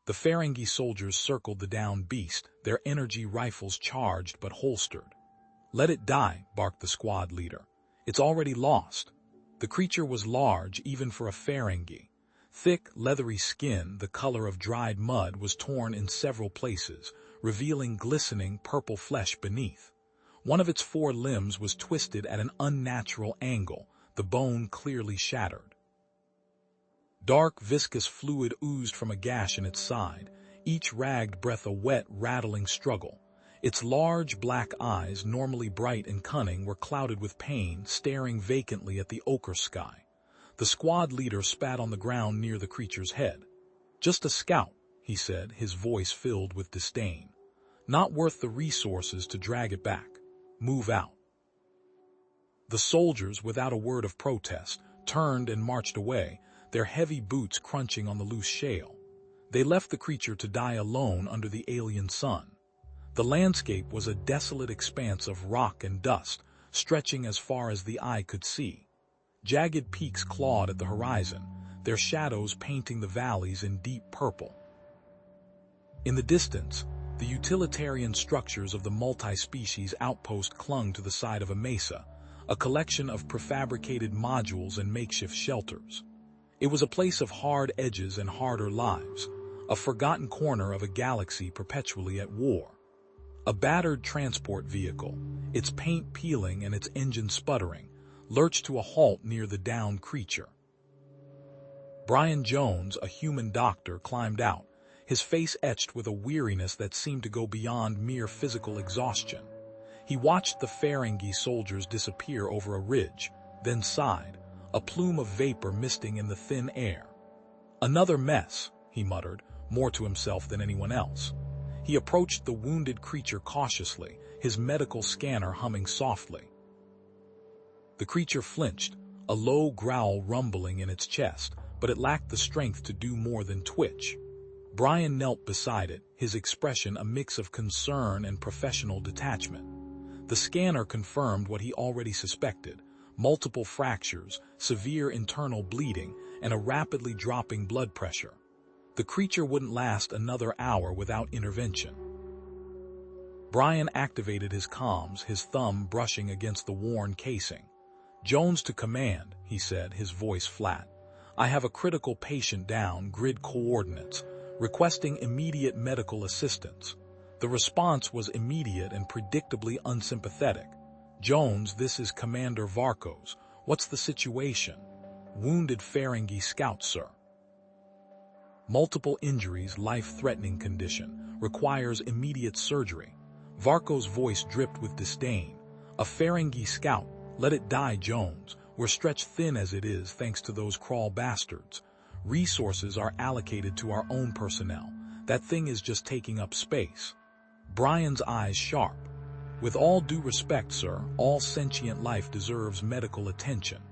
The Ferengi soldiers circled the downed beast, their energy rifles charged but holstered. "Let it die," barked the squad leader. "It's already lost." The creature was large even for a Ferengi. Thick, leathery skin, the color of dried mud, was torn in several places, revealing glistening purple flesh beneath. One of its four limbs was twisted at an unnatural angle, the bone clearly shattered. Dark, viscous fluid oozed from a gash in its side, each ragged breath a wet, rattling struggle. Its large, black eyes, normally bright and cunning, were clouded with pain, staring vacantly at the ochre sky. The squad leader spat on the ground near the creature's head. "Just a scout," he said, his voice filled with disdain. "Not worth the resources to drag it back. Move out." The soldiers, without a word of protest, turned and marched away, their heavy boots crunching on the loose shale. They left the creature to die alone under the alien sun. The landscape was a desolate expanse of rock and dust, stretching as far as the eye could see. Jagged peaks clawed at the horizon, their shadows painting the valleys in deep purple. In the distance, the utilitarian structures of the multi-species outpost clung to the side of a mesa, a collection of prefabricated modules and makeshift shelters. It was a place of hard edges and harder lives, a forgotten corner of a galaxy perpetually at war. A battered transport vehicle, its paint peeling and its engine sputtering, lurched to a halt near the downed creature. Brian Jones, a human doctor, climbed out, his face etched with a weariness that seemed to go beyond mere physical exhaustion. He watched the Ferengi soldiers disappear over a ridge, then sighed, a plume of vapor misting in the thin air. "Another mess," he muttered, more to himself than anyone else. He approached the wounded creature cautiously, his medical scanner humming softly. The creature flinched, a low growl rumbling in its chest, but it lacked the strength to do more than twitch. Brian knelt beside it, his expression a mix of concern and professional detachment. The scanner confirmed what he already suspected: multiple fractures, severe internal bleeding, and a rapidly dropping blood pressure. The creature wouldn't last another hour without intervention. Brian activated his comms, his thumb brushing against the worn casing. "Jones to command," he said, his voice flat. "I have a critical patient down, grid coordinates, requesting immediate medical assistance." The response was immediate and predictably unsympathetic. "Jones, this is Commander Varkos. What's the situation?" "Wounded Ferengi scout, sir. Multiple injuries, life-threatening condition, requires immediate surgery." Varkos' voice dripped with disdain. "A Ferengi scout? Let it die, Jones. We're stretched thin as it is thanks to those crawl bastards. Resources are allocated to our own personnel. That thing is just taking up space." Brian's eyes sharp. "With all due respect, sir, all sentient life deserves medical attention."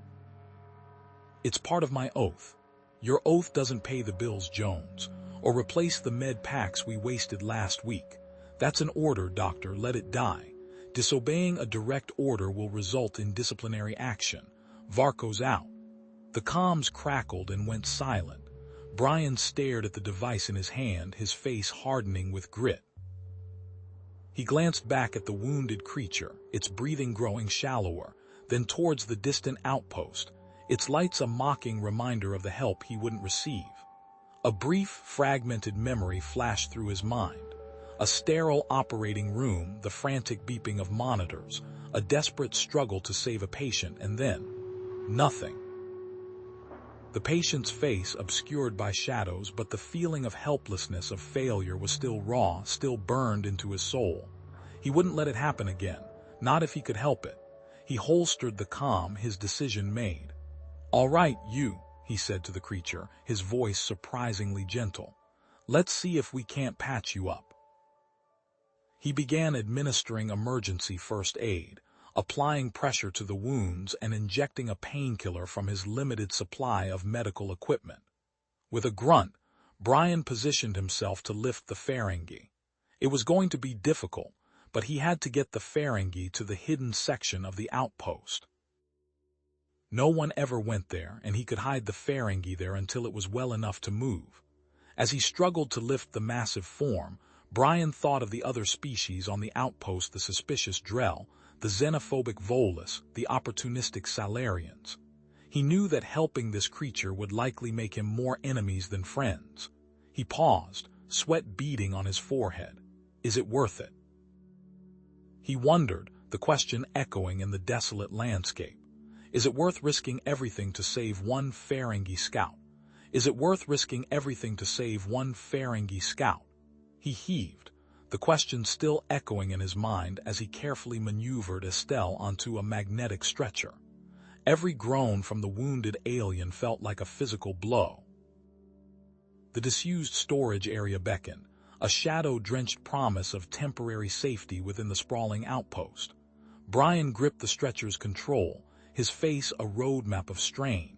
"It's part of my oath." "Your oath doesn't pay the bills, Jones, or replace the med packs we wasted last week. That's an order, doctor, let it die. Disobeying a direct order will result in disciplinary action. Varkos out." The comms crackled and went silent. Brian stared at the device in his hand, his face hardening with grit. He glanced back at the wounded creature, its breathing growing shallower, then towards the distant outpost, its lights a mocking reminder of the help he wouldn't receive. A brief, fragmented memory flashed through his mind. A sterile operating room, the frantic beeping of monitors, a desperate struggle to save a patient, and then nothing. The patient's face obscured by shadows, but the feeling of helplessness, of failure, was still raw, still burned into his soul. He wouldn't let it happen again, not if he could help it. He holstered the comm, his decision made. "All right, you," he said to the creature, his voice surprisingly gentle. "Let's see if we can't patch you up." He began administering emergency first aid, applying pressure to the wounds and injecting a painkiller from his limited supply of medical equipment. With a grunt, Brian positioned himself to lift the Ferengi. It was going to be difficult, but he had to get the Ferengi to the hidden section of the outpost. No one ever went there, and he could hide the Ferengi there until it was well enough to move. As he struggled to lift the massive form, Brian thought of the other species on the outpost: the suspicious Drell, the xenophobic Volus, the opportunistic Salarians. He knew that helping this creature would likely make him more enemies than friends. He paused, sweat beading on his forehead. Is it worth it? He wondered, the question echoing in the desolate landscape. Is it worth risking everything to save one Ferengi scout? Is it worth risking everything to save one Ferengi scout? He heaved, the question still echoing in his mind as he carefully maneuvered Estelle onto a magnetic stretcher. Every groan from the wounded alien felt like a physical blow. The disused storage area beckoned, a shadow-drenched promise of temporary safety within the sprawling outpost. Brian gripped the stretcher's control, his face a roadmap of strain.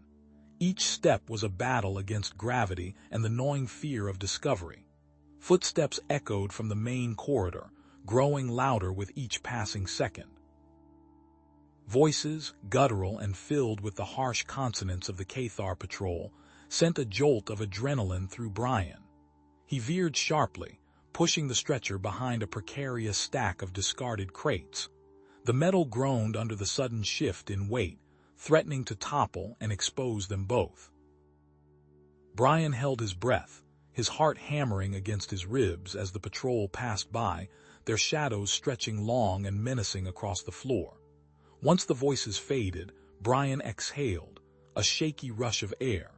Each step was a battle against gravity and the gnawing fear of discovery. Footsteps echoed from the main corridor, growing louder with each passing second. Voices, guttural and filled with the harsh consonants of the Cathar patrol, sent a jolt of adrenaline through Brian. He veered sharply, pushing the stretcher behind a precarious stack of discarded crates. The metal groaned under the sudden shift in weight, threatening to topple and expose them both. Brian held his breath, his heart hammering against his ribs as the patrol passed by, their shadows stretching long and menacing across the floor. Once the voices faded, Brian exhaled, a shaky rush of air.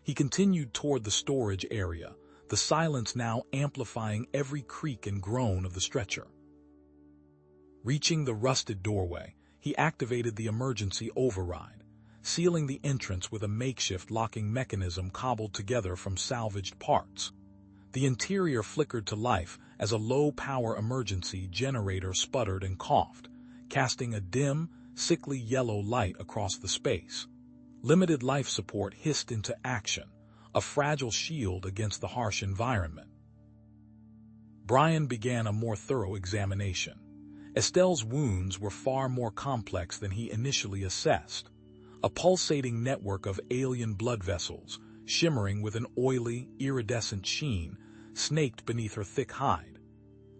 He continued toward the storage area, the silence now amplifying every creak and groan of the stretcher. Reaching the rusted doorway, he activated the emergency override, sealing the entrance with a makeshift locking mechanism cobbled together from salvaged parts. The interior flickered to life as a low-power emergency generator sputtered and coughed, casting a dim, sickly yellow light across the space. Limited life support hissed into action, a fragile shield against the harsh environment. Brian began a more thorough examination. Estelle's wounds were far more complex than he initially assessed. A pulsating network of alien blood vessels, shimmering with an oily, iridescent sheen, snaked beneath her thick hide.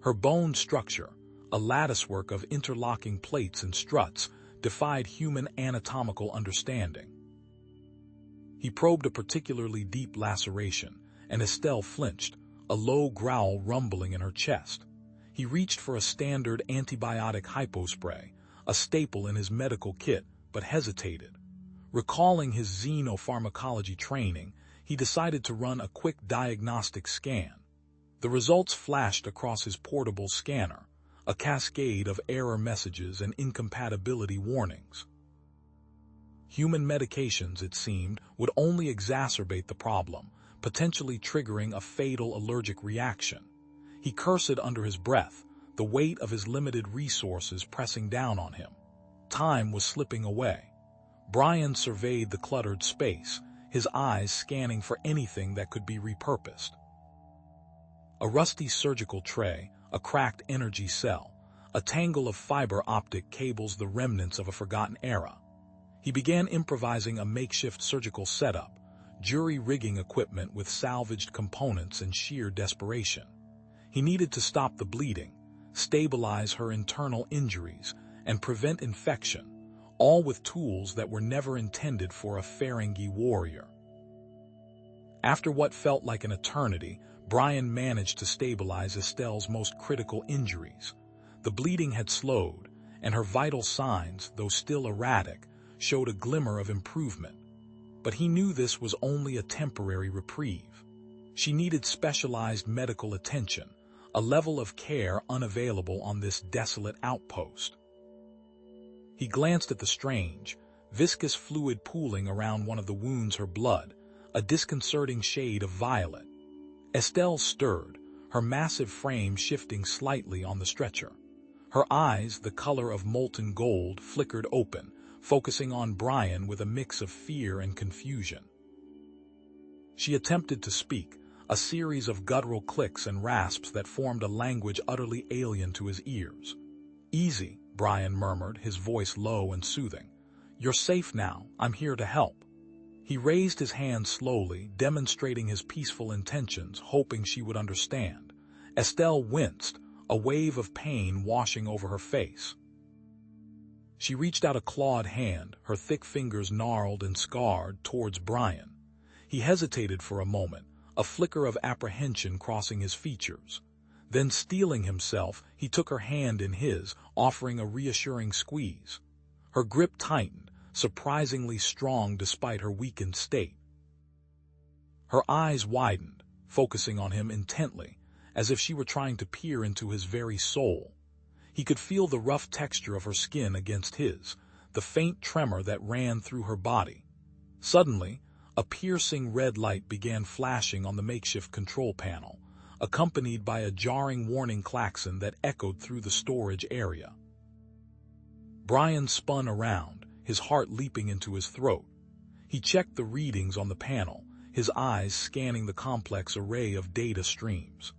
Her bone structure, a latticework of interlocking plates and struts, defied human anatomical understanding. He probed a particularly deep laceration, and Estelle flinched, a low growl rumbling in her chest. He reached for a standard antibiotic hypospray, a staple in his medical kit, but hesitated. Recalling his xenopharmacology training, he decided to run a quick diagnostic scan. The results flashed across his portable scanner, a cascade of error messages and incompatibility warnings. Human medications, it seemed, would only exacerbate the problem, potentially triggering a fatal allergic reaction. He cursed under his breath, the weight of his limited resources pressing down on him. Time was slipping away. Brian surveyed the cluttered space, his eyes scanning for anything that could be repurposed. A rusty surgical tray, a cracked energy cell, a tangle of fiber optic cables, the remnants of a forgotten era. He began improvising a makeshift surgical setup, jury-rigging equipment with salvaged components and sheer desperation. He needed to stop the bleeding, stabilize her internal injuries, and prevent infection, all with tools that were never intended for a Ferengi warrior. After what felt like an eternity, Brian managed to stabilize Estelle's most critical injuries. The bleeding had slowed, and her vital signs, though still erratic, showed a glimmer of improvement. But he knew this was only a temporary reprieve. She needed specialized medical attention, a level of care unavailable on this desolate outpost. He glanced at the strange, viscous fluid pooling around one of the wounds, her blood, a disconcerting shade of violet. Estelle stirred, her massive frame shifting slightly on the stretcher. Her eyes, the color of molten gold, flickered open, focusing on Brian with a mix of fear and confusion. She attempted to speak, a series of guttural clicks and rasps that formed a language utterly alien to his ears. "Easy," Brian murmured, his voice low and soothing. "You're safe now. I'm here to help." He raised his hand slowly, demonstrating his peaceful intentions, hoping she would understand. Estelle winced, a wave of pain washing over her face. She reached out a clawed hand, her thick fingers gnarled and scarred, towards Brian. He hesitated for a moment, a flicker of apprehension crossing his features. Then, steeling himself, he took her hand in his, offering a reassuring squeeze. Her grip tightened, surprisingly strong despite her weakened state. Her eyes widened, focusing on him intently, as if she were trying to peer into his very soul. He could feel the rough texture of her skin against his, the faint tremor that ran through her body. Suddenly, a piercing red light began flashing on the makeshift control panel, accompanied by a jarring warning klaxon that echoed through the storage area. Brian spun around, his heart leaping into his throat. He checked the readings on the panel, his eyes scanning the complex array of data streams.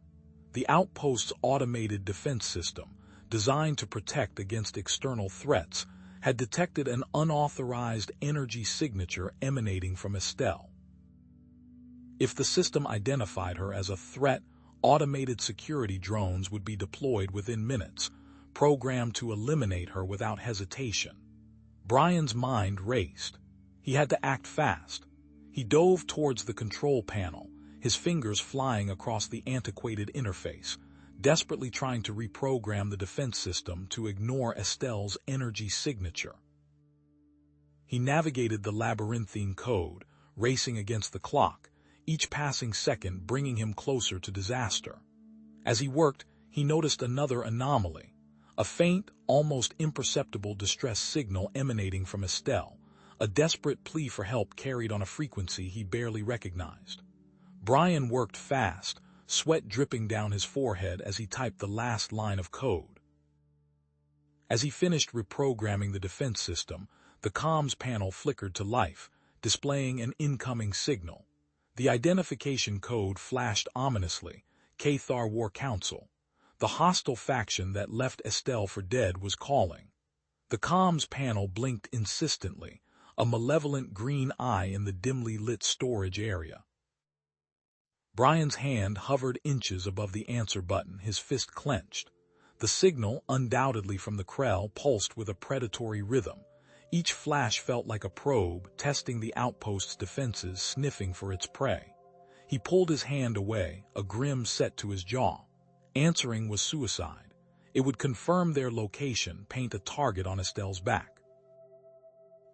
The outpost's automated defense system, designed to protect against external threats, had detected an unauthorized energy signature emanating from Estelle. If the system identified her as a threat, automated security drones would be deployed within minutes, programmed to eliminate her without hesitation. Brian's mind raced. He had to act fast. He dove towards the control panel, his fingers flying across the antiquated interface, desperately trying to reprogram the defense system to ignore Estelle's energy signature. He navigated the labyrinthine code, racing against the clock, each passing second bringing him closer to disaster. As he worked, he noticed another anomaly, a faint, almost imperceptible distress signal emanating from Estelle, a desperate plea for help carried on a frequency he barely recognized. Brian worked fast, sweat dripping down his forehead as he typed the last line of code. As he finished reprogramming the defense system, the comms panel flickered to life, displaying an incoming signal. The identification code flashed ominously: Cathar War Council. The hostile faction that left Estelle for dead was calling. The comms panel blinked insistently, a malevolent green eye in the dimly lit storage area. Brian's hand hovered inches above the answer button, his fist clenched. The signal, undoubtedly from the Krell, pulsed with a predatory rhythm. Each flash felt like a probe, testing the outpost's defenses, sniffing for its prey. He pulled his hand away, a grim set to his jaw. Answering was suicide. It would confirm their location, paint a target on Estelle's back.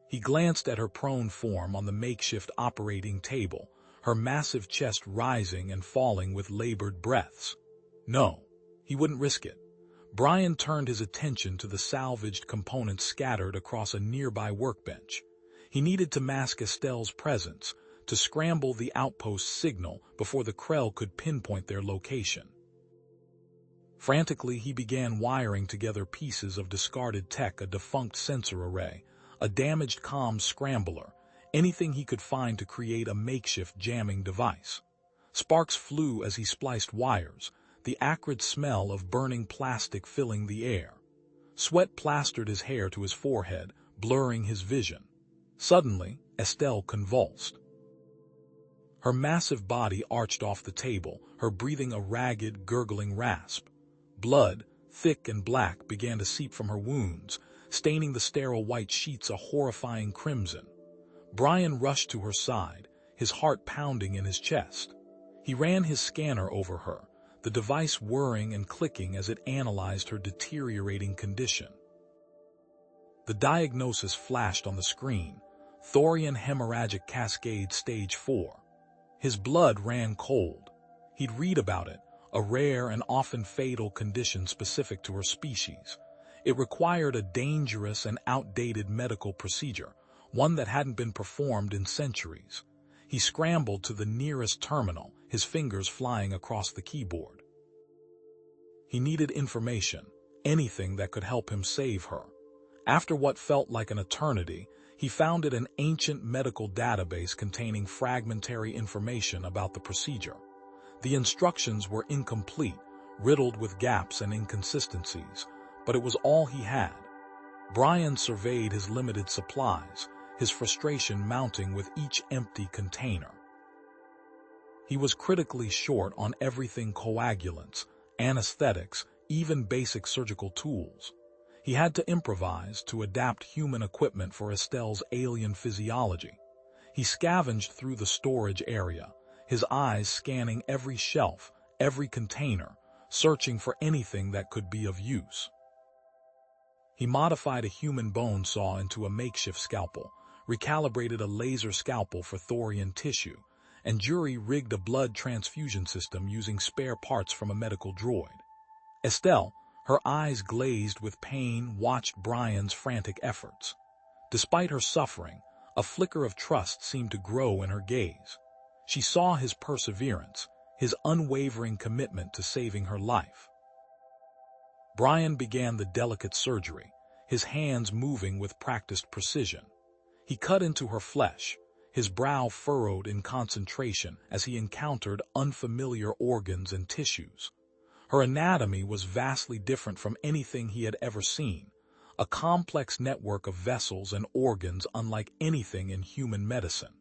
He glanced at her prone form on the makeshift operating table, her massive chest rising and falling with labored breaths. No, he wouldn't risk it. Brian turned his attention to the salvaged components scattered across a nearby workbench. He needed to mask Estelle's presence, to scramble the outpost's signal before the Krell could pinpoint their location. Frantically, he began wiring together pieces of discarded tech, a defunct sensor array, a damaged comms scrambler, anything he could find to create a makeshift jamming device. Sparks flew as he spliced wires, the acrid smell of burning plastic filling the air. Sweat plastered his hair to his forehead, blurring his vision. Suddenly, Estelle convulsed. Her massive body arched off the table, her breathing a ragged, gurgling rasp. Blood, thick and black, began to seep from her wounds, staining the sterile white sheets a horrifying crimson. Brian rushed to her side, his heart pounding in his chest. He ran his scanner over her, the device whirring and clicking as it analyzed her deteriorating condition. The diagnosis flashed on the screen: Thorian hemorrhagic cascade stage 4. His blood ran cold. He'd read about it, a rare and often fatal condition specific to her species. It required a dangerous and outdated medical procedure, one that hadn't been performed in centuries. He scrambled to the nearest terminal, his fingers flying across the keyboard. He needed information, anything that could help him save her. After what felt like an eternity, he founded an ancient medical database containing fragmentary information about the procedure. The instructions were incomplete, riddled with gaps and inconsistencies, but it was all he had. Brian surveyed his limited supplies, his frustration mounting with each empty container. He was critically short on everything: coagulants, anesthetics, even basic surgical tools. He had to improvise to adapt human equipment for Estelle's alien physiology. He scavenged through the storage area, his eyes scanning every shelf, every container, searching for anything that could be of use. He modified a human bone saw into a makeshift scalpel, recalibrated a laser scalpel for thorium tissue, and jury-rigged a blood transfusion system using spare parts from a medical droid. Estelle, her eyes glazed with pain, watched Brian's frantic efforts. Despite her suffering, a flicker of trust seemed to grow in her gaze. She saw his perseverance, his unwavering commitment to saving her life. Brian began the delicate surgery, his hands moving with practiced precision. He cut into her flesh, his brow furrowed in concentration as he encountered unfamiliar organs and tissues. Her anatomy was vastly different from anything he had ever seen, a complex network of vessels and organs unlike anything in human medicine.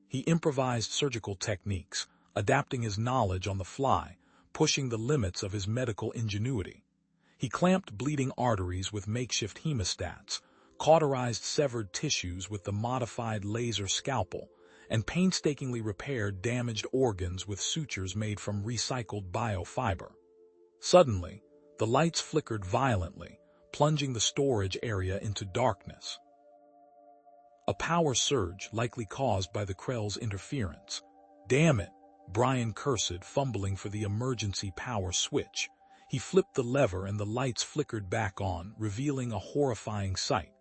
He improvised surgical techniques, adapting his knowledge on the fly, pushing the limits of his medical ingenuity. He clamped bleeding arteries with makeshift hemostats, cauterized severed tissues with the modified laser scalpel, and painstakingly repaired damaged organs with sutures made from recycled biofiber. Suddenly, the lights flickered violently, plunging the storage area into darkness. A power surge, likely caused by the Krell's interference. "Damn it," Brian cursed, fumbling for the emergency power switch. He flipped the lever and the lights flickered back on, revealing a horrifying sight.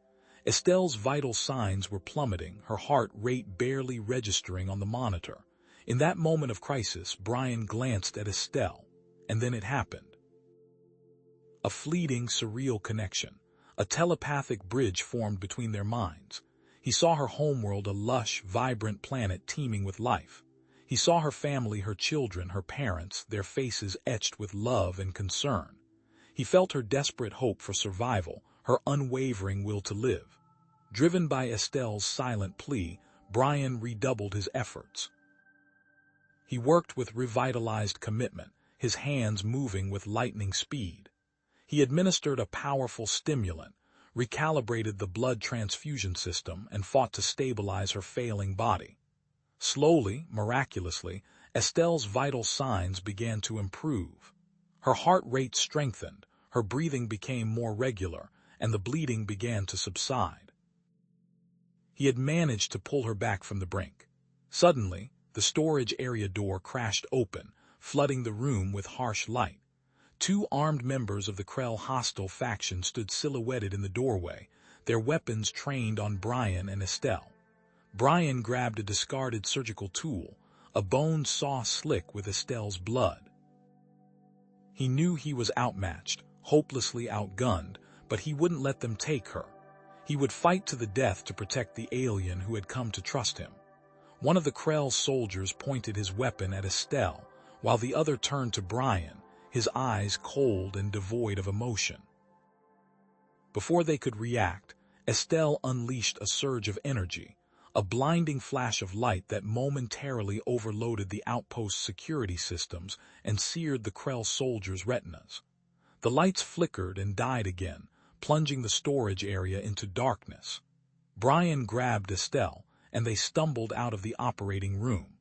Estelle's vital signs were plummeting, her heart rate barely registering on the monitor. In that moment of crisis, Brian glanced at Estelle, and then it happened. A fleeting, surreal connection. A telepathic bridge formed between their minds. He saw her homeworld, a lush, vibrant planet teeming with life. He saw her family, her children, her parents, their faces etched with love and concern. He felt her desperate hope for survival, her unwavering will to live. Driven by Estelle's silent plea, Brian redoubled his efforts. He worked with revitalized commitment, his hands moving with lightning speed. He administered a powerful stimulant, recalibrated the blood transfusion system, and fought to stabilize her failing body. Slowly, miraculously, Estelle's vital signs began to improve. Her heart rate strengthened, her breathing became more regular, and the bleeding began to subside. He had managed to pull her back from the brink. Suddenly, the storage area door crashed open, flooding the room with harsh light. Two armed members of the Krell hostile faction stood silhouetted in the doorway, their weapons trained on Brian and Estelle. Brian grabbed a discarded surgical tool, a bone saw slick with Estelle's blood. He knew he was outmatched, hopelessly outgunned, but he wouldn't let them take her. He would fight to the death to protect the alien who had come to trust him. One of the Krell soldiers pointed his weapon at Estelle, while the other turned to Brian, his eyes cold and devoid of emotion. Before they could react, Estelle unleashed a surge of energy, a blinding flash of light that momentarily overloaded the outpost's security systems and seared the Krell soldiers' retinas. The lights flickered and died again, plunging the storage area into darkness. Brian grabbed Estelle, and they stumbled out of the operating room.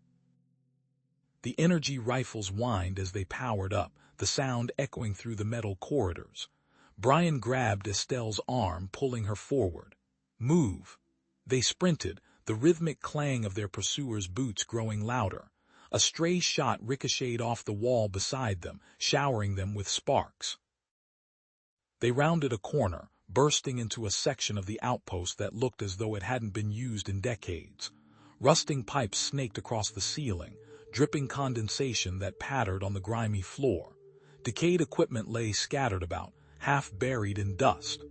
The energy rifles whined as they powered up, the sound echoing through the metal corridors. Brian grabbed Estelle's arm, pulling her forward. "Move!" They sprinted, the rhythmic clang of their pursuers' boots growing louder. A stray shot ricocheted off the wall beside them, showering them with sparks. They rounded a corner, bursting into a section of the outpost that looked as though it hadn't been used in decades. Rusting pipes snaked across the ceiling, dripping condensation that pattered on the grimy floor. Decayed equipment lay scattered about, half buried in dust.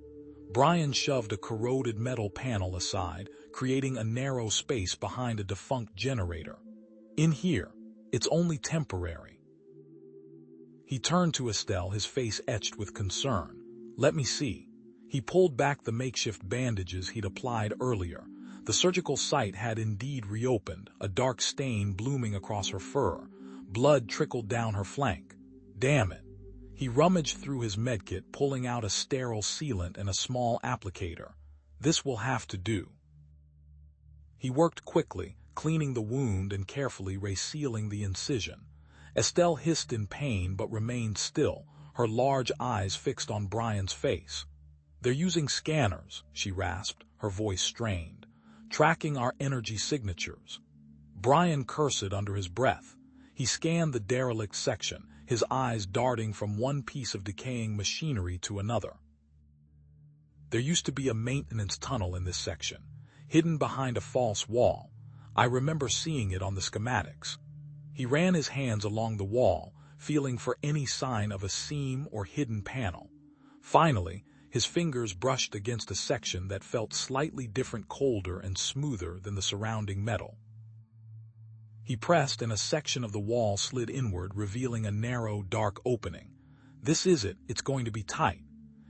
Brian shoved a corroded metal panel aside, creating a narrow space behind a defunct generator. "In here. It's only temporary." He turned to Estelle, his face etched with concern. "Let me see." He pulled back the makeshift bandages he'd applied earlier. The surgical site had indeed reopened, a dark stain blooming across her fur. Blood trickled down her flank. Damn it. He rummaged through his medkit, pulling out a sterile sealant and a small applicator. This will have to do. He worked quickly, cleaning the wound and carefully resealing the incision. Estelle hissed in pain but remained still, her large eyes fixed on Brian's face. "They're using scanners," she rasped, her voice strained. "Tracking our energy signatures." Brian cursed under his breath. He scanned the derelict section, his eyes darting from one piece of decaying machinery to another. There used to be a maintenance tunnel in this section, hidden behind a false wall. I remember seeing it on the schematics. He ran his hands along the wall, feeling for any sign of a seam or hidden panel. Finally, his fingers brushed against a section that felt slightly different, colder and smoother than the surrounding metal. He pressed and a section of the wall slid inward, revealing a narrow, dark opening. "This is it, it's going to be tight."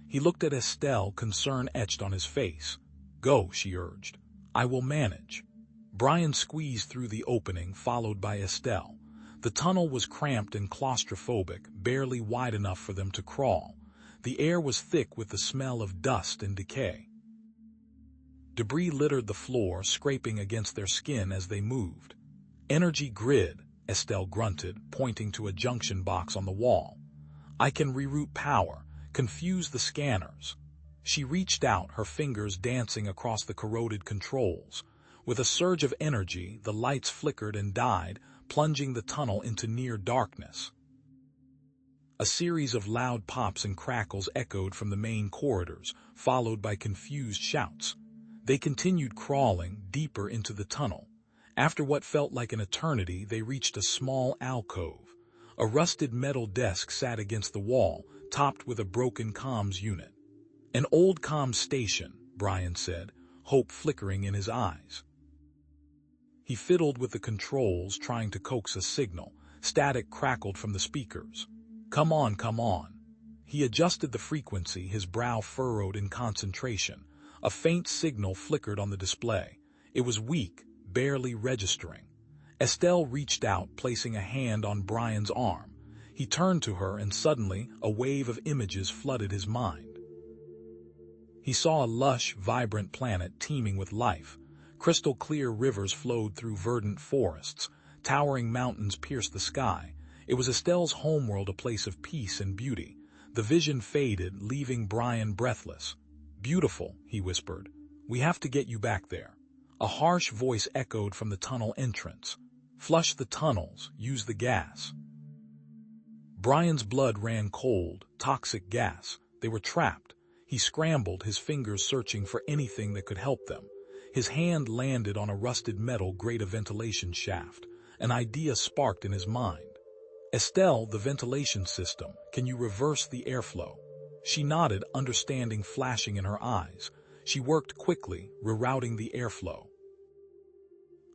He looked at Estelle, concern etched on his face. "Go," she urged. "I will manage." Brian squeezed through the opening, followed by Estelle. The tunnel was cramped and claustrophobic, barely wide enough for them to crawl. The air was thick with the smell of dust and decay. Debris littered the floor, scraping against their skin as they moved. "Energy grid," Estelle grunted, pointing to a junction box on the wall. "I can reroute power, confuse the scanners." She reached out, her fingers dancing across the corroded controls. With a surge of energy, the lights flickered and died, plunging the tunnel into near darkness. A series of loud pops and crackles echoed from the main corridors, followed by confused shouts. They continued crawling deeper into the tunnel. After what felt like an eternity, they reached a small alcove. A rusted metal desk sat against the wall, topped with a broken comms unit. "An old comms station," Brian said, hope flickering in his eyes. He fiddled with the controls, trying to coax a signal. Static crackled from the speakers. Come on, come on." He adjusted the frequency, his brow furrowed in concentration. A faint signal flickered on the display. It was weak, barely registering. Estelle reached out, placing a hand on Brian's arm. He turned to her, and suddenly a wave of images flooded his mind. He saw a lush, vibrant planet teeming with life. Crystal-clear rivers flowed through verdant forests. Towering mountains pierced the sky. It was Estelle's homeworld, a place of peace and beauty. The vision faded, leaving Brian breathless. "Beautiful," he whispered. "We have to get you back there." A harsh voice echoed from the tunnel entrance. "Flush the tunnels, use the gas." Brian's blood ran cold. Toxic gas. They were trapped. He scrambled, his fingers searching for anything that could help them. His hand landed on a rusted metal grate, a ventilation shaft. An idea sparked in his mind. "Estelle, the ventilation system. Can you reverse the airflow?" She nodded, understanding flashing in her eyes. She worked quickly, rerouting the airflow.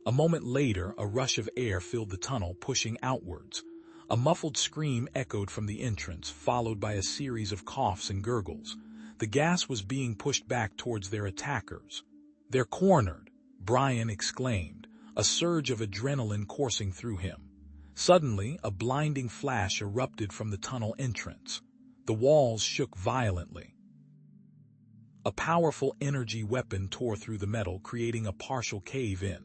A moment later, a rush of air filled the tunnel, pushing outwards. A muffled scream echoed from the entrance, followed by a series of coughs and gurgles. The gas was being pushed back towards their attackers. "They're cornered," Brian exclaimed, a surge of adrenaline coursing through him. Suddenly, a blinding flash erupted from the tunnel entrance. The walls shook violently. A powerful energy weapon tore through the metal, creating a partial cave-in.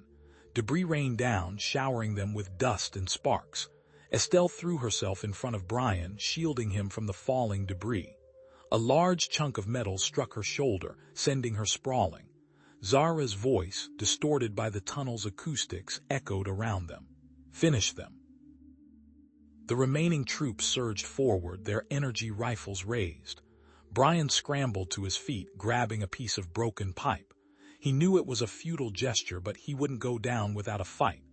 Debris rained down, showering them with dust and sparks. Estelle threw herself in front of Brian, shielding him from the falling debris. A large chunk of metal struck her shoulder, sending her sprawling. Zara's voice, distorted by the tunnel's acoustics, echoed around them. "Finish them." The remaining troops surged forward, their energy rifles raised. Brian scrambled to his feet, grabbing a piece of broken pipe. He knew it was a futile gesture, but he wouldn't go down without a fight.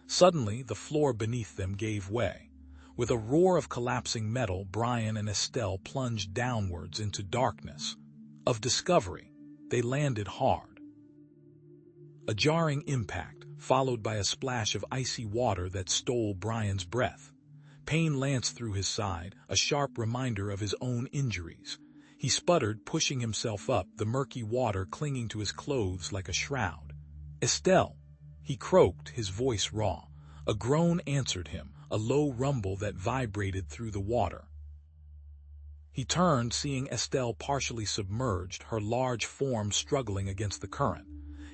Suddenly, the floor beneath them gave way. With a roar of collapsing metal, Brian and Estelle plunged downwards into darkness. Of discovery, they landed hard. A jarring impact, followed by a splash of icy water that stole Brian's breath. Pain lanced through his side, a sharp reminder of his own injuries. He sputtered, pushing himself up, the murky water clinging to his clothes like a shroud. "Estelle!" He croaked, his voice raw. A groan answered him, a low rumble that vibrated through the water. He turned, seeing Estelle partially submerged, her large form struggling against the current.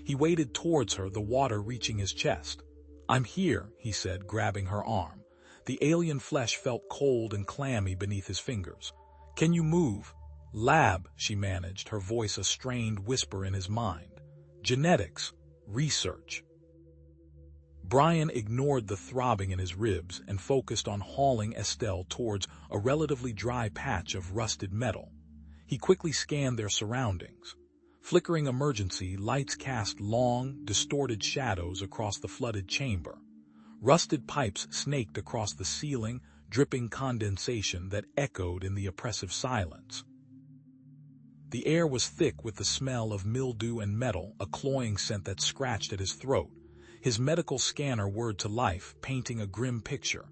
He waded towards her, the water reaching his chest. "I'm here," he said, grabbing her arm. The alien flesh felt cold and clammy beneath his fingers. "Can you move?" "Lab," she managed, her voice a strained whisper in his mind. "Genetics. Research." Brian ignored the throbbing in his ribs and focused on hauling Estelle towards a relatively dry patch of rusted metal. He quickly scanned their surroundings. Flickering emergency lights cast long, distorted shadows across the flooded chamber. Rusted pipes snaked across the ceiling, dripping condensation that echoed in the oppressive silence. The air was thick with the smell of mildew and metal, a cloying scent that scratched at his throat. His medical scanner whirred to life, painting a grim picture.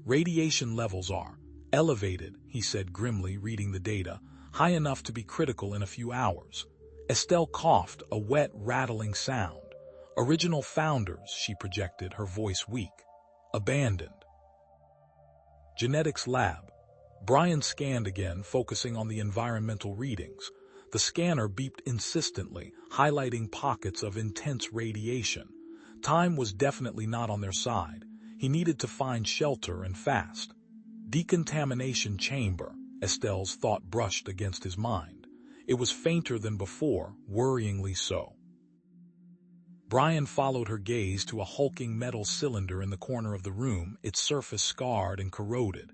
"Radiation levels are elevated," he said grimly, reading the data, "high enough to be critical in a few hours." Estelle coughed, a wet, rattling sound. "Original founders," she projected, her voice weak. "Abandoned." Genetics lab. Brian scanned again, focusing on the environmental readings. The scanner beeped insistently, highlighting pockets of intense radiation. Time was definitely not on their side. He needed to find shelter and fast. Decontamination chamber, Estelle's thought brushed against his mind. It was fainter than before, worryingly so. Brian followed her gaze to a hulking metal cylinder in the corner of the room, its surface scarred and corroded.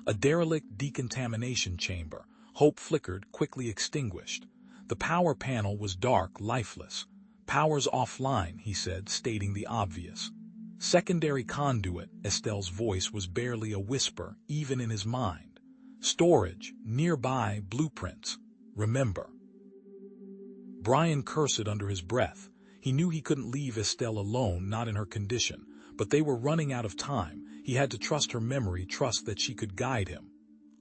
A derelict decontamination chamber. Hope flickered, quickly extinguished. The power panel was dark, lifeless. "Power's offline," he said, stating the obvious. "Secondary conduit," Estelle's voice was barely a whisper, even in his mind. "Storage, nearby, blueprints. Remember." Brian cursed under his breath. He knew he couldn't leave Estelle alone, not in her condition, but they were running out of time. He had to trust her memory, trust that she could guide him.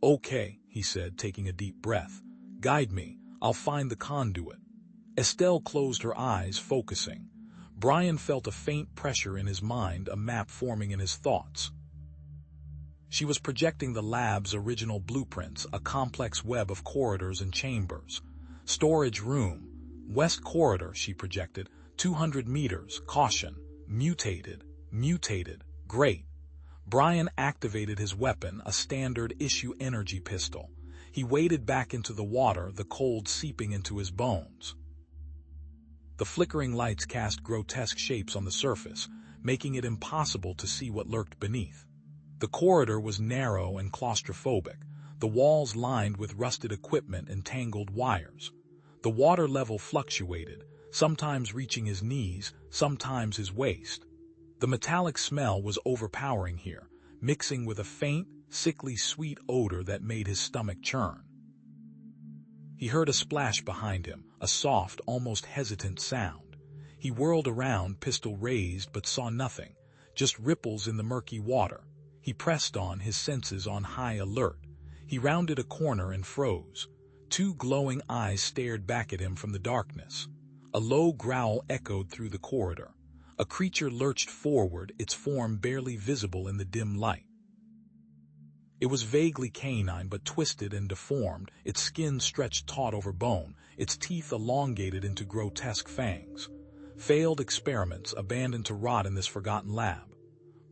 "Okay," he said, taking a deep breath. "Guide me. I'll find the conduit." Estelle closed her eyes, focusing. Brian felt a faint pressure in his mind, a map forming in his thoughts. She was projecting the lab's original blueprints, a complex web of corridors and chambers. "Storage room. West corridor," she projected. 200 meters. Caution. Mutated. Mutated. Great. Brian activated his weapon, a standard-issue energy pistol. He waded back into the water, the cold seeping into his bones. The flickering lights cast grotesque shapes on the surface, making it impossible to see what lurked beneath. The corridor was narrow and claustrophobic, the walls lined with rusted equipment and tangled wires. The water level fluctuated, sometimes reaching his knees, sometimes his waist. The metallic smell was overpowering here, mixing with a faint, sickly sweet odor that made his stomach churn. He heard a splash behind him, a soft, almost hesitant sound. He whirled around, pistol raised, but saw nothing, just ripples in the murky water. He pressed on, his senses on high alert. He rounded a corner and froze. Two glowing eyes stared back at him from the darkness. A low growl echoed through the corridor. A creature lurched forward, its form barely visible in the dim light. It was vaguely canine, but twisted and deformed, its skin stretched taut over bone, its teeth elongated into grotesque fangs. Failed experiments, abandoned to rot in this forgotten lab.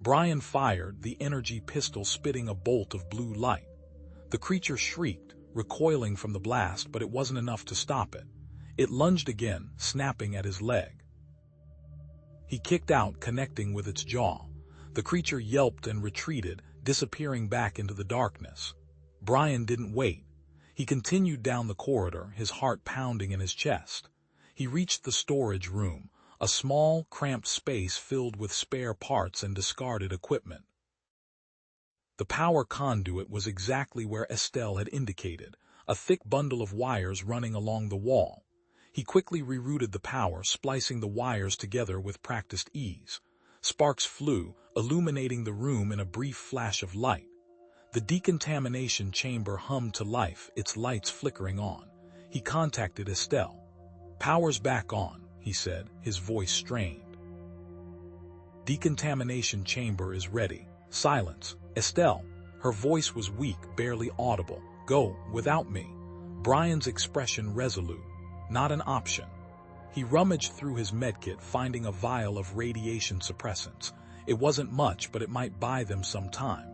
Brian fired, the energy pistol spitting a bolt of blue light. The creature shrieked, recoiling from the blast, but it wasn't enough to stop it. It lunged again, snapping at his leg. He kicked out, connecting with its jaw. The creature yelped and retreated, disappearing back into the darkness. Brian didn't wait. He continued down the corridor, his heart pounding in his chest. He reached the storage room, a small, cramped space filled with spare parts and discarded equipment. The power conduit was exactly where Estelle had indicated, a thick bundle of wires running along the wall. He quickly rerouted the power, splicing the wires together with practiced ease. Sparks flew, illuminating the room in a brief flash of light. The decontamination chamber hummed to life, its lights flickering on. He contacted Estelle. "Power's back on," he said, his voice strained. "Decontamination chamber is ready. Silence. Estelle." Her voice was weak, barely audible. "Go, without me." Brian's expression resolute. "Not an option." He rummaged through his medkit, finding a vial of radiation suppressants. It wasn't much, but it might buy them some time.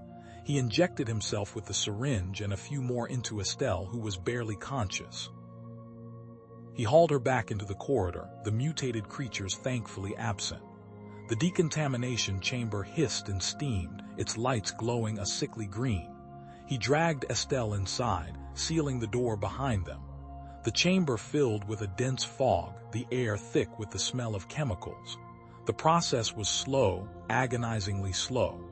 He injected himself with the syringe and a few more into Estelle, who was barely conscious. He hauled her back into the corridor, the mutated creatures thankfully absent. The decontamination chamber hissed and steamed, its lights glowing a sickly green. He dragged Estelle inside, sealing the door behind them. The chamber filled with a dense fog, the air thick with the smell of chemicals. The process was slow, agonizingly slow.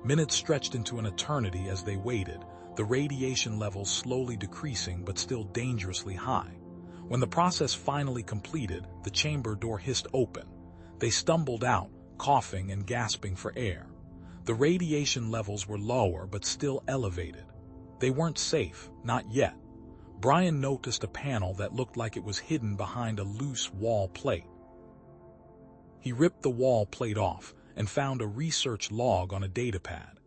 Minutes stretched into an eternity as they waited, the radiation levels slowly decreasing but still dangerously high. When the process finally completed, the chamber door hissed open. They stumbled out, coughing and gasping for air. The radiation levels were lower but still elevated. They weren't safe, not yet. Brian noticed a panel that looked like it was hidden behind a loose wall plate. He ripped the wall plate off and found a research log on a datapad.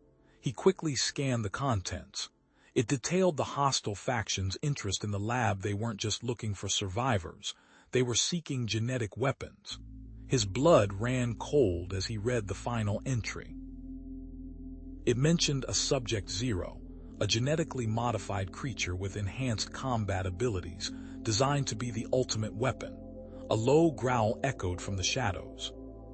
He quickly scanned the contents. It detailed the hostile faction's interest in the lab. They weren't just looking for survivors. They were seeking genetic weapons. His blood ran cold as he read the final entry. It mentioned a Subject 0, a genetically modified creature with enhanced combat abilities, designed to be the ultimate weapon. A low growl echoed from the shadows.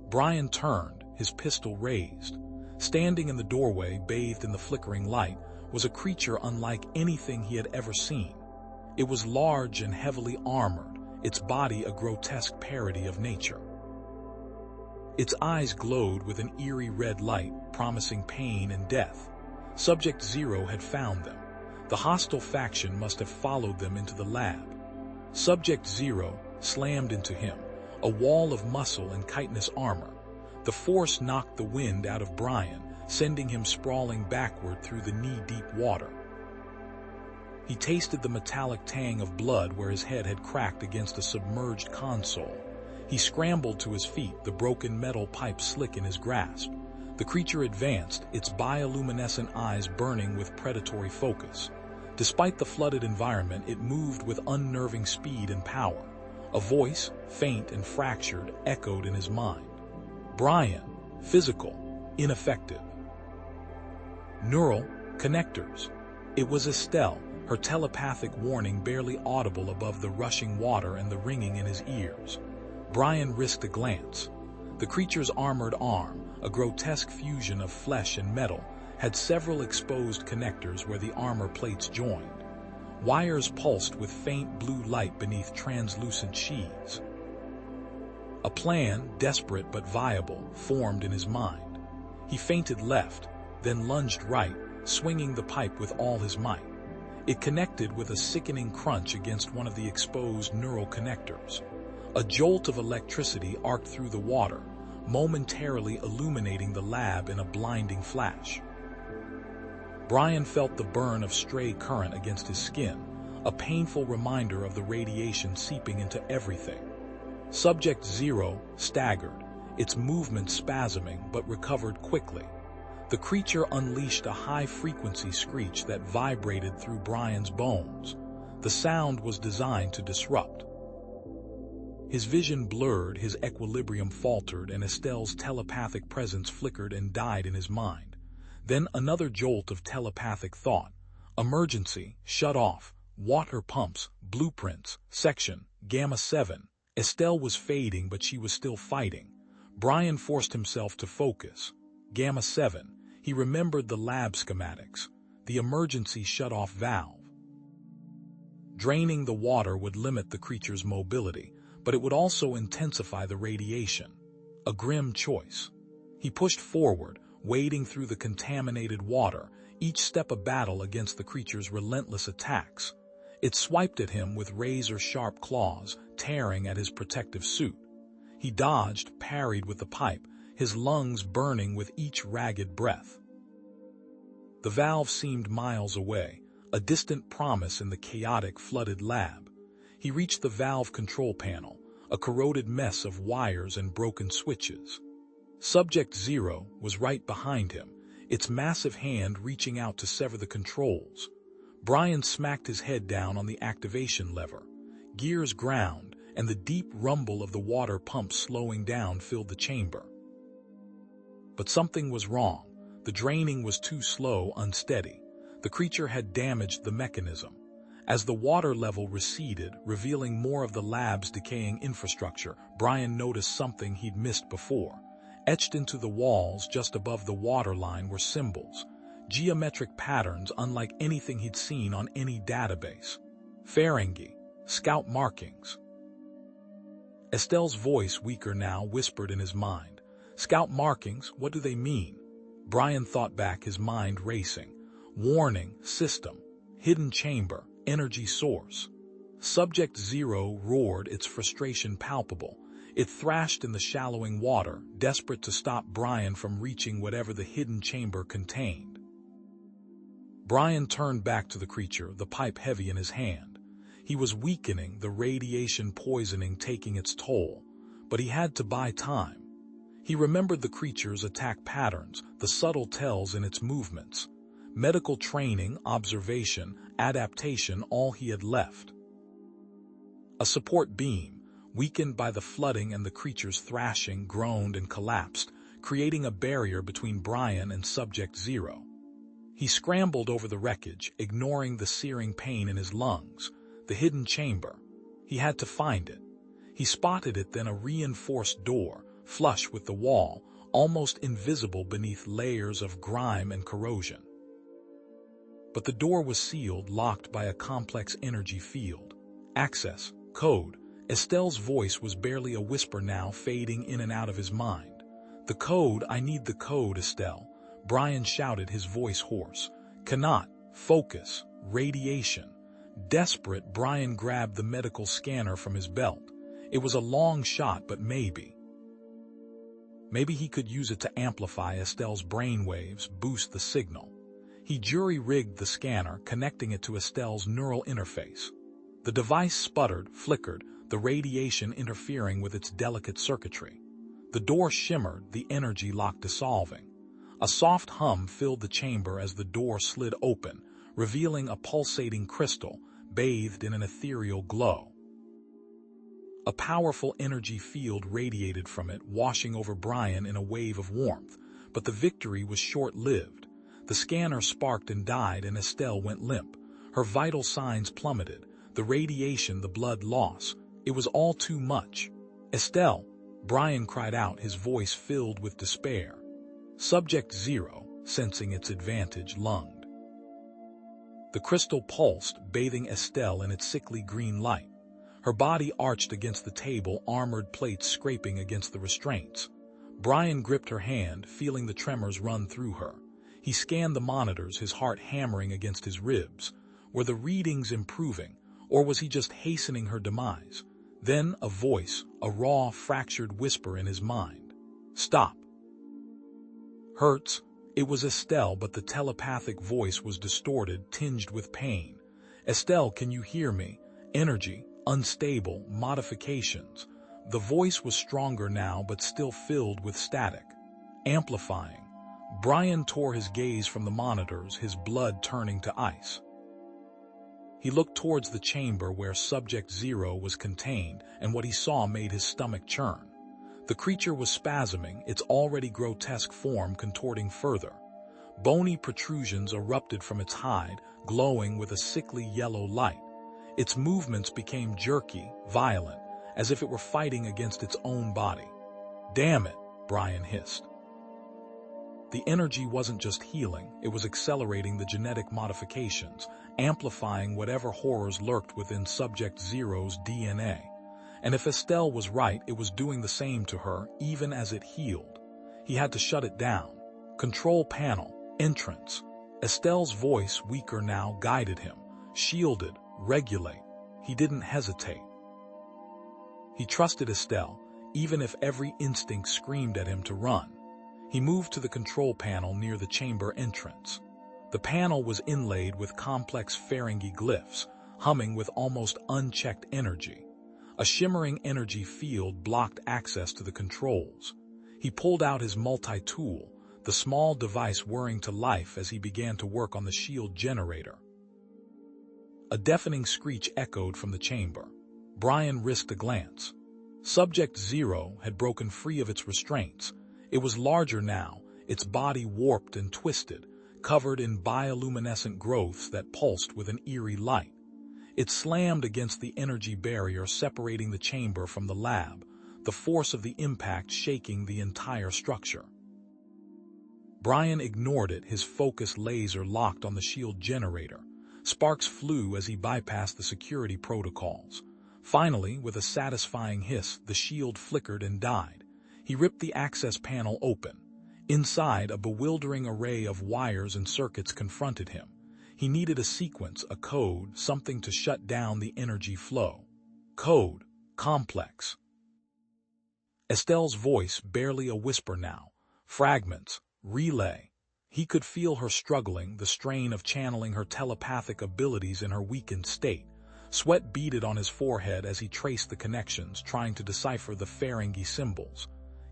Brian turned, his pistol raised. Standing in the doorway, bathed in the flickering light, was a creature unlike anything he had ever seen. It was large and heavily armored, its body a grotesque parody of nature. Its eyes glowed with an eerie red light, promising pain and death. Subject 0 had found them. The hostile faction must have followed them into the lab. Subject 0 slammed into him, a wall of muscle and chitinous armor. The force knocked the wind out of Brian, sending him sprawling backward through the knee-deep water. He tasted the metallic tang of blood where his head had cracked against a submerged console. He scrambled to his feet, the broken metal pipe slick in his grasp. The creature advanced, its bioluminescent eyes burning with predatory focus. Despite the flooded environment, it moved with unnerving speed and power. A voice, faint and fractured, echoed in his mind. Brian, physical, ineffective. Neural, connectors. It was Estelle, her telepathic warning barely audible above the rushing water and the ringing in his ears. Brian risked a glance. The creature's armored arm, a grotesque fusion of flesh and metal, had several exposed connectors where the armor plates joined. Wires pulsed with faint blue light beneath translucent sheaths. A plan, desperate but viable, formed in his mind. He feinted left, then lunged right, swinging the pipe with all his might. It connected with a sickening crunch against one of the exposed neural connectors. A jolt of electricity arced through the water, momentarily illuminating the lab in a blinding flash. Brian felt the burn of stray current against his skin, a painful reminder of the radiation seeping into everything. Subject 0 staggered, its movement spasming but recovered quickly. The creature unleashed a high-frequency screech that vibrated through Brian's bones. The sound was designed to disrupt. His vision blurred, his equilibrium faltered, and Estelle's telepathic presence flickered and died in his mind. Then another jolt of telepathic thought. Emergency, shut off, water pumps, blueprints, section, Gamma 7. Estelle was fading, but she was still fighting. Brian forced himself to focus. Gamma 7. He remembered the lab schematics. The emergency shut-off valve. Draining the water would limit the creature's mobility, but it would also intensify the radiation. A grim choice. He pushed forward, wading through the contaminated water, each step a battle against the creature's relentless attacks. It swiped at him with razor-sharp claws, tearing at his protective suit. He dodged, parried with the pipe, his lungs burning with each ragged breath. The valve seemed miles away, a distant promise in the chaotic, flooded lab. He reached the valve control panel, a corroded mess of wires and broken switches. Subject Zero was right behind him, its massive hand reaching out to sever the controls. Brian smacked his head down on the activation lever. Gears ground, and the deep rumble of the water pump slowing down filled the chamber. But something was wrong. The draining was too slow, unsteady. The creature had damaged the mechanism. As the water level receded, revealing more of the lab's decaying infrastructure, Brian noticed something he'd missed before. Etched into the walls just above the waterline were symbols, geometric patterns unlike anything he'd seen on any database. Ferengi, scout markings. Estelle's voice, weaker now, whispered in his mind. Scout markings, what do they mean? Brian thought back, his mind racing. Warning, system, hidden chamber, energy source. Subject Zero roared, its frustration palpable. It thrashed in the shallowing water, desperate to stop Brian from reaching whatever the hidden chamber contained. Brian turned back to the creature, the pipe heavy in his hand. He was weakening, the radiation poisoning taking its toll, but he had to buy time. He remembered the creature's attack patterns, the subtle tells in its movements. Medical training, observation, adaptation, all he had left. A support beam, weakened by the flooding and the creature's thrashing, groaned and collapsed, creating a barrier between Brian and Subject Zero. He scrambled over the wreckage, ignoring the searing pain in his lungs. The hidden chamber. He had to find it. He spotted it, then a reinforced door, flush with the wall, almost invisible beneath layers of grime and corrosion. But the door was sealed, locked by a complex energy field. Access, code. Estelle's voice was barely a whisper now, fading in and out of his mind. The code, I need the code, Estelle. Brian shouted, his voice hoarse. Cannot. Focus. Radiation. Desperate, Brian grabbed the medical scanner from his belt. It was a long shot, but maybe he could use it to amplify Estelle's brainwaves, boost the signal. He jury-rigged the scanner, connecting it to Estelle's neural interface. The device sputtered, flickered, the radiation interfering with its delicate circuitry. The door shimmered, the energy lock dissolving. A soft hum filled the chamber as the door slid open, revealing a pulsating crystal, bathed in an ethereal glow. A powerful energy field radiated from it, washing over Brian in a wave of warmth, but the victory was short-lived. The scanner sparked and died, and Estelle went limp. Her vital signs plummeted, the radiation, the blood loss. It was all too much. Estelle, Brian cried out, his voice filled with despair. Subject Zero, sensing its advantage, lunged. The crystal pulsed, bathing Estelle in its sickly green light. Her body arched against the table, armored plates scraping against the restraints. Brian gripped her hand, feeling the tremors run through her. He scanned the monitors, his heart hammering against his ribs. Were the readings improving, or was he just hastening her demise? Then a voice, a raw, fractured whisper in his mind. Stop. Hurts. It was Estelle, but the telepathic voice was distorted, tinged with pain. Estelle, can you hear me? Energy, unstable, modifications. The voice was stronger now, but still filled with static. Amplifying. Brian tore his gaze from the monitors, his blood turning to ice. He looked towards the chamber where Subject Zero was contained, and what he saw made his stomach churn. The creature was spasming, its already grotesque form contorting further. Bony protrusions erupted from its hide, glowing with a sickly yellow light. Its movements became jerky, violent, as if it were fighting against its own body. Damn it, Brian hissed. The energy wasn't just healing, it was accelerating the genetic modifications, amplifying whatever horrors lurked within Subject Zero's DNA. And if Estelle was right, it was doing the same to her, even as it healed. He had to shut it down. Control panel, entrance. Estelle's voice, weaker now, guided him. Shielded, regulate. He didn't hesitate. He trusted Estelle, even if every instinct screamed at him to run. He moved to the control panel near the chamber entrance. The panel was inlaid with complex Ferengi glyphs, humming with almost unchecked energy. A shimmering energy field blocked access to the controls. He pulled out his multi-tool, the small device whirring to life as he began to work on the shield generator. A deafening screech echoed from the chamber. Brian risked a glance. Subject Zero had broken free of its restraints. It was larger now, its body warped and twisted, covered in bioluminescent growths that pulsed with an eerie light. It slammed against the energy barrier separating the chamber from the lab, the force of the impact shaking the entire structure. Brian ignored it, his focused laser locked on the shield generator. Sparks flew as he bypassed the security protocols. Finally, with a satisfying hiss, the shield flickered and died. He ripped the access panel open. Inside, a bewildering array of wires and circuits confronted him. He needed a sequence, a code, something to shut down the energy flow. Code. Complex. Estelle's voice, barely a whisper now. Fragments. Relay. He could feel her struggling, the strain of channeling her telepathic abilities in her weakened state. Sweat beaded on his forehead as he traced the connections, trying to decipher the Ferengi symbols.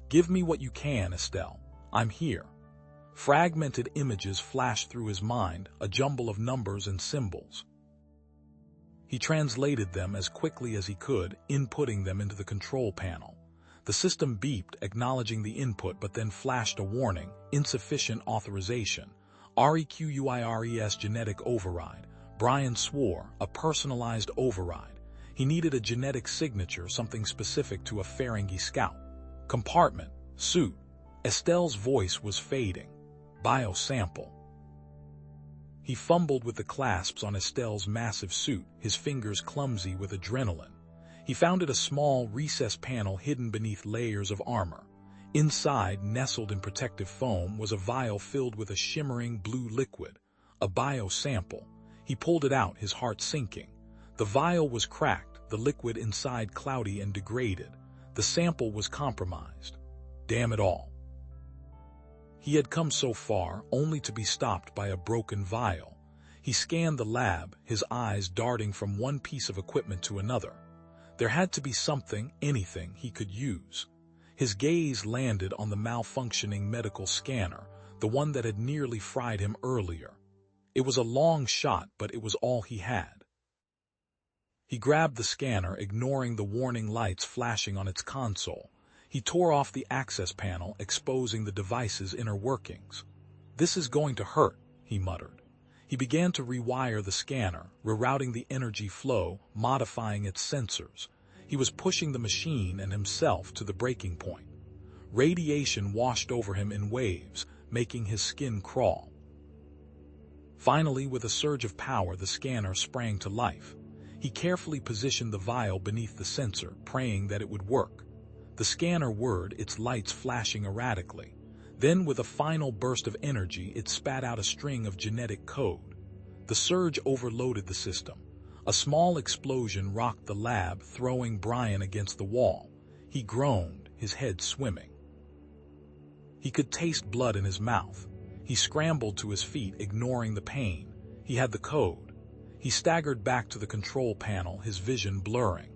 Give me what you can, Estelle. I'm here. Fragmented images flashed through his mind, a jumble of numbers and symbols. He translated them as quickly as he could, inputting them into the control panel. The system beeped, acknowledging the input, but then flashed a warning: insufficient authorization. REQUIRES genetic override. Brian swore, a personalized override. He needed a genetic signature, something specific to a Ferengi scout. Compartment. Suit. Estelle's voice was fading. Biosample. He fumbled with the clasps on Estelle's massive suit, his fingers clumsy with adrenaline. He found it a small, recessed panel hidden beneath layers of armor. Inside, nestled in protective foam, was a vial filled with a shimmering blue liquid. A biosample. He pulled it out, his heart sinking. The vial was cracked, the liquid inside cloudy and degraded. The sample was compromised. Damn it all. He had come so far, only to be stopped by a broken vial. He scanned the lab, his eyes darting from one piece of equipment to another. There had to be something, anything, he could use. His gaze landed on the malfunctioning medical scanner, the one that had nearly fried him earlier. It was a long shot, but it was all he had. He grabbed the scanner, ignoring the warning lights flashing on its console. He tore off the access panel, exposing the device's inner workings. "This is going to hurt," he muttered. He began to rewire the scanner, rerouting the energy flow, modifying its sensors. He was pushing the machine and himself to the breaking point. Radiation washed over him in waves, making his skin crawl. Finally, with a surge of power, the scanner sprang to life. He carefully positioned the vial beneath the sensor, praying that it would work. The scanner whirred, its lights flashing erratically. Then, with a final burst of energy, it spat out a string of genetic code. The surge overloaded the system. A small explosion rocked the lab, throwing Brian against the wall. He groaned, his head swimming. He could taste blood in his mouth. He scrambled to his feet, ignoring the pain. He had the code. He staggered back to the control panel, his vision blurring.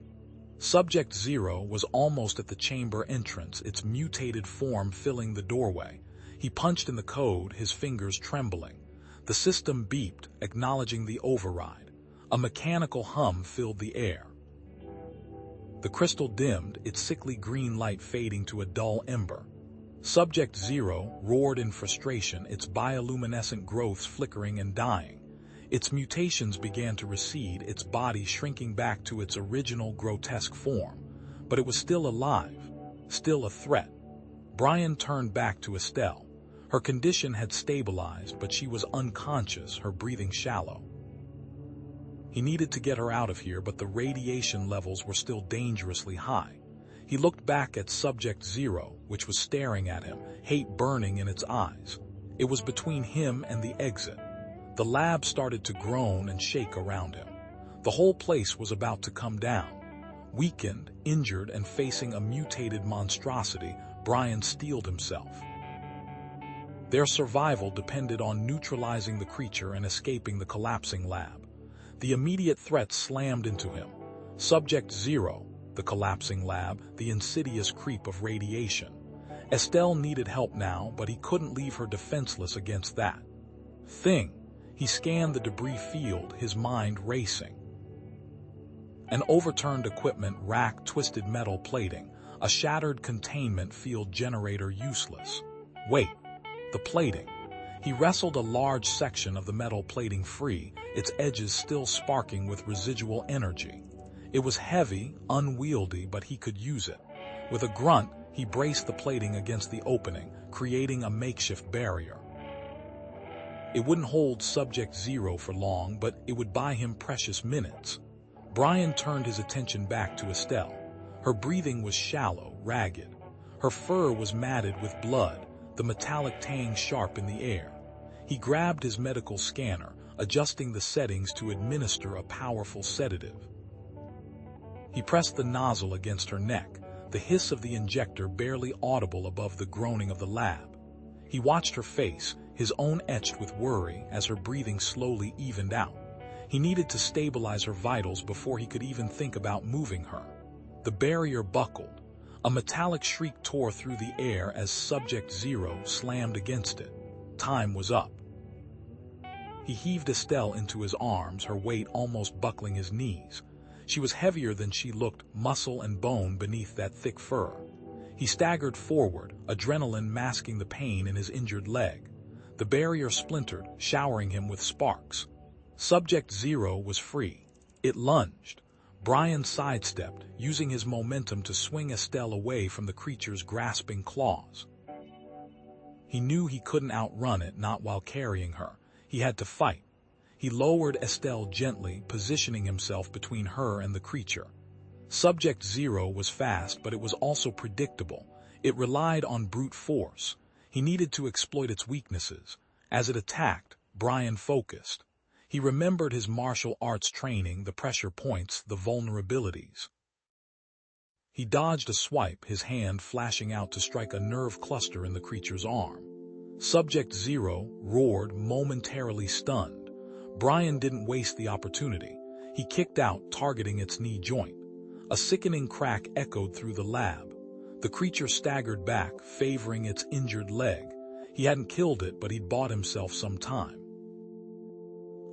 Subject Zero was almost at the chamber entrance, its mutated form filling the doorway. He punched in the code, his fingers trembling. The system beeped, acknowledging the override. A mechanical hum filled the air. The crystal dimmed, its sickly green light fading to a dull ember. Subject Zero roared in frustration, its bioluminescent growths flickering and dying. Its mutations began to recede, its body shrinking back to its original grotesque form. But it was still alive, still a threat. Brian turned back to Estelle. Her condition had stabilized, but she was unconscious, her breathing shallow. He needed to get her out of here, but the radiation levels were still dangerously high. He looked back at Subject Zero, which was staring at him, hate burning in its eyes. It was between him and the exit. The lab started to groan and shake around him. The whole place was about to come down. Weakened, injured, and facing a mutated monstrosity, Brian steeled himself. Their survival depended on neutralizing the creature and escaping the collapsing lab. The immediate threat slammed into him. Subject Zero, the collapsing lab, the insidious creep of radiation. Estelle needed help now, but he couldn't leave her defenseless against that thing. He scanned the debris field, his mind racing. An overturned equipment rack, twisted metal plating, a shattered containment field generator useless. Wait, the plating. He wrestled a large section of the metal plating free, its edges still sparking with residual energy. It was heavy, unwieldy, but he could use it. With a grunt, he braced the plating against the opening, creating a makeshift barrier. It wouldn't hold Subject Zero for long, but it would buy him precious minutes. Brian turned his attention back to Estelle. Her breathing was shallow, ragged. Her fur was matted with blood, the metallic tang sharp in the air. He grabbed his medical scanner, adjusting the settings to administer a powerful sedative. He pressed the nozzle against her neck, the hiss of the injector barely audible above the groaning of the lab. He watched her face, his own etched with worry, as her breathing slowly evened out. He needed to stabilize her vitals before he could even think about moving her. The barrier buckled. A metallic shriek tore through the air as Subject Zero slammed against it. Time was up. He heaved Estelle into his arms, her weight almost buckling his knees. She was heavier than she looked, muscle and bone beneath that thick fur. He staggered forward, adrenaline masking the pain in his injured leg. The barrier splintered, showering him with sparks. Subject Zero was free. It lunged. Brian sidestepped, using his momentum to swing Estelle away from the creature's grasping claws. He knew he couldn't outrun it, not while carrying her. He had to fight. He lowered Estelle gently, positioning himself between her and the creature. Subject Zero was fast, but it was also predictable. It relied on brute force. He needed to exploit its weaknesses. As it attacked, Brian focused. He remembered his martial arts training, the pressure points, the vulnerabilities. He dodged a swipe, his hand flashing out to strike a nerve cluster in the creature's arm. Subject Zero roared, momentarily stunned. Brian didn't waste the opportunity. He kicked out, targeting its knee joint. A sickening crack echoed through the lab. The creature staggered back, favoring its injured leg. He hadn't killed it, but he'd bought himself some time.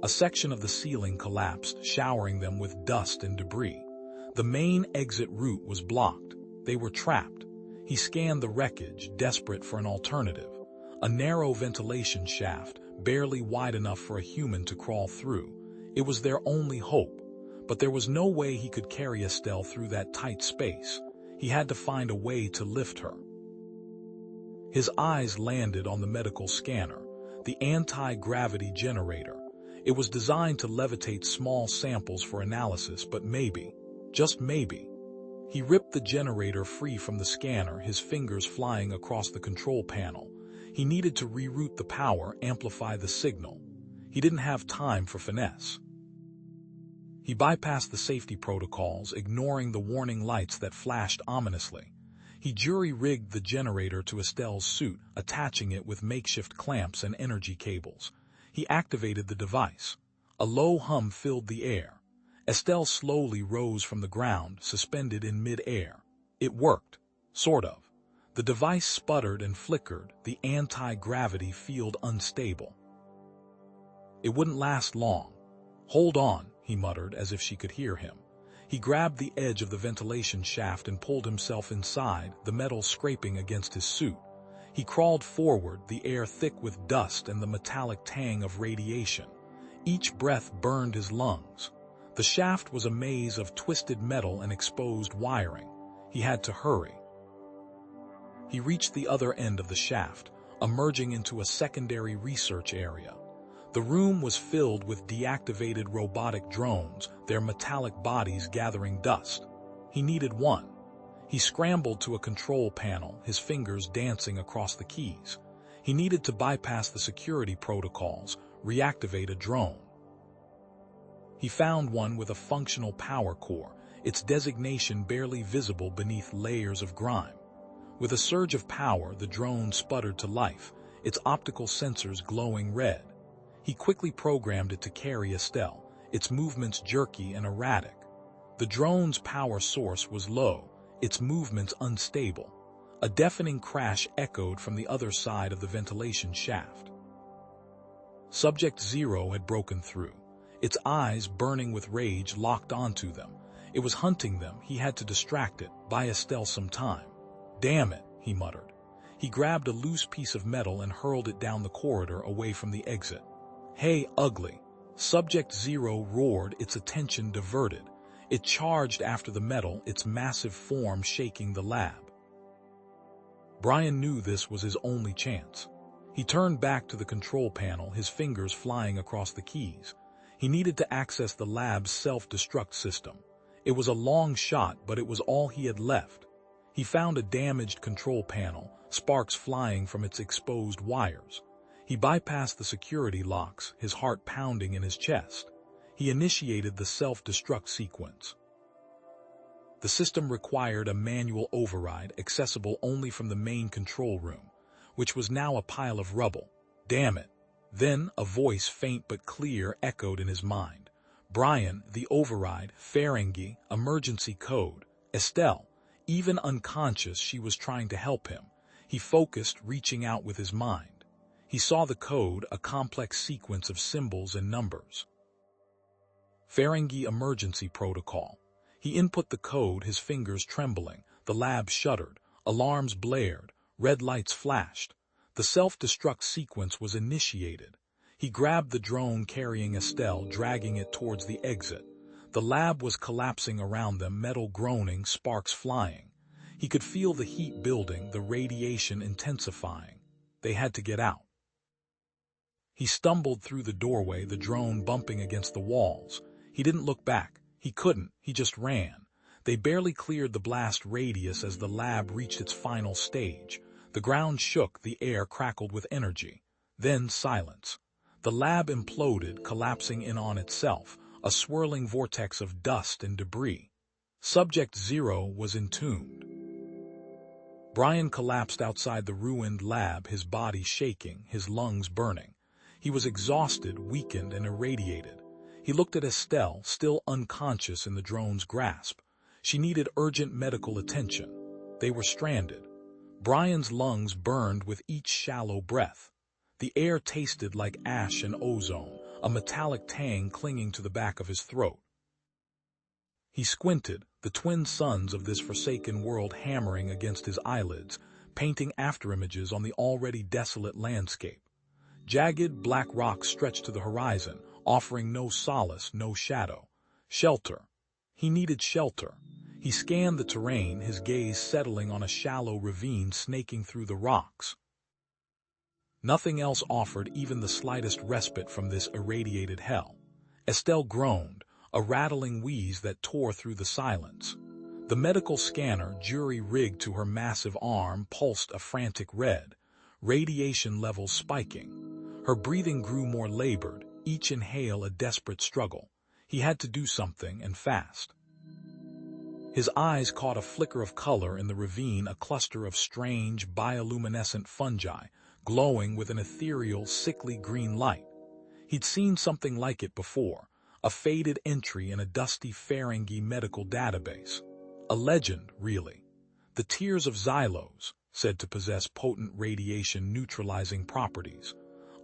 A section of the ceiling collapsed, showering them with dust and debris. The main exit route was blocked. They were trapped. He scanned the wreckage, desperate for an alternative. A narrow ventilation shaft, barely wide enough for a human to crawl through. It was their only hope. But there was no way he could carry Estelle through that tight space. He had to find a way to lift her. His eyes landed on the medical scanner, the anti-gravity generator. It was designed to levitate small samples for analysis, but maybe, just maybe. He ripped the generator free from the scanner, his fingers flying across the control panel. He needed to reroute the power, amplify the signal. He didn't have time for finesse. He bypassed the safety protocols, ignoring the warning lights that flashed ominously. He jury-rigged the generator to Estelle's suit, attaching it with makeshift clamps and energy cables. He activated the device. A low hum filled the air. Estelle slowly rose from the ground, suspended in mid-air. It worked. Sort of. The device sputtered and flickered, the anti-gravity field unstable. It wouldn't last long. "Hold on," he muttered, as if she could hear him. He grabbed the edge of the ventilation shaft and pulled himself inside, the metal scraping against his suit. He crawled forward, the air thick with dust and the metallic tang of radiation. Each breath burned his lungs. The shaft was a maze of twisted metal and exposed wiring. He had to hurry. He reached the other end of the shaft, emerging into a secondary research area. The room was filled with deactivated robotic drones, their metallic bodies gathering dust. He needed one. He scrambled to a control panel, his fingers dancing across the keys. He needed to bypass the security protocols, reactivate a drone. He found one with a functional power core, its designation barely visible beneath layers of grime. With a surge of power, the drone sputtered to life, its optical sensors glowing red. He quickly programmed it to carry Estelle, its movements jerky and erratic. The drone's power source was low, its movements unstable. A deafening crash echoed from the other side of the ventilation shaft. Subject Zero had broken through. Its eyes, burning with rage, locked onto them. It was hunting them. He had to distract it, buy Estelle some time. "Damn it," he muttered. He grabbed a loose piece of metal and hurled it down the corridor away from the exit. "Hey, ugly!" Subject Zero roared, its attention diverted. It charged after the metal, its massive form shaking the lab. Brian knew this was his only chance. He turned back to the control panel, his fingers flying across the keys. He needed to access the lab's self-destruct system. It was a long shot, but it was all he had left. He found a damaged control panel, sparks flying from its exposed wires. He bypassed the security locks, his heart pounding in his chest. He initiated the self-destruct sequence. The system required a manual override, accessible only from the main control room, which was now a pile of rubble. "Damn it." Then a voice, faint but clear, echoed in his mind. "Brian, the override, Ferengi, emergency code." Estelle, even unconscious, she was trying to help him. He focused, reaching out with his mind. He saw the code, a complex sequence of symbols and numbers. Ferengi emergency protocol. He input the code, his fingers trembling. The lab shuddered. Alarms blared. Red lights flashed. The self-destruct sequence was initiated. He grabbed the drone carrying Estelle, dragging it towards the exit. The lab was collapsing around them, metal groaning, sparks flying. He could feel the heat building, the radiation intensifying. They had to get out. He stumbled through the doorway, the drone bumping against the walls. He didn't look back. He couldn't. He just ran. They barely cleared the blast radius as the lab reached its final stage. The ground shook, the air crackled with energy. Then silence. The lab imploded, collapsing in on itself, a swirling vortex of dust and debris. Subject Zero was entombed. Brian collapsed outside the ruined lab, his body shaking, his lungs burning. He was exhausted, weakened, and irradiated. He looked at Estelle, still unconscious in the drone's grasp. She needed urgent medical attention. They were stranded. Brian's lungs burned with each shallow breath. The air tasted like ash and ozone, a metallic tang clinging to the back of his throat. He squinted, the twin suns of this forsaken world hammering against his eyelids, painting afterimages on the already desolate landscape. Jagged, black rocks stretched to the horizon, offering no solace, no shadow. Shelter. He needed shelter. He scanned the terrain, his gaze settling on a shallow ravine snaking through the rocks. Nothing else offered even the slightest respite from this irradiated hell. Estelle groaned, a rattling wheeze that tore through the silence. The medical scanner, jury-rigged to her massive arm, pulsed a frantic red, radiation levels spiking. Her breathing grew more labored, each inhale a desperate struggle. He had to do something, and fast. His eyes caught a flicker of color in the ravine, a cluster of strange, bioluminescent fungi, glowing with an ethereal, sickly green light. He'd seen something like it before, a faded entry in a dusty Ferengi medical database. A legend, really. The tears of Xylos, said to possess potent radiation-neutralizing properties.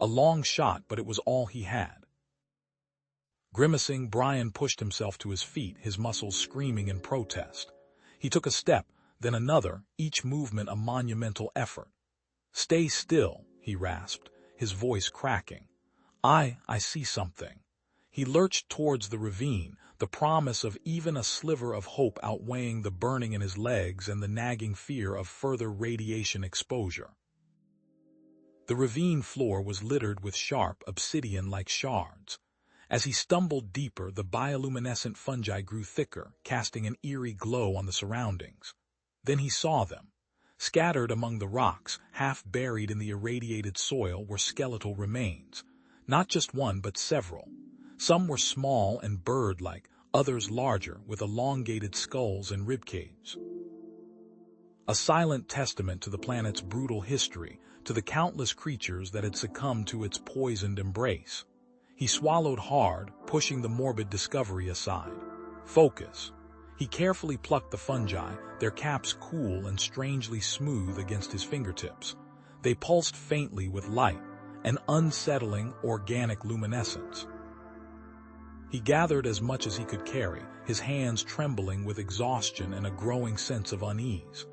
A long shot, but it was all he had. Grimacing, Brian pushed himself to his feet, his muscles screaming in protest. He took a step, then another, each movement a monumental effort. "Stay still," he rasped, his voice cracking. I see something." He lurched towards the ravine, the promise of even a sliver of hope outweighing the burning in his legs and the nagging fear of further radiation exposure. The ravine floor was littered with sharp, obsidian-like shards. As he stumbled deeper, the bioluminescent fungi grew thicker, casting an eerie glow on the surroundings. Then he saw them. Scattered among the rocks, half buried in the irradiated soil, were skeletal remains. Not just one, but several. Some were small and bird-like, others larger, with elongated skulls and ribcage. A silent testament to the planet's brutal history, to the countless creatures that had succumbed to its poisoned embrace. He swallowed hard, pushing the morbid discovery aside. Focus. He carefully plucked the fungi, their caps cool and strangely smooth against his fingertips. They pulsed faintly with light, an unsettling, organic luminescence. He gathered as much as he could carry, his hands trembling with exhaustion and a growing sense of unease.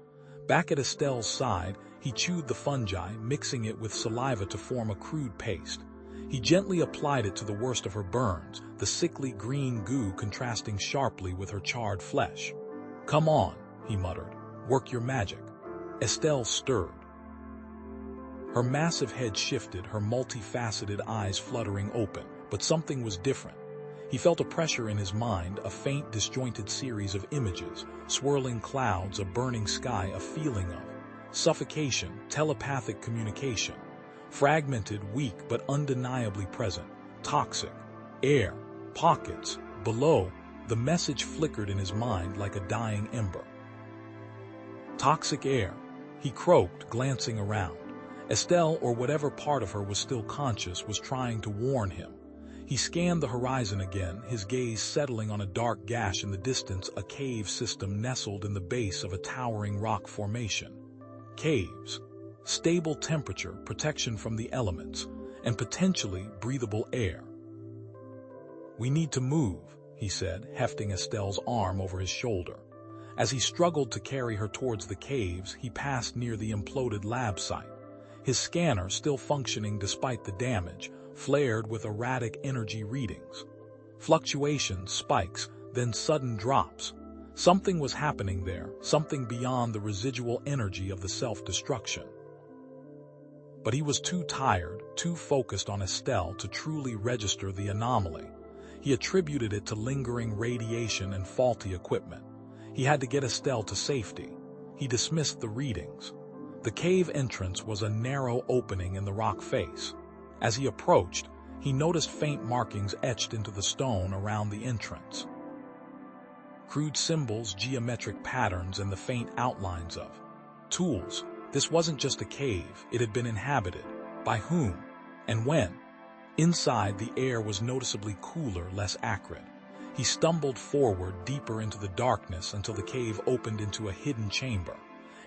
Back at Estelle's side, he chewed the fungi, mixing it with saliva to form a crude paste. He gently applied it to the worst of her burns, the sickly green goo contrasting sharply with her charred flesh. "Come on," he muttered. "Work your magic." Estelle stirred. Her massive head shifted, her multifaceted eyes fluttering open, but something was different. He felt a pressure in his mind, a faint, disjointed series of images, swirling clouds, a burning sky, a feeling of suffocation, telepathic communication. Fragmented, weak, but undeniably present. Toxic. Air. Pockets. Below, the message flickered in his mind like a dying ember. Toxic air. He croaked, glancing around. Estelle, or whatever part of her was still conscious, was trying to warn him. He scanned the horizon again, his gaze settling on a dark gash in the distance, a cave system nestled in the base of a towering rock formation. Caves. Stable temperature, protection from the elements, and potentially breathable air. "We need to move," he said, hefting Estelle's arm over his shoulder. As he struggled to carry her towards the caves, he passed near the imploded lab site. His scanner, still functioning despite the damage, flared with erratic energy readings. Fluctuations, spikes, then sudden drops. Something was happening there, something beyond the residual energy of the self-destruction. But he was too tired, too focused on Estelle to truly register the anomaly. He attributed it to lingering radiation and faulty equipment. He had to get Estelle to safety. He dismissed the readings. The cave entrance was a narrow opening in the rock face. As he approached, he noticed faint markings etched into the stone around the entrance. Crude symbols, geometric patterns, and the faint outlines of tools. This wasn't just a cave, it had been inhabited. By whom? And when? Inside, the air was noticeably cooler, less acrid. He stumbled forward deeper into the darkness until the cave opened into a hidden chamber.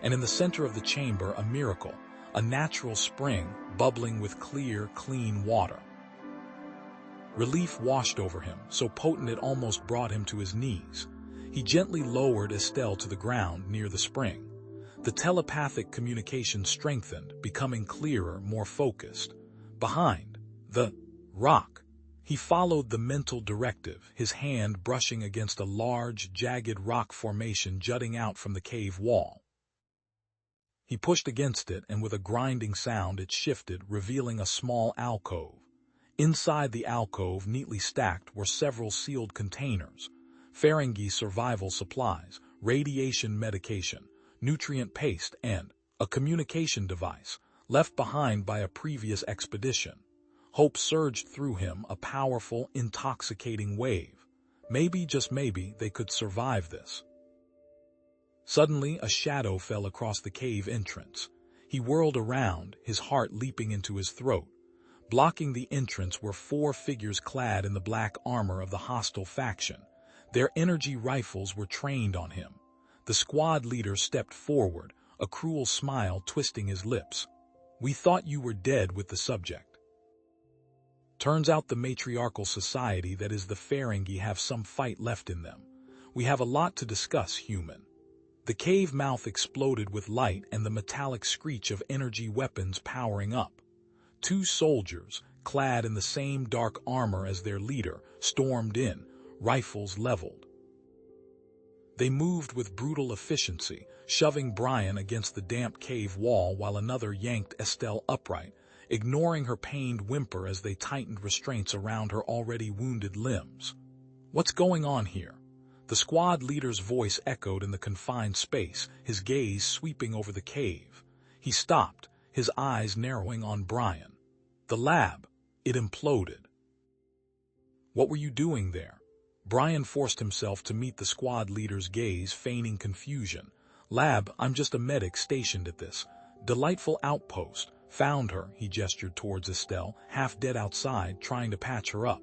And in the center of the chamber, a miracle, a natural spring bubbling with clear, clean water. Relief washed over him, so potent it almost brought him to his knees. He gently lowered Estelle to the ground near the spring. The telepathic communication strengthened, becoming clearer, more focused. Behind the rock, he followed the mental directive, his hand brushing against a large, jagged rock formation jutting out from the cave wall. He pushed against it, and with a grinding sound it shifted, revealing a small alcove. Inside the alcove, neatly stacked, were several sealed containers. Ferengi survival supplies, radiation medication, nutrient paste, and a communication device, left behind by a previous expedition. Hope surged through him, a powerful, intoxicating wave. Maybe, just maybe, they could survive this. Suddenly, a shadow fell across the cave entrance. He whirled around, his heart leaping into his throat. Blocking the entrance were 4 figures clad in the black armor of the hostile faction. Their energy rifles were trained on him. The squad leader stepped forward, a cruel smile twisting his lips. "We thought you were dead with the subject. Turns out the matriarchal society, that is the Ferengi, have some fight left in them. We have a lot to discuss, human." The cave mouth exploded with light and the metallic screech of energy weapons powering up. 2 soldiers, clad in the same dark armor as their leader, stormed in, rifles leveled. They moved with brutal efficiency, shoving Brian against the damp cave wall while another yanked Estelle upright, ignoring her pained whimper as they tightened restraints around her already wounded limbs. "What's going on here?" The squad leader's voice echoed in the confined space, his gaze sweeping over the cave. He stopped, his eyes narrowing on Brian. "The lab. It imploded." "What were you doing there?" Brian forced himself to meet the squad leader's gaze, feigning confusion. "Lab, I'm just a medic stationed at this delightful outpost. Found her, he gestured towards Estelle, half dead outside, trying to patch her up.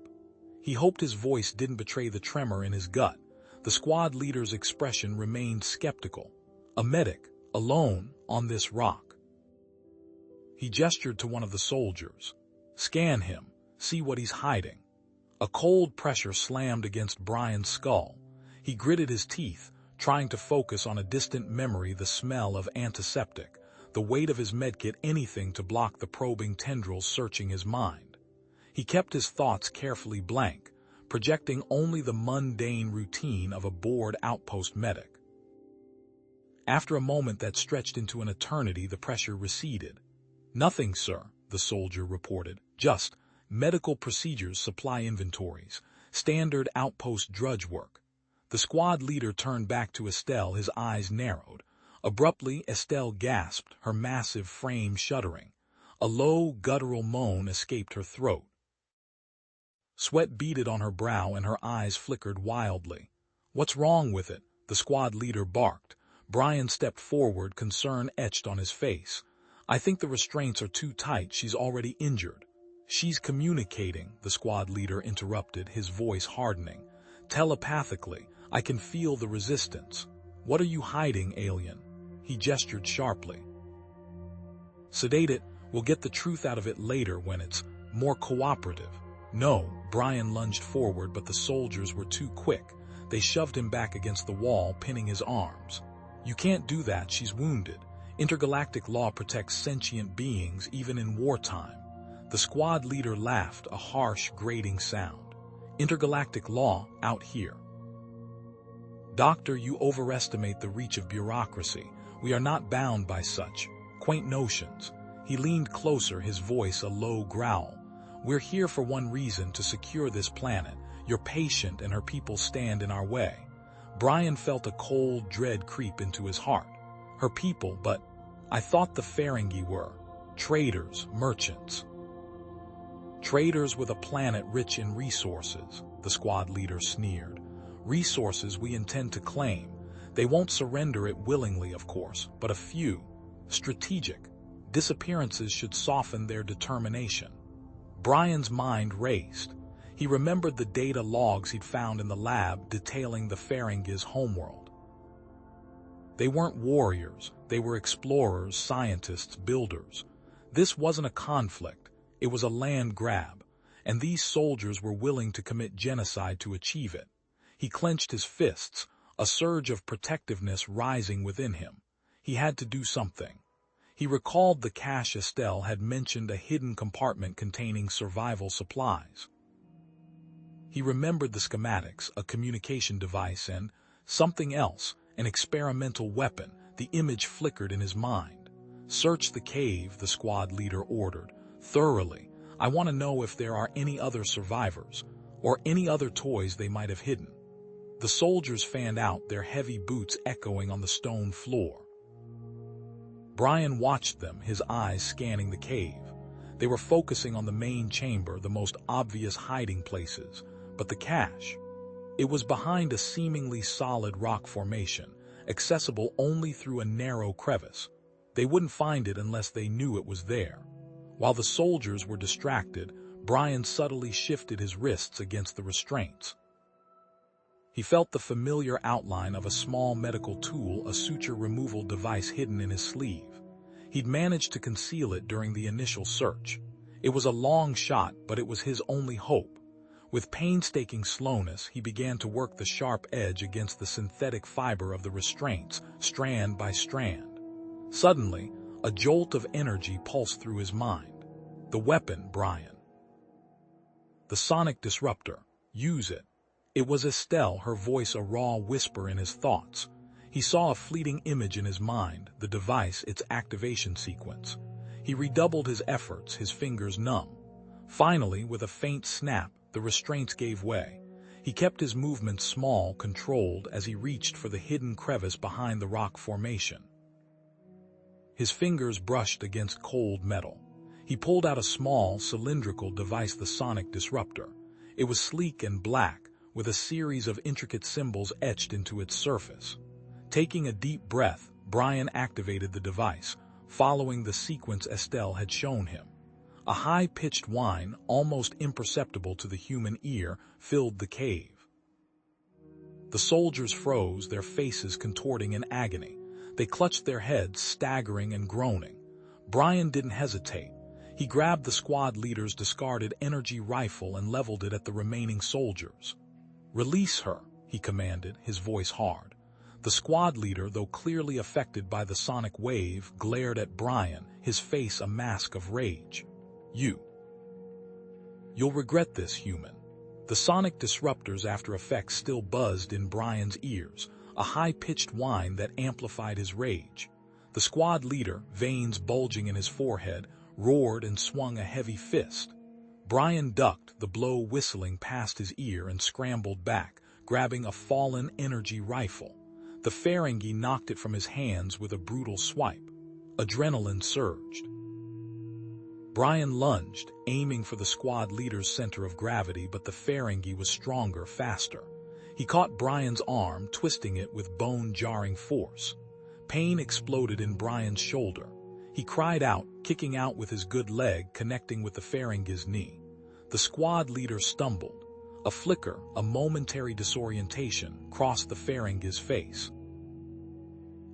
He hoped his voice didn't betray the tremor in his gut. The squad leader's expression remained skeptical. A medic, alone, on this rock. He gestured to one of the soldiers. Scan him, see what he's hiding. A cold pressure slammed against Brian's skull. He gritted his teeth, trying to focus on a distant memory, the smell of antiseptic, the weight of his medkit, anything to block the probing tendrils searching his mind. He kept his thoughts carefully blank, projecting only the mundane routine of a bored outpost medic. After a moment that stretched into an eternity, the pressure receded. Nothing, sir, the soldier reported. Just medical procedures, supply inventories, standard outpost drudge work. The squad leader turned back to Estelle, his eyes narrowed. Abruptly, Estelle gasped, her massive frame shuddering. A low, guttural moan escaped her throat. Sweat beaded on her brow and her eyes flickered wildly. What's wrong with it? The squad leader barked. Brian stepped forward, concern etched on his face. I think the restraints are too tight. She's already injured. She's communicating, the squad leader interrupted, his voice hardening. Telepathically, I can feel the resistance. What are you hiding, alien? He gestured sharply. Sedate it. We'll get the truth out of it later when it's more cooperative. No, Brian lunged forward, but the soldiers were too quick. They shoved him back against the wall, pinning his arms. You can't do that, she's wounded. Intergalactic law protects sentient beings even in wartime. The squad leader laughed, a harsh, grating sound. Intergalactic law out here. Doctor, you overestimate the reach of bureaucracy. We are not bound by such quaint notions. He leaned closer, his voice a low growl. We're here for one reason, to secure this planet. Your patient and her people stand in our way. Brian felt a cold dread creep into his heart. Her people, but I thought the Ferengi were traders, merchants. Traders with a planet rich in resources, the squad leader sneered. Resources we intend to claim. They won't surrender it willingly, of course, but a few. Strategic. Disappearances should soften their determination. Brian's mind raced. He remembered the data logs he'd found in the lab detailing the Ferengi's homeworld. They weren't warriors, they were explorers, scientists, builders. This wasn't a conflict, it was a land grab, and these soldiers were willing to commit genocide to achieve it. He clenched his fists, a surge of protectiveness rising within him. He had to do something. He recalled the cache Estelle had mentioned, a hidden compartment containing survival supplies. He remembered the schematics, a communication device, and something else, an experimental weapon. The image flickered in his mind. Search the cave, the squad leader ordered. Thoroughly. I want to know if there are any other survivors, or any other toys they might have hidden. The soldiers fanned out, their heavy boots echoing on the stone floor. Brian watched them, his eyes scanning the cave. They were focusing on the main chamber, the most obvious hiding places. But the cache? It was behind a seemingly solid rock formation, accessible only through a narrow crevice. They wouldn't find it unless they knew it was there. While the soldiers were distracted, Brian subtly shifted his wrists against the restraints. He felt the familiar outline of a small medical tool, a suture removal device hidden in his sleeve. He'd managed to conceal it during the initial search. It was a long shot, but it was his only hope. With painstaking slowness, he began to work the sharp edge against the synthetic fiber of the restraints, strand by strand. Suddenly, a jolt of energy pulsed through his mind. The weapon, Brian. The sonic disruptor. Use it. It was Estelle, her voice a raw whisper in his thoughts. He saw a fleeting image in his mind, the device, its activation sequence. He redoubled his efforts, his fingers numb. Finally, with a faint snap, the restraints gave way. He kept his movements small, controlled, as he reached for the hidden crevice behind the rock formation. His fingers brushed against cold metal. He pulled out a small, cylindrical device, the sonic disruptor. It was sleek and black, with a series of intricate symbols etched into its surface. Taking a deep breath, Brian activated the device. following the sequence Estelle had shown him. A high-pitched whine, almost imperceptible to the human ear, filled the cave. The soldiers froze, their faces contorting in agony. They clutched their heads, staggering and groaning. Brian didn't hesitate. He grabbed the squad leader's discarded energy rifle and leveled it at the remaining soldiers. "Release her," he commanded, his voice hard. The squad leader, though clearly affected by the sonic wave, glared at Brian, his face a mask of rage. You'll regret this, human." The sonic disruptor's after effects still buzzed in Brian's ears, a high-pitched whine that amplified his rage. The squad leader, veins bulging in his forehead, roared and swung a heavy fist. Brian ducked, the blow whistling past his ear, and scrambled back, grabbing a fallen energy rifle. The Ferengi knocked it from his hands with a brutal swipe. Adrenaline surged. Brian lunged, aiming for the squad leader's center of gravity, but the Ferengi was stronger, faster. He caught Brian's arm, twisting it with bone-jarring force. Pain exploded in Brian's shoulder. He cried out, kicking out with his good leg, connecting with the Ferengi's knee. The squad leader stumbled. A flicker, a momentary disorientation, crossed the Ferengi's face.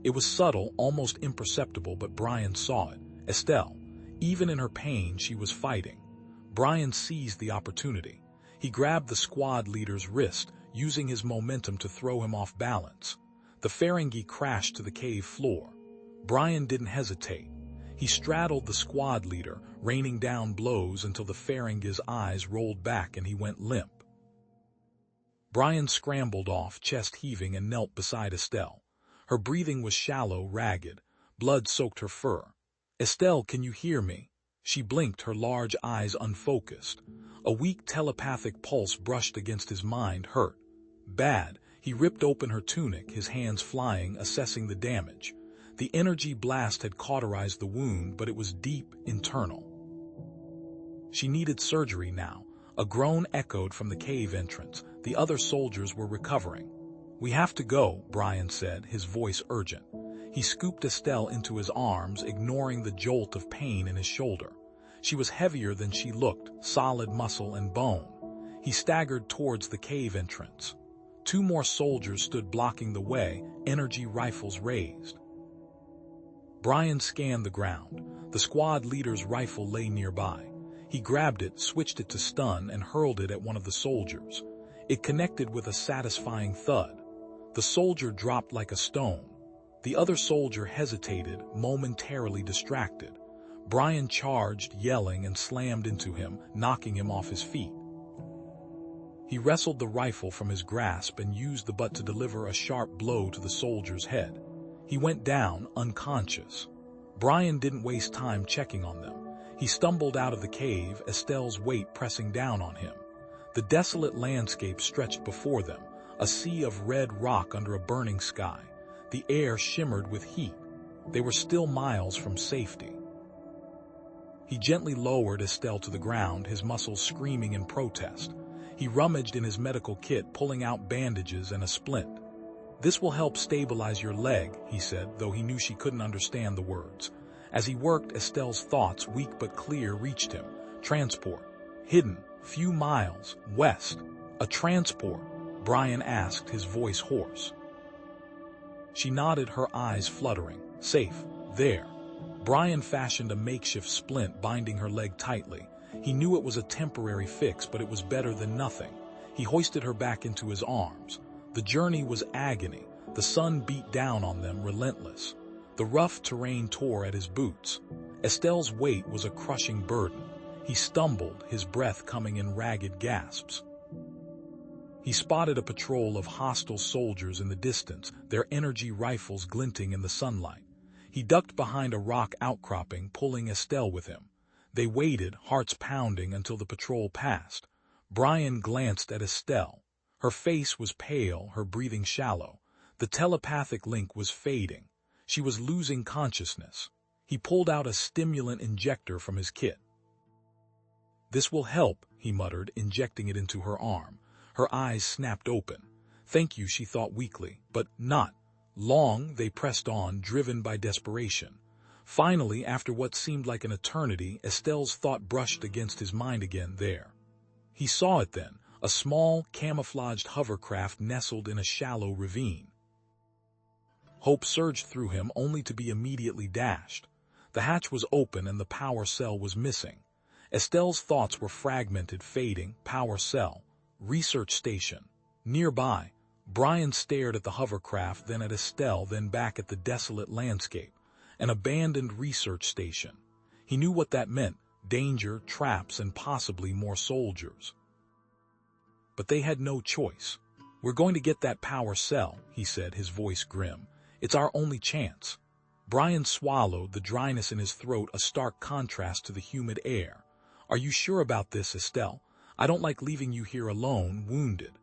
It was subtle, almost imperceptible, but Brian saw it. Estelle. Even in her pain, she was fighting. Brian seized the opportunity. He grabbed the squad leader's wrist, using his momentum to throw him off balance. The Ferengi crashed to the cave floor. Brian didn't hesitate. He straddled the squad leader, raining down blows until the Ferengi's eyes rolled back and he went limp. Brian scrambled off, chest heaving, and knelt beside Estelle. Her breathing was shallow, ragged. Blood soaked her fur. "Estelle, can you hear me?" She blinked, her large eyes unfocused. A weak telepathic pulse brushed against his mind, hurt. Bad. He ripped open her tunic, his hands flying, assessing the damage. The energy blast had cauterized the wound, but it was deep, internal. She needed surgery now. A groan echoed from the cave entrance. The other soldiers were recovering. "We have to go," Brian said, his voice urgent. He scooped Estelle into his arms, ignoring the jolt of pain in his shoulder. She was heavier than she looked, solid muscle and bone. He staggered towards the cave entrance. 2 more soldiers stood blocking the way, energy rifles raised. Brian scanned the ground. The squad leader's rifle lay nearby. He grabbed it, switched it to stun, and hurled it at one of the soldiers. It connected with a satisfying thud. The soldier dropped like a stone. The other soldier hesitated, momentarily distracted. Brian charged, yelling, and slammed into him, knocking him off his feet. He wrestled the rifle from his grasp and used the butt to deliver a sharp blow to the soldier's head. He went down, unconscious. Brian didn't waste time checking on them. He stumbled out of the cave, Estelle's weight pressing down on him. The desolate landscape stretched before them, a sea of red rock under a burning sky. The air shimmered with heat. They were still miles from safety. He gently lowered Estelle to the ground, his muscles screaming in protest. He rummaged in his medical kit, pulling out bandages and a splint. "This will help stabilize your leg," he said, though he knew she couldn't understand the words. As he worked, Estelle's thoughts, weak but clear, reached him. Transport. Hidden, few miles, west. "A transport?" Brian asked, his voice hoarse. She nodded, her eyes fluttering. "Safe. There." Brian fashioned a makeshift splint, binding her leg tightly. He knew it was a temporary fix, but it was better than nothing. He hoisted her back into his arms. The journey was agony. The sun beat down on them, relentless. The rough terrain tore at his boots. Estelle's weight was a crushing burden. He stumbled, his breath coming in ragged gasps. He spotted a patrol of hostile soldiers in the distance, their energy rifles glinting in the sunlight. He ducked behind a rock outcropping, pulling Estelle with him. They waited, hearts pounding, until the patrol passed. Brian glanced at Estelle. Her face was pale, her breathing shallow. The telepathic link was fading. She was losing consciousness. He pulled out a stimulant injector from his kit. "This will help," he muttered, injecting it into her arm. Her eyes snapped open. "Thank you," she thought weakly, but not long. They pressed on, driven by desperation. Finally, after what seemed like an eternity, Estelle's thought brushed against his mind again there. He saw it then, a small, camouflaged hovercraft nestled in a shallow ravine. Hope surged through him only to be immediately dashed. The hatch was open and the power cell was missing. Estelle's thoughts were fragmented, fading, power cell, research station. Nearby, Brian stared at the hovercraft, then at Estelle, then back at the desolate landscape. An abandoned research station. He knew what that meant: danger, traps, and possibly more soldiers. But they had no choice. "We're going to get that power cell," he said, his voice grim. "It's our only chance." Brian swallowed, the dryness in his throat a stark contrast to the humid air. "Are you sure about this, Estelle? I don't like leaving you here alone, wounded."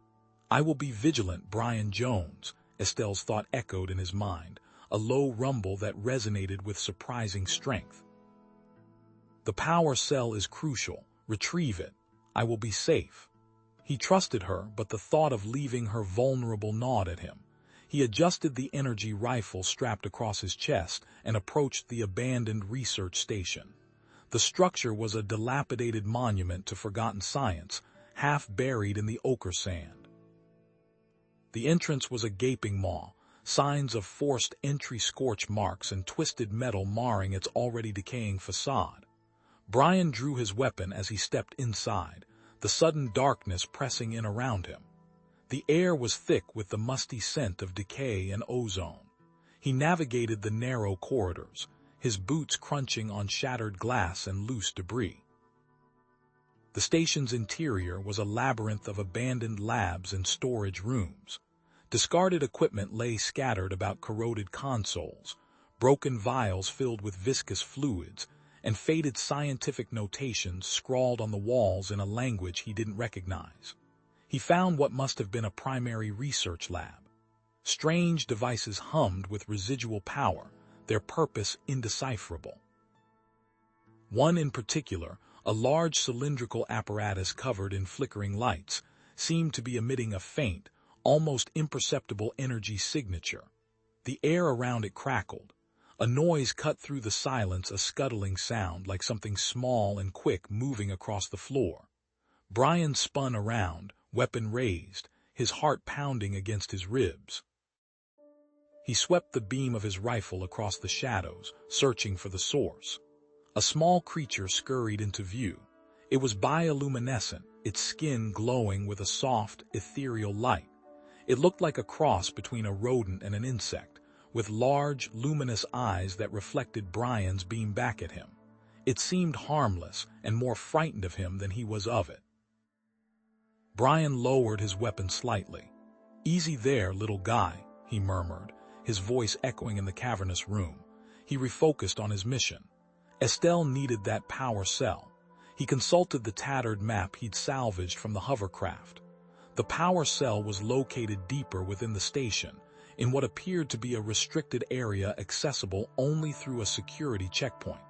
"I will be vigilant, Brian Jones," Estelle's thought echoed in his mind, a low rumble that resonated with surprising strength. "The power cell is crucial. Retrieve it. I will be safe." He trusted her, but the thought of leaving her vulnerable gnawed at him. He adjusted the energy rifle strapped across his chest and approached the abandoned research station. The structure was a dilapidated monument to forgotten science, half buried in the ochre sand. The entrance was a gaping maw, signs of forced entry, scorch marks, and twisted metal marring its already decaying facade. Brian drew his weapon as he stepped inside, the sudden darkness pressing in around him. The air was thick with the musty scent of decay and ozone. He navigated the narrow corridors, his boots crunching on shattered glass and loose debris. The station's interior was a labyrinth of abandoned labs and storage rooms. Discarded equipment lay scattered about corroded consoles, broken vials filled with viscous fluids, and faded scientific notations scrawled on the walls in a language he didn't recognize. He found what must have been a primary research lab. Strange devices hummed with residual power, their purpose indecipherable. One in particular, a large cylindrical apparatus covered in flickering lights, seemed to be emitting a faint, almost imperceptible energy signature. The air around it crackled. A noise cut through the silence, a scuttling sound like something small and quick moving across the floor. Brian spun around, weapon raised, his heart pounding against his ribs. He swept the beam of his rifle across the shadows, searching for the source. A small creature scurried into view. It was bioluminescent, its skin glowing with a soft, ethereal light. It looked like a cross between a rodent and an insect, with large, luminous eyes that reflected Brian's beam back at him. It seemed harmless and more frightened of him than he was of it. Brian lowered his weapon slightly. "Easy there, little guy," he murmured, his voice echoing in the cavernous room. He refocused on his mission. Estelle needed that power cell. He consulted the tattered map he'd salvaged from the hovercraft. The power cell was located deeper within the station, in what appeared to be a restricted area accessible only through a security checkpoint.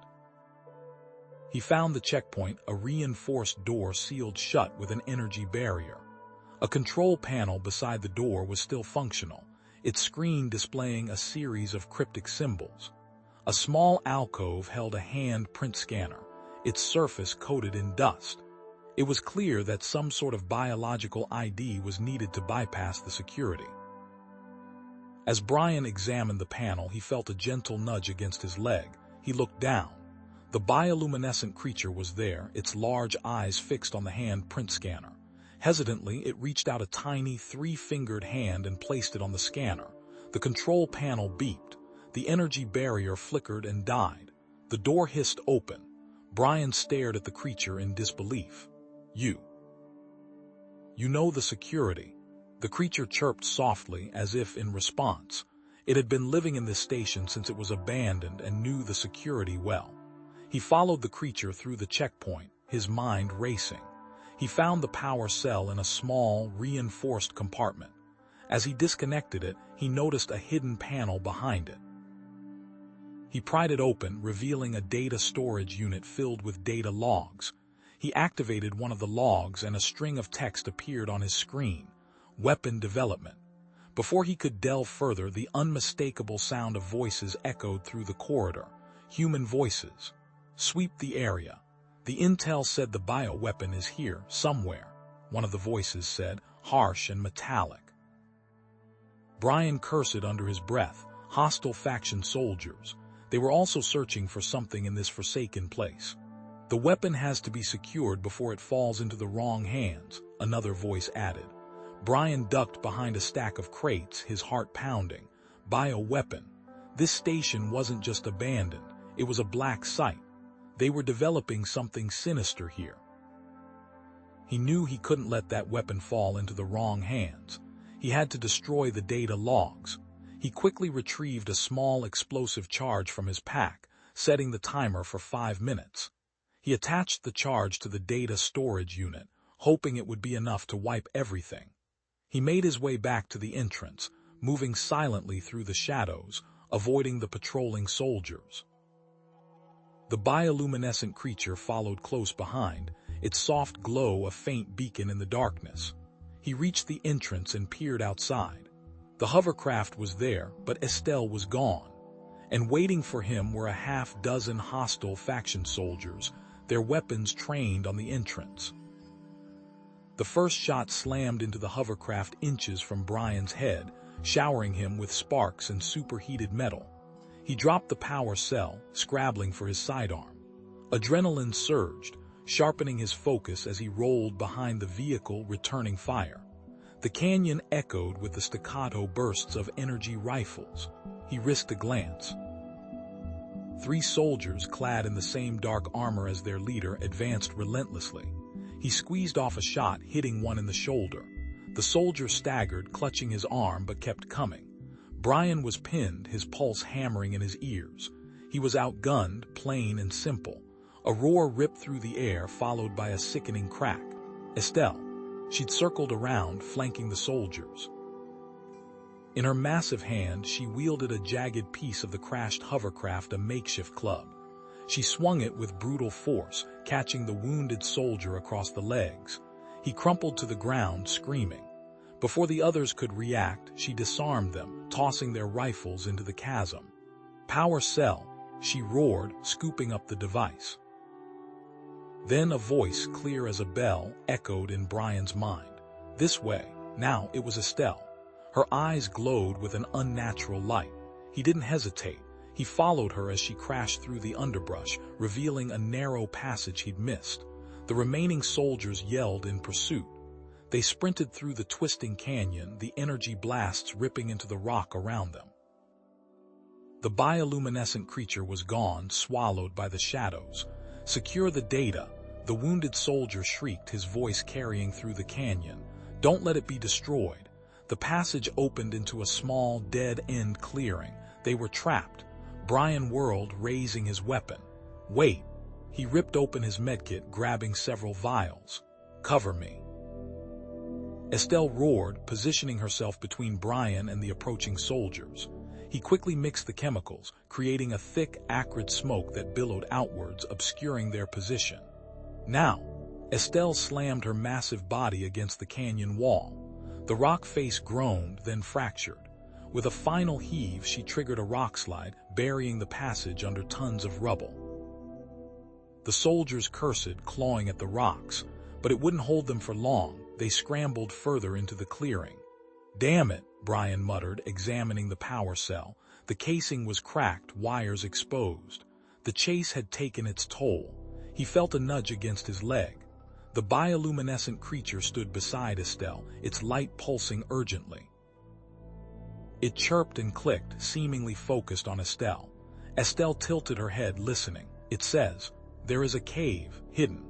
He found the checkpoint, a reinforced door sealed shut with an energy barrier. A control panel beside the door was still functional, its screen displaying a series of cryptic symbols. A small alcove held a hand print scanner, its surface coated in dust. It was clear that some sort of biological ID was needed to bypass the security. As Brian examined the panel, he felt a gentle nudge against his leg. He looked down. The bioluminescent creature was there, its large eyes fixed on the hand print scanner. Hesitantly, it reached out a tiny, three-fingered hand and placed it on the scanner. The control panel beeped. The energy barrier flickered and died. The door hissed open. Brian stared at the creature in disbelief. You know the security." The creature chirped softly, as if in response. It had been living in this station since it was abandoned and knew the security well. He followed the creature through the checkpoint, his mind racing. He found the power cell in a small, reinforced compartment. As he disconnected it, he noticed a hidden panel behind it. He pried it open, revealing a data storage unit filled with data logs. He activated one of the logs and a string of text appeared on his screen. Weapon development. Before he could delve further, the unmistakable sound of voices echoed through the corridor. human voices. Sweep the area. The intel said the bioweapon is here, somewhere, one of the voices said, harsh and metallic. Brian cursed under his breath. Hostile faction soldiers. They were also searching for something in this forsaken place. The weapon has to be secured before it falls into the wrong hands, another voice added. Brian ducked behind a stack of crates, his heart pounding. Bioweapon. This station wasn't just abandoned, it was a black site. They were developing something sinister here. He knew he couldn't let that weapon fall into the wrong hands. He had to destroy the data logs. He quickly retrieved a small explosive charge from his pack, setting the timer for 5 minutes. He attached the charge to the data storage unit, hoping it would be enough to wipe everything. He made his way back to the entrance, moving silently through the shadows, avoiding the patrolling soldiers. The bioluminescent creature followed close behind, its soft glow a faint beacon in the darkness. He reached the entrance and peered outside. The hovercraft was there, but Estelle was gone. And waiting for him were a half-dozen hostile faction soldiers, their weapons trained on the entrance. The first shot slammed into the hovercraft inches from Brian's head, showering him with sparks and superheated metal. He dropped the power cell, scrabbling for his sidearm. Adrenaline surged, sharpening his focus as he rolled behind the vehicle, returning fire. The canyon echoed with the staccato bursts of energy rifles. He risked a glance. 3 soldiers clad in the same dark armor as their leader advanced relentlessly. He squeezed off a shot, hitting one in the shoulder. The soldier staggered, clutching his arm, but kept coming. Brian was pinned, his pulse hammering in his ears. He was outgunned, plain and simple. A roar ripped through the air, followed by a sickening crack. Estelle. She'd circled around, flanking the soldiers. In her massive hand, she wielded a jagged piece of the crashed hovercraft, a makeshift club. She swung it with brutal force, catching the wounded soldier across the legs. He crumpled to the ground, screaming. Before the others could react, she disarmed them, tossing their rifles into the chasm. Power cell, she roared, scooping up the device. Then a voice, clear as a bell, echoed in Brian's mind. This way. Now it was Estelle. Her eyes glowed with an unnatural light. He didn't hesitate. He followed her as she crashed through the underbrush, revealing a narrow passage he'd missed. The remaining soldiers yelled in pursuit. They sprinted through the twisting canyon, the energy blasts ripping into the rock around them. The bioluminescent creature was gone, swallowed by the shadows. Secure the data. The wounded soldier shrieked, his voice carrying through the canyon. Don't let it be destroyed. The passage opened into a small, dead-end clearing. They were trapped. Brian whirled, raising his weapon. Wait. He ripped open his medkit, grabbing several vials. Cover me. Estelle roared, positioning herself between Brian and the approaching soldiers. He quickly mixed the chemicals, creating a thick, acrid smoke that billowed outwards, obscuring their position. Now, Estelle slammed her massive body against the canyon wall. The rock face groaned, then fractured. With a final heave, she triggered a rock slide, burying the passage under tons of rubble. The soldiers cursed, clawing at the rocks, but it wouldn't hold them for long. They scrambled further into the clearing. Damn it, Brian muttered, examining the power cell. The casing was cracked, wires exposed. The chase had taken its toll. He felt a nudge against his leg. The bioluminescent creature stood beside Estelle, its light pulsing urgently. It chirped and clicked, seemingly focused on Estelle. Estelle tilted her head, listening. It says, "There is a cave, hidden."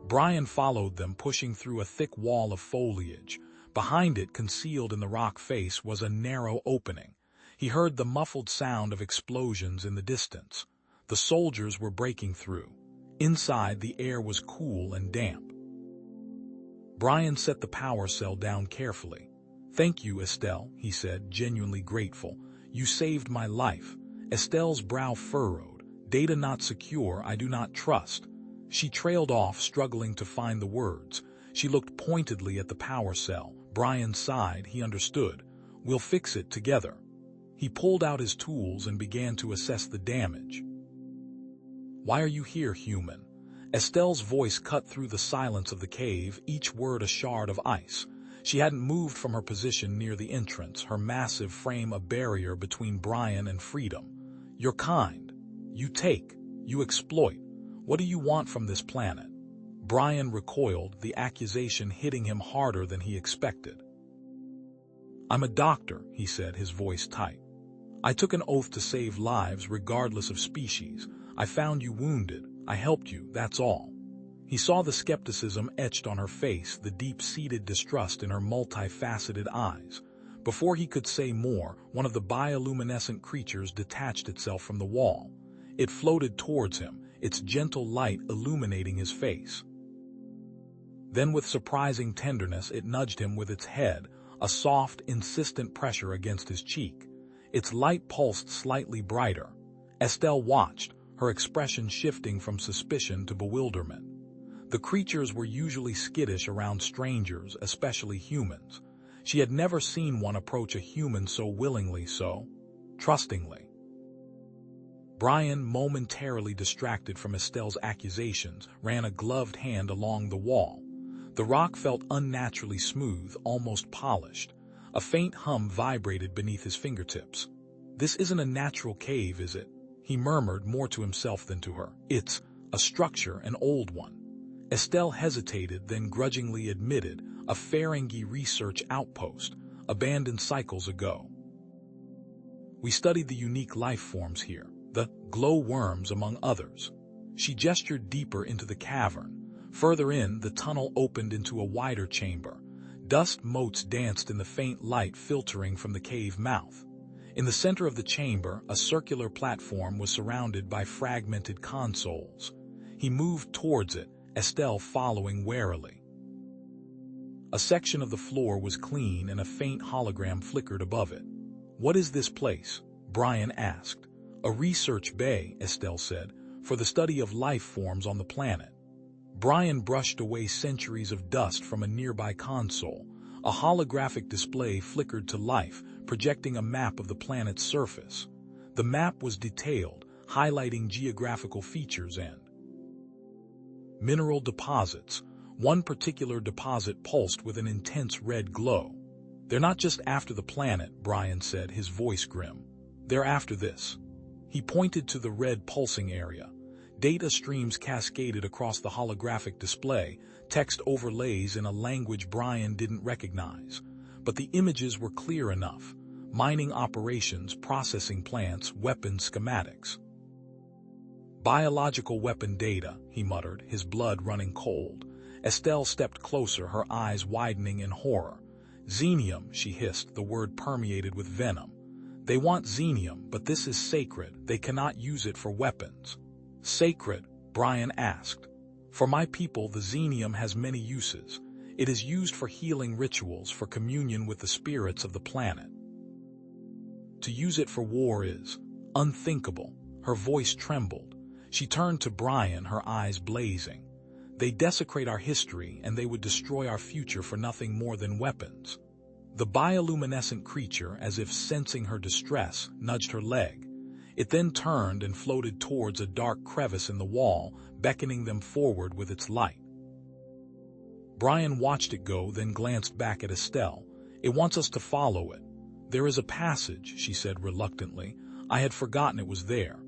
Brian followed them, pushing through a thick wall of foliage. Behind it, concealed in the rock face, was a narrow opening. He heard the muffled sound of explosions in the distance. The soldiers were breaking through. Inside, the air was cool and damp. Brian set the power cell down carefully. "Thank you, Estelle," he said, genuinely grateful. "You saved my life." Estelle's brow furrowed. "Data not secure, I do not trust." She trailed off, struggling to find the words. She looked pointedly at the power cell. Brian sighed. He understood. "We'll fix it together." He pulled out his tools and began to assess the damage. Why are you here, human? Estelle's voice cut through the silence of the cave, each word a shard of ice. She hadn't moved from her position near the entrance, her massive frame a barrier between Brian and freedom. You're kind. You take. You exploit. What do you want from this planet? Brian recoiled, the accusation hitting him harder than he expected. I'm a doctor, he said, his voice tight. I took an oath to save lives regardless of species. I found you wounded. I helped you, that's all. He saw the skepticism etched on her face, the deep-seated distrust in her multifaceted eyes. Before he could say more, one of the bioluminescent creatures detached itself from the wall. It floated towards him, its gentle light illuminating his face. Then with surprising tenderness it nudged him with its head, a soft, insistent pressure against his cheek. Its light pulsed slightly brighter. Estelle watched, her expression shifting from suspicion to bewilderment. The creatures were usually skittish around strangers, especially humans. She had never seen one approach a human so willingly, so trustingly. Brian, momentarily distracted from Estelle's accusations, ran a gloved hand along the wall. The rock felt unnaturally smooth, almost polished. A faint hum vibrated beneath his fingertips. This isn't a natural cave, is it? He murmured, more to himself than to her. It's a structure, an old one. Estelle hesitated, then grudgingly admitted, a Ferengi research outpost, abandoned cycles ago. We studied the unique life forms here, the glowworms among others. She gestured deeper into the cavern. Further in, the tunnel opened into a wider chamber. Dust motes danced in the faint light filtering from the cave mouth. In the center of the chamber, a circular platform was surrounded by fragmented consoles. He moved towards it, Estelle following warily. A section of the floor was clean and a faint hologram flickered above it. What is this place? Brian asked. A research bay, Estelle said, for the study of life forms on the planet. Brian brushed away centuries of dust from a nearby console. A holographic display flickered to life, projecting a map of the planet's surface. The map was detailed, highlighting geographical features and mineral deposits. One particular deposit pulsed with an intense red glow. They're not just after the planet, Brian said, his voice grim. They're after this. He pointed to the red pulsing area. Data streams cascaded across the holographic display, text overlays in a language Brian didn't recognize. But the images were clear enough. Mining operations, processing plants, weapon schematics. Biological weapon data, he muttered, his blood running cold. Estelle stepped closer, her eyes widening in horror. Xenium, she hissed, the word permeated with venom. They want xenium, but this is sacred. They cannot use it for weapons. Sacred? Brian asked. For my people, the xenium has many uses. It is used for healing rituals, for communion with the spirits of the planet. To use it for war is unthinkable. Her voice trembled. She turned to Brian, her eyes blazing. They desecrate our history, and they would destroy our future for nothing more than weapons. The bioluminescent creature, as if sensing her distress, nudged her leg. It then turned and floated towards a dark crevice in the wall, beckoning them forward with its light. Brian watched it go, then glanced back at Estelle. It wants us to follow it. There is a passage, she said reluctantly. I had forgotten it was there.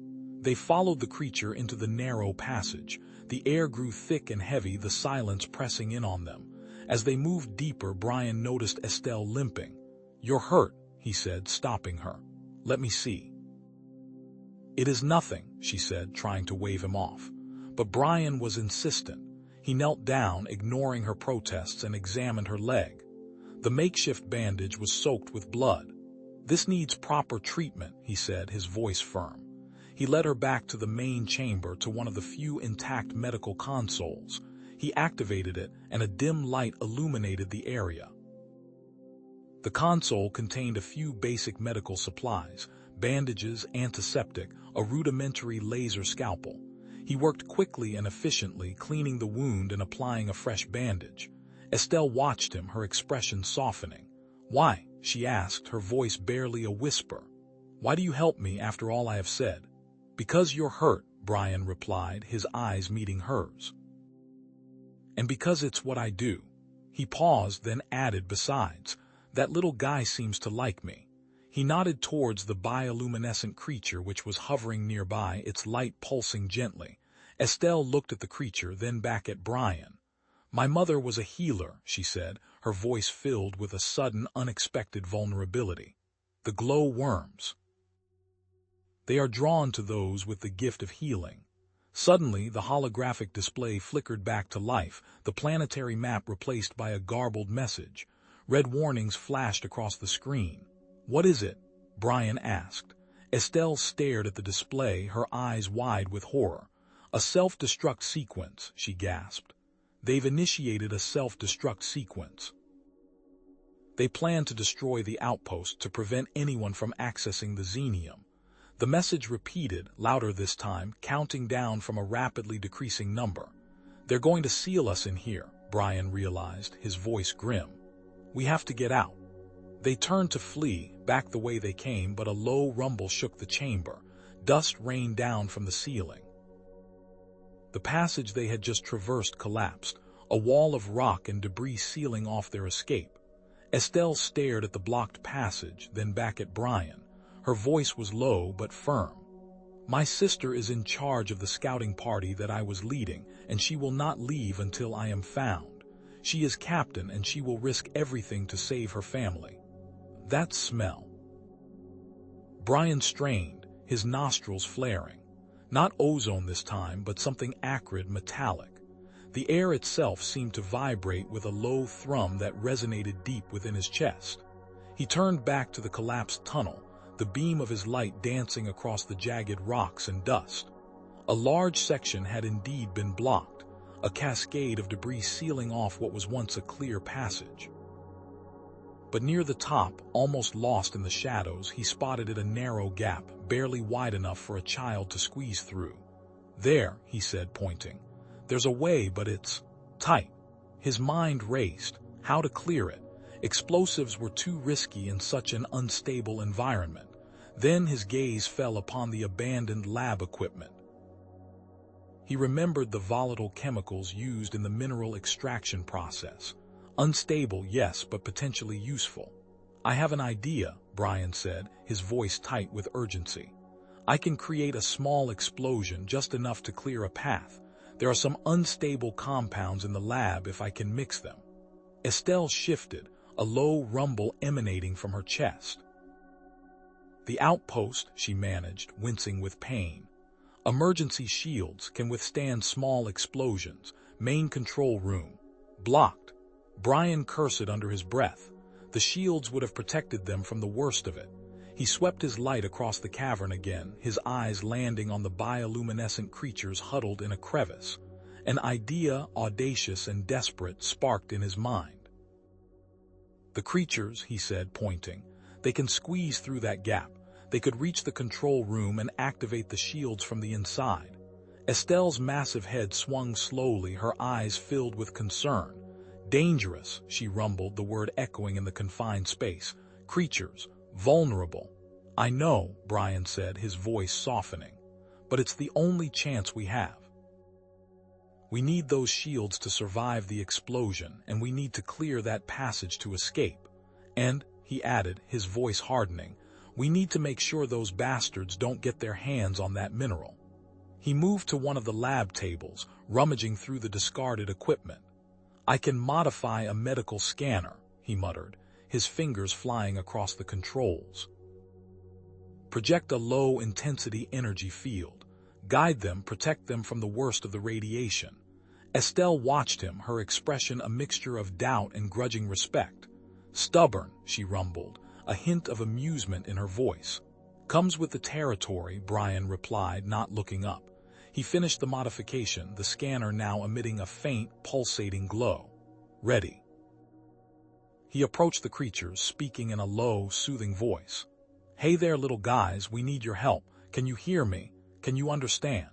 They followed the creature into the narrow passage. The air grew thick and heavy, the silence pressing in on them. As they moved deeper, Brian noticed Estelle limping. You're hurt, he said, stopping her. Let me see. It is nothing, she said, trying to wave him off. But Brian was insistent. He knelt down, ignoring her protests, and examined her leg. The makeshift bandage was soaked with blood. This needs proper treatment, he said, his voice firm. He led her back to the main chamber, to one of the few intact medical consoles. He activated it, and a dim light illuminated the area. The console contained a few basic medical supplies, bandages, antiseptic, a rudimentary laser scalpel. He worked quickly and efficiently, cleaning the wound and applying a fresh bandage. Estelle watched him, her expression softening. Why? She asked, her voice barely a whisper. Why do you help me after all I have said? Because you're hurt, Brian replied, his eyes meeting hers. And because it's what I do. He paused, then added, besides, that little guy seems to like me. He nodded towards the bioluminescent creature which was hovering nearby, its light pulsing gently. Estelle looked at the creature, then back at Brian. My mother was a healer, she said, her voice filled with a sudden, unexpected vulnerability. The glow worms. They are drawn to those with the gift of healing. Suddenly, the holographic display flickered back to life, the planetary map replaced by a garbled message. Red warnings flashed across the screen. What is it? Brian asked. Estelle stared at the display, her eyes wide with horror. A self-destruct sequence, she gasped. They've initiated a self-destruct sequence. They plan to destroy the outpost to prevent anyone from accessing the Xenium. The message repeated, louder this time, counting down from a rapidly decreasing number. They're going to seal us in here, Brian realized, his voice grim. We have to get out. They turned to flee, back the way they came, but a low rumble shook the chamber. Dust rained down from the ceiling. The passage they had just traversed collapsed, a wall of rock and debris sealing off their escape. Estelle stared at the blocked passage, then back at Brian. Her voice was low but firm. My sister is in charge of the scouting party that I was leading, and she will not leave until I am found. She is captain, and she will risk everything to save her family. That smell. Brian strained, his nostrils flaring. Not ozone this time, but something acrid, metallic. The air itself seemed to vibrate with a low thrum that resonated deep within his chest. He turned back to the collapsed tunnel, the beam of his light dancing across the jagged rocks and dust. A large section had indeed been blocked, a cascade of debris sealing off what was once a clear passage. But near the top, almost lost in the shadows, he spotted a narrow gap, barely wide enough for a child to squeeze through. There, he said, pointing. There's a way, but it's tight. His mind raced. How to clear it? Explosives were too risky in such an unstable environment. Then his gaze fell upon the abandoned lab equipment. He remembered the volatile chemicals used in the mineral extraction process. Unstable, yes, but potentially useful. I have an idea, Brian said, his voice tight with urgency. I can create a small explosion, just enough to clear a path. There are some unstable compounds in the lab if I can mix them. Estelle shifted, a low rumble emanating from her chest. The outpost, she managed, wincing with pain. Emergency shields can withstand small explosions. Main control room. Blocked. Brian cursed under his breath. The shields would have protected them from the worst of it. He swept his light across the cavern again, his eyes landing on the bioluminescent creatures huddled in a crevice. An idea, audacious and desperate, sparked in his mind. The creatures, he said, pointing. They can squeeze through that gap. They could reach the control room and activate the shields from the inside. Estelle's massive head swung slowly, her eyes filled with concern. Dangerous, she rumbled, the word echoing in the confined space. Creatures. Vulnerable. I know, Brian said, his voice softening. But it's the only chance we have. We need those shields to survive the explosion, and we need to clear that passage to escape. And, he added, his voice hardening, we need to make sure those bastards don't get their hands on that mineral. He moved to one of the lab tables, rummaging through the discarded equipment. I can modify a medical scanner, he muttered, his fingers flying across the controls. Project a low-intensity energy field. Guide them, protect them from the worst of the radiation. Estelle watched him, her expression a mixture of doubt and grudging respect. Stubborn, she rumbled, a hint of amusement in her voice. Comes with the territory, Brian replied, not looking up. He finished the modification, the scanner now emitting a faint, pulsating glow. Ready. He approached the creatures, speaking in a low, soothing voice. Hey there, little guys, we need your help. Can you hear me? Can you understand?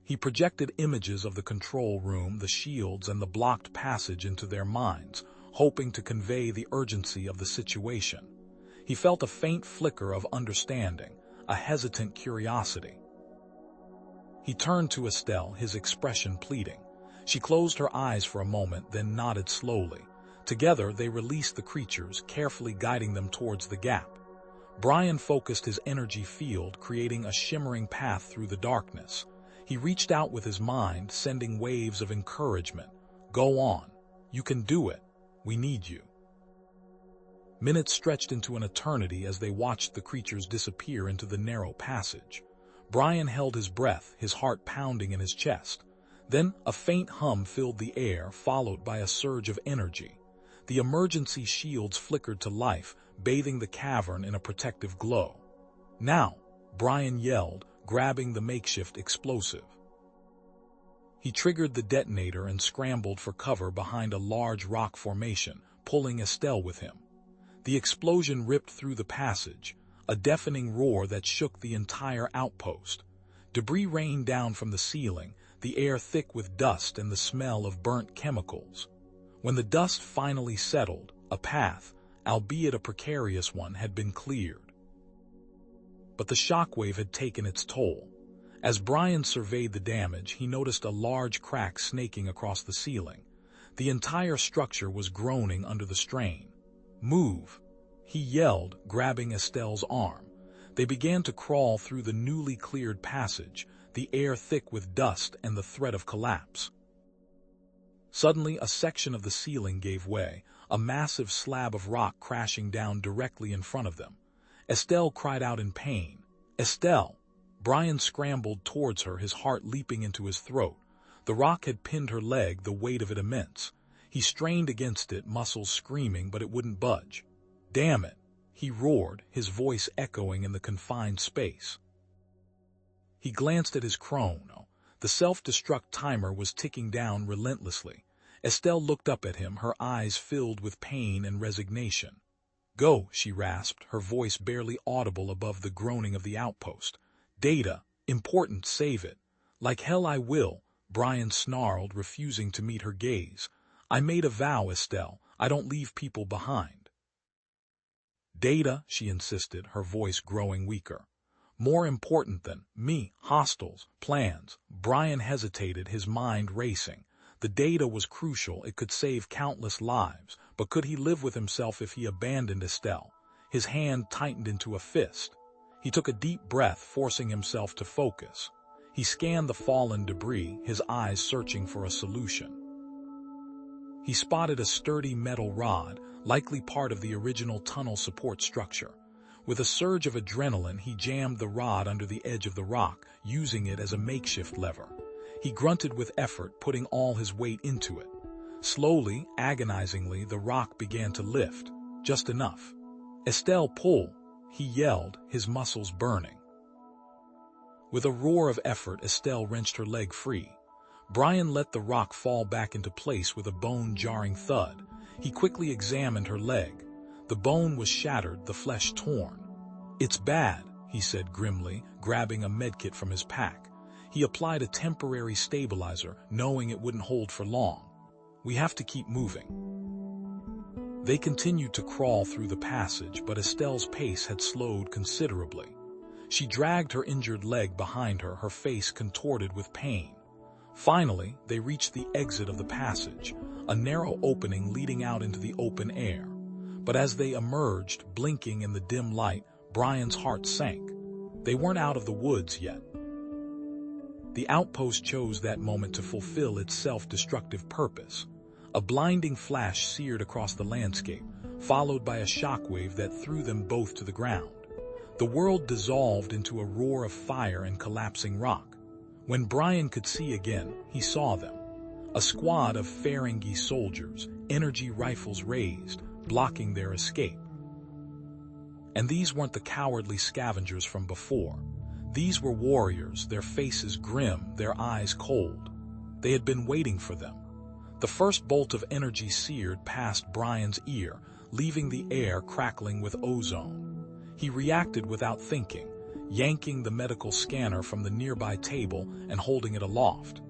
He projected images of the control room, the shields, and the blocked passage into their minds, hoping to convey the urgency of the situation. He felt a faint flicker of understanding, a hesitant curiosity. He turned to Estelle, his expression pleading. She closed her eyes for a moment, then nodded slowly. Together, they released the creatures, carefully guiding them towards the gap. Brian focused his energy field, creating a shimmering path through the darkness. He reached out with his mind, sending waves of encouragement. Go on. You can do it. We need you. Minutes stretched into an eternity as they watched the creatures disappear into the narrow passage. Brian held his breath, his heart pounding in his chest. Then a faint hum filled the air, followed by a surge of energy. The emergency shields flickered to life, bathing the cavern in a protective glow. Now, Brian yelled, grabbing the makeshift explosive. He triggered the detonator and scrambled for cover behind a large rock formation, pulling Estelle with him. The explosion ripped through the passage, a deafening roar that shook the entire outpost. Debris rained down from the ceiling, the air thick with dust and the smell of burnt chemicals. When the dust finally settled, a path, albeit a precarious one, had been cleared. But the shockwave had taken its toll. As Brian surveyed the damage, he noticed a large crack snaking across the ceiling. The entire structure was groaning under the strain. Move, he yelled, grabbing Estelle's arm. They began to crawl through the newly cleared passage, the air thick with dust and the threat of collapse. Suddenly, a section of the ceiling gave way, a massive slab of rock crashing down directly in front of them. Estelle cried out in pain. Estelle! Brian scrambled towards her, his heart leaping into his throat. The rock had pinned her leg, the weight of it immense. He strained against it, muscles screaming, but it wouldn't budge. Damn it! He roared, his voice echoing in the confined space. He glanced at his chrono. The self-destruct timer was ticking down relentlessly. Estelle looked up at him, her eyes filled with pain and resignation. Go, she rasped, her voice barely audible above the groaning of the outpost. Data, important, save it. Like hell I will, Brian snarled, refusing to meet her gaze. I made a vow, Estelle, I don't leave people behind. Data, she insisted, her voice growing weaker. More important than me, hostiles, plans. Brian hesitated, his mind racing. The data was crucial, it could save countless lives, but could he live with himself if he abandoned Estelle? His hand tightened into a fist. He took a deep breath, forcing himself to focus. He scanned the fallen debris, his eyes searching for a solution. He spotted a sturdy metal rod, likely part of the original tunnel support structure. With a surge of adrenaline, he jammed the rod under the edge of the rock, using it as a makeshift lever. He grunted with effort, putting all his weight into it. Slowly, agonizingly, the rock began to lift. Just enough. Estelle, pull! He yelled, his muscles burning. With a roar of effort, Estelle wrenched her leg free. Brian let the rock fall back into place with a bone-jarring thud. He quickly examined her leg. The bone was shattered, the flesh torn. It's bad, he said grimly, grabbing a medkit from his pack. He applied a temporary stabilizer, knowing it wouldn't hold for long. We have to keep moving. They continued to crawl through the passage, but Estelle's pace had slowed considerably. She dragged her injured leg behind her, her face contorted with pain. Finally, they reached the exit of the passage, a narrow opening leading out into the open air. But as they emerged, blinking in the dim light, Brian's heart sank. They weren't out of the woods yet. The outpost chose that moment to fulfill its self-destructive purpose. A blinding flash seared across the landscape, followed by a shockwave that threw them both to the ground. The world dissolved into a roar of fire and collapsing rock. When Brian could see again, he saw them. A squad of Ferengi soldiers, energy rifles raised, blocking their escape. And these weren't the cowardly scavengers from before. These were warriors, their faces grim, their eyes cold. They had been waiting for them. The first bolt of energy seared past Brian's ear, leaving the air crackling with ozone. He reacted without thinking, yanking the medical scanner from the nearby table and holding it aloft.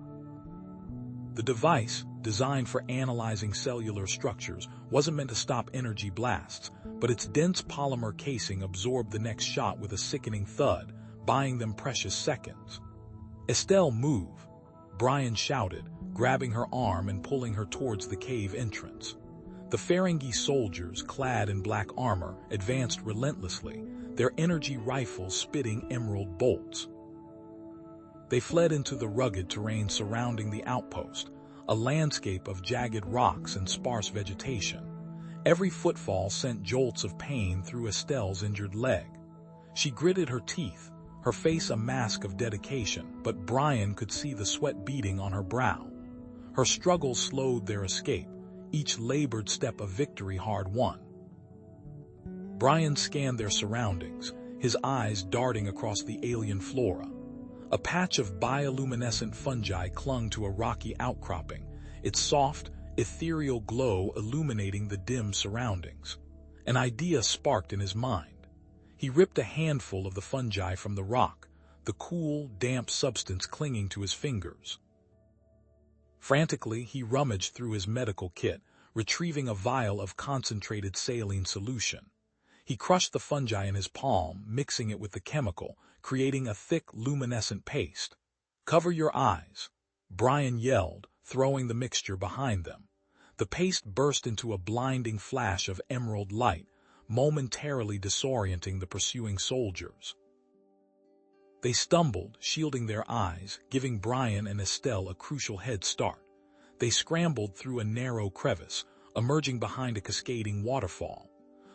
The device, designed for analyzing cellular structures, wasn't meant to stop energy blasts, but its dense polymer casing absorbed the next shot with a sickening thud, buying them precious seconds. "Estelle, move!" Brian shouted, grabbing her arm and pulling her towards the cave entrance. The Ferengi soldiers, clad in black armor, advanced relentlessly, their energy rifles spitting emerald bolts. They fled into the rugged terrain surrounding the outpost, a landscape of jagged rocks and sparse vegetation. Every footfall sent jolts of pain through Estelle's injured leg. She gritted her teeth, her face a mask of dedication, but Brian could see the sweat beading on her brow. Her struggles slowed their escape, each labored step a victory hard won. Brian scanned their surroundings, his eyes darting across the alien flora. A patch of bioluminescent fungi clung to a rocky outcropping, its soft, ethereal glow illuminating the dim surroundings. An idea sparked in his mind. He ripped a handful of the fungi from the rock, the cool, damp substance clinging to his fingers. Frantically, he rummaged through his medical kit, retrieving a vial of concentrated saline solution. He crushed the fungi in his palm, mixing it with the chemical, creating a thick, luminescent paste. "Cover your eyes," Brian yelled, throwing the mixture behind them. The paste burst into a blinding flash of emerald light, momentarily disorienting the pursuing soldiers. They stumbled, shielding their eyes, giving Brian and Estelle a crucial head start. They scrambled through a narrow crevice, emerging behind a cascading waterfall.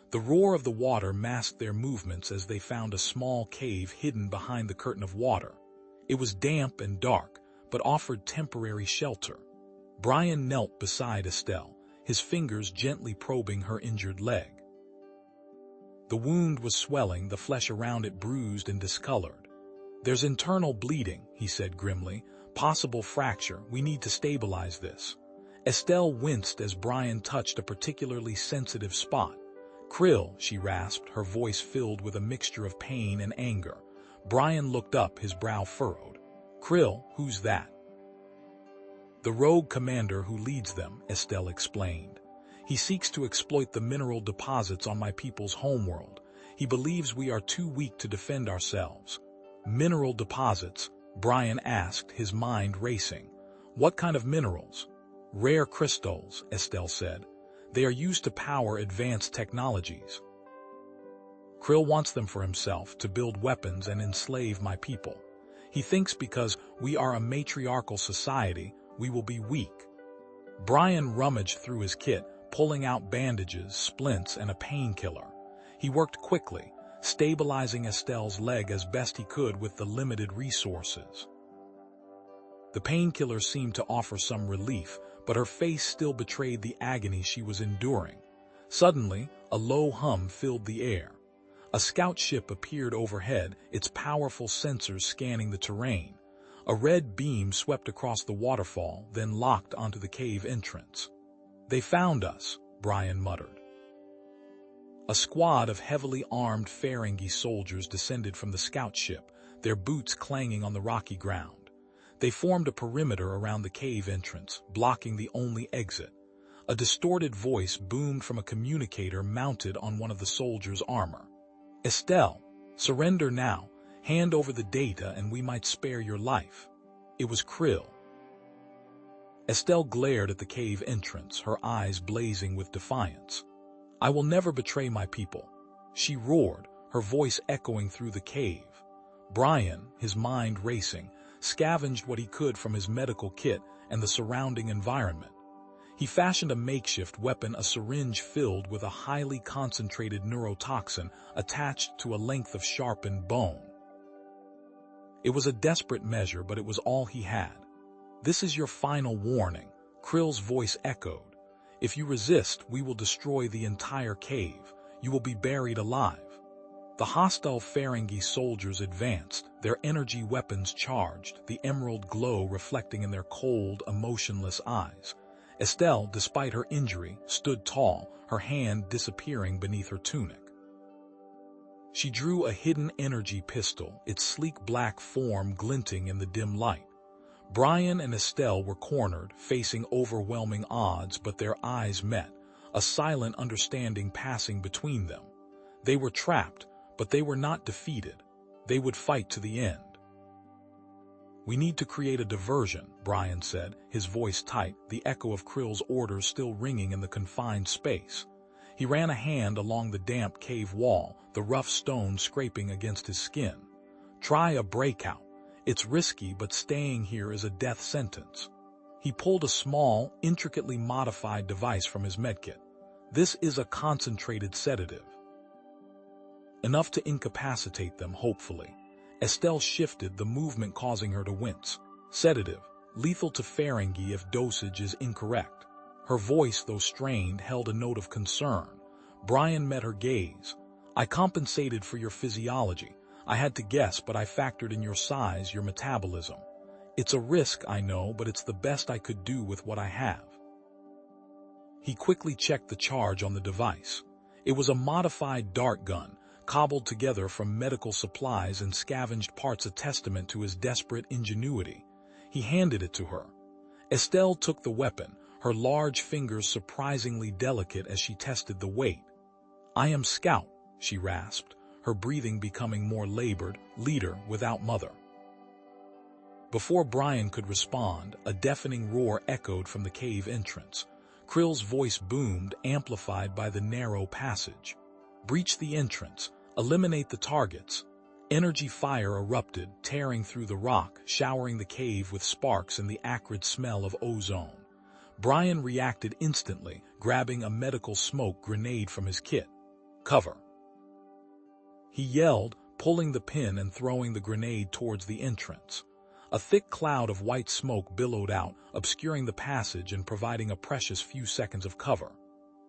The roar of the water masked their movements as they found a small cave hidden behind the curtain of water. It was damp and dark, but offered temporary shelter. Brian knelt beside Estelle, his fingers gently probing her injured leg. The wound was swelling, the flesh around it bruised and discolored. "There's internal bleeding," he said grimly. "Possible fracture. We need to stabilize this." Estelle winced as Brian touched a particularly sensitive spot. "Krill," she rasped, her voice filled with a mixture of pain and anger. Brian looked up, his brow furrowed. "Krill, who's that?" "The rogue commander who leads them," Estelle explained. "He seeks to exploit the mineral deposits on my people's homeworld. He believes we are too weak to defend ourselves." "Mineral deposits?" Brian asked, his mind racing. "What kind of minerals?" "Rare crystals," Estelle said. "They are used to power advanced technologies. Krill wants them for himself, to build weapons and enslave my people. He thinks because we are a matriarchal society, we will be weak." Brian rummaged through his kit, pulling out bandages, splints, and a painkiller. He worked quickly, stabilizing Estelle's leg as best he could with the limited resources. The painkiller seemed to offer some relief, but her face still betrayed the agony she was enduring. Suddenly, a low hum filled the air. A scout ship appeared overhead, its powerful sensors scanning the terrain. A red beam swept across the waterfall, then locked onto the cave entrance. "They found us," Brian muttered. A squad of heavily armed Ferengi soldiers descended from the scout ship, their boots clanging on the rocky ground. They formed a perimeter around the cave entrance, blocking the only exit. A distorted voice boomed from a communicator mounted on one of the soldiers' armor. "Estelle, surrender now. Hand over the data and we might spare your life." It was Krill. Estelle glared at the cave entrance, her eyes blazing with defiance. "I will never betray my people," she roared, her voice echoing through the cave. Brian, his mind racing, scavenged what he could from his medical kit and the surrounding environment. He fashioned a makeshift weapon, a syringe filled with a highly concentrated neurotoxin attached to a length of sharpened bone. It was a desperate measure, but it was all he had. "This is your final warning," Krill's voice echoed. "If you resist, we will destroy the entire cave. You will be buried alive." The hostile Ferengi soldiers advanced, their energy weapons charged, the emerald glow reflecting in their cold, emotionless eyes. Estelle, despite her injury, stood tall, her hand disappearing beneath her tunic. She drew a hidden energy pistol, its sleek black form glinting in the dim light. Brian and Estelle were cornered, facing overwhelming odds, but their eyes met, a silent understanding passing between them. They were trapped, but they were not defeated. They would fight to the end. We need to create a diversion, Brian said, his voice tight, the echo of Krill's orders still ringing in the confined space. He ran a hand along the damp cave wall, the rough stone scraping against his skin. Try a breakout. It's risky, but staying here is a death sentence. He pulled a small, intricately modified device from his medkit. This is a concentrated sedative. Enough to incapacitate them, hopefully. Estelle shifted, the movement causing her to wince. Sedative, lethal to Ferengi if dosage is incorrect. Her voice, though strained, held a note of concern. Brian met her gaze. I compensated for your physiology. I had to guess, but I factored in your size, your metabolism. It's a risk, I know, but it's the best I could do with what I have. He quickly checked the charge on the device. It was a modified dart gun, cobbled together from medical supplies and scavenged parts, a testament to his desperate ingenuity. He handed it to her. Estelle took the weapon, her large fingers surprisingly delicate as she tested the weight. I am Scout, she rasped, her breathing becoming more labored, leader without mother. Before Brian could respond, a deafening roar echoed from the cave entrance. Krill's voice boomed, amplified by the narrow passage. Breach the entrance. Eliminate the targets. Energy fire erupted, tearing through the rock, showering the cave with sparks and the acrid smell of ozone. Brian reacted instantly, grabbing a medical smoke grenade from his kit. Cover. He yelled, pulling the pin and throwing the grenade towards the entrance. A thick cloud of white smoke billowed out, obscuring the passage and providing a precious few seconds of cover.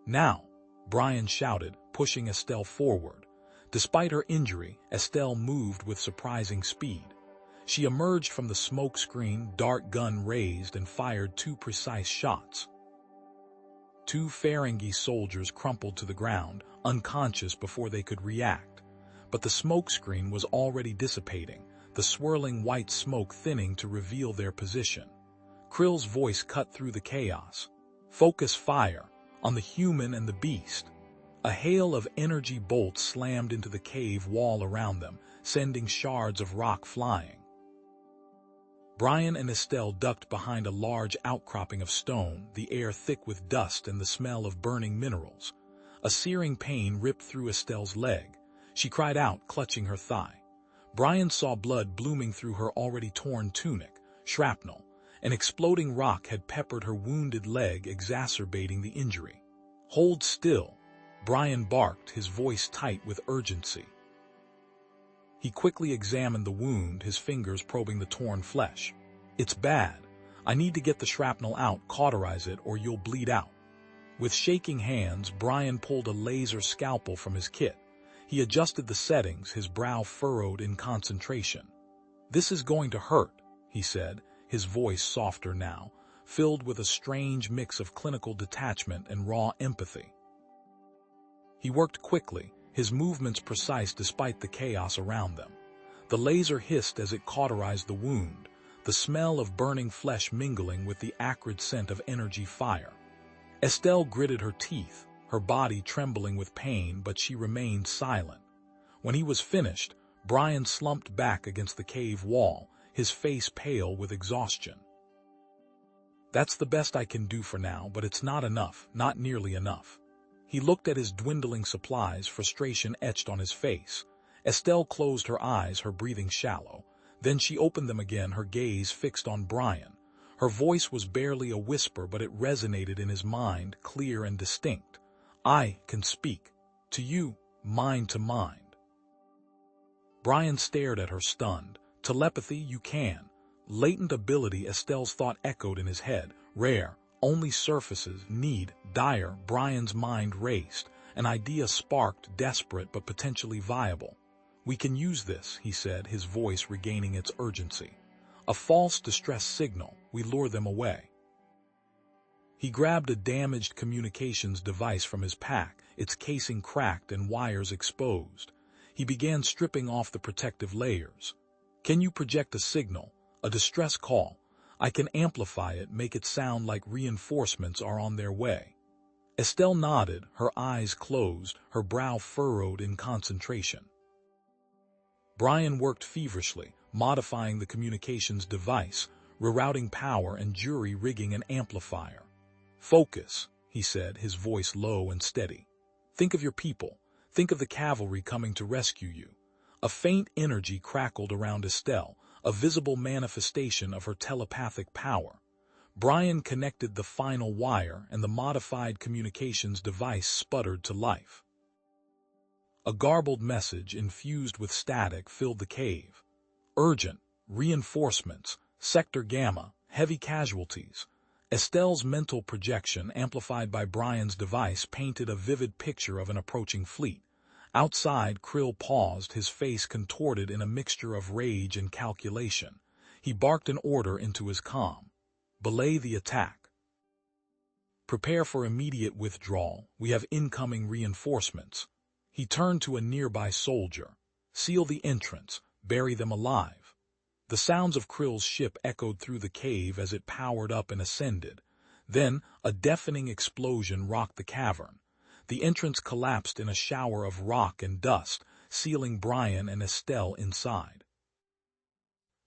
Now, Brian shouted, pushing Estelle forward. Despite her injury, Estelle moved with surprising speed. She emerged from the smoke screen, dart gun raised, and fired 2 precise shots. 2 Ferengi soldiers crumpled to the ground, unconscious before they could react. But the smoke screen was already dissipating, the swirling white smoke thinning to reveal their position. Krill's voice cut through the chaos. Focus fire on the human and the beast. A hail of energy bolts slammed into the cave wall around them, sending shards of rock flying. Brian and Estelle ducked behind a large outcropping of stone, the air thick with dust and the smell of burning minerals. A searing pain ripped through Estelle's leg. She cried out, clutching her thigh. Brian saw blood blooming through her already torn tunic. Shrapnel. An exploding rock had peppered her wounded leg, exacerbating the injury. Hold still, Brian barked, his voice tight with urgency. He quickly examined the wound, his fingers probing the torn flesh. It's bad. I need to get the shrapnel out, cauterize it, or you'll bleed out. With shaking hands, Brian pulled a laser scalpel from his kit. He adjusted the settings, his brow furrowed in concentration. This is going to hurt, he said, his voice softer now, filled with a strange mix of clinical detachment and raw empathy. He worked quickly, his movements precise despite the chaos around them. The laser hissed as it cauterized the wound, the smell of burning flesh mingling with the acrid scent of energy fire. Estelle gritted her teeth, her body trembling with pain, but she remained silent. When he was finished, Brian slumped back against the cave wall, his face pale with exhaustion. That's the best I can do for now, but it's not enough, not nearly enough. He looked at his dwindling supplies, frustration etched on his face. Estelle closed her eyes, her breathing shallow. Then she opened them again, her gaze fixed on Brian. Her voice was barely a whisper, but it resonated in his mind, clear and distinct. I can speak. To you, mind to mind. Brian stared at her, stunned. Telepathy, you can. Latent ability, Estelle's thought echoed in his head. Rare. Only surfaces, need, dire. Brian's mind raced. An idea sparked, desperate but potentially viable. We can use this, he said, his voice regaining its urgency. A false distress signal. We lure them away. He grabbed a damaged communications device from his pack, its casing cracked and wires exposed. He began stripping off the protective layers. Can you project a signal? A distress call? I can amplify it, make it sound like reinforcements are on their way. Estelle nodded, her eyes closed, her brow furrowed in concentration. Brian worked feverishly, modifying the communications device, rerouting power and jury-rigging an amplifier. "Focus," he said, his voice low and steady. "Think of your people. Think of the cavalry coming to rescue you." A faint energy crackled around Estelle, a visible manifestation of her telepathic power. Brian connected the final wire, and the modified communications device sputtered to life. A garbled message infused with static filled the cave. "Urgent, reinforcements, Sector Gamma, heavy casualties." Estelle's mental projection, amplified by Brian's device, painted a vivid picture of an approaching fleet. Outside, Krill paused, his face contorted in a mixture of rage and calculation. He barked an order into his comm. "Belay the attack. Prepare for immediate withdrawal. We have incoming reinforcements." He turned to a nearby soldier. "Seal the entrance. Bury them alive." The sounds of Krill's ship echoed through the cave as it powered up and ascended. Then, a deafening explosion rocked the cavern. The entrance collapsed in a shower of rock and dust, sealing Brian and Estelle inside.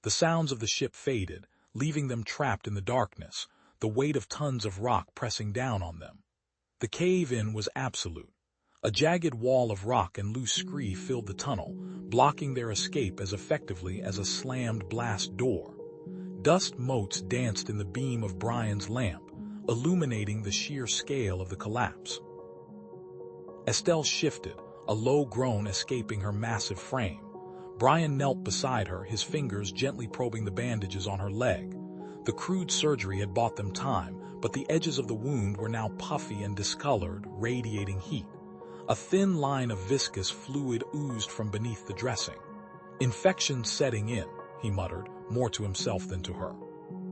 The sounds of the ship faded, leaving them trapped in the darkness, the weight of tons of rock pressing down on them. The cave-in was absolute. A jagged wall of rock and loose scree filled the tunnel, blocking their escape as effectively as a slammed blast door. Dust motes danced in the beam of Brian's lamp, illuminating the sheer scale of the collapse. Estelle shifted, a low groan escaping her massive frame. Brian knelt beside her, his fingers gently probing the bandages on her leg. The crude surgery had bought them time, but the edges of the wound were now puffy and discolored, radiating heat. A thin line of viscous fluid oozed from beneath the dressing. "Infection setting in," he muttered, more to himself than to her.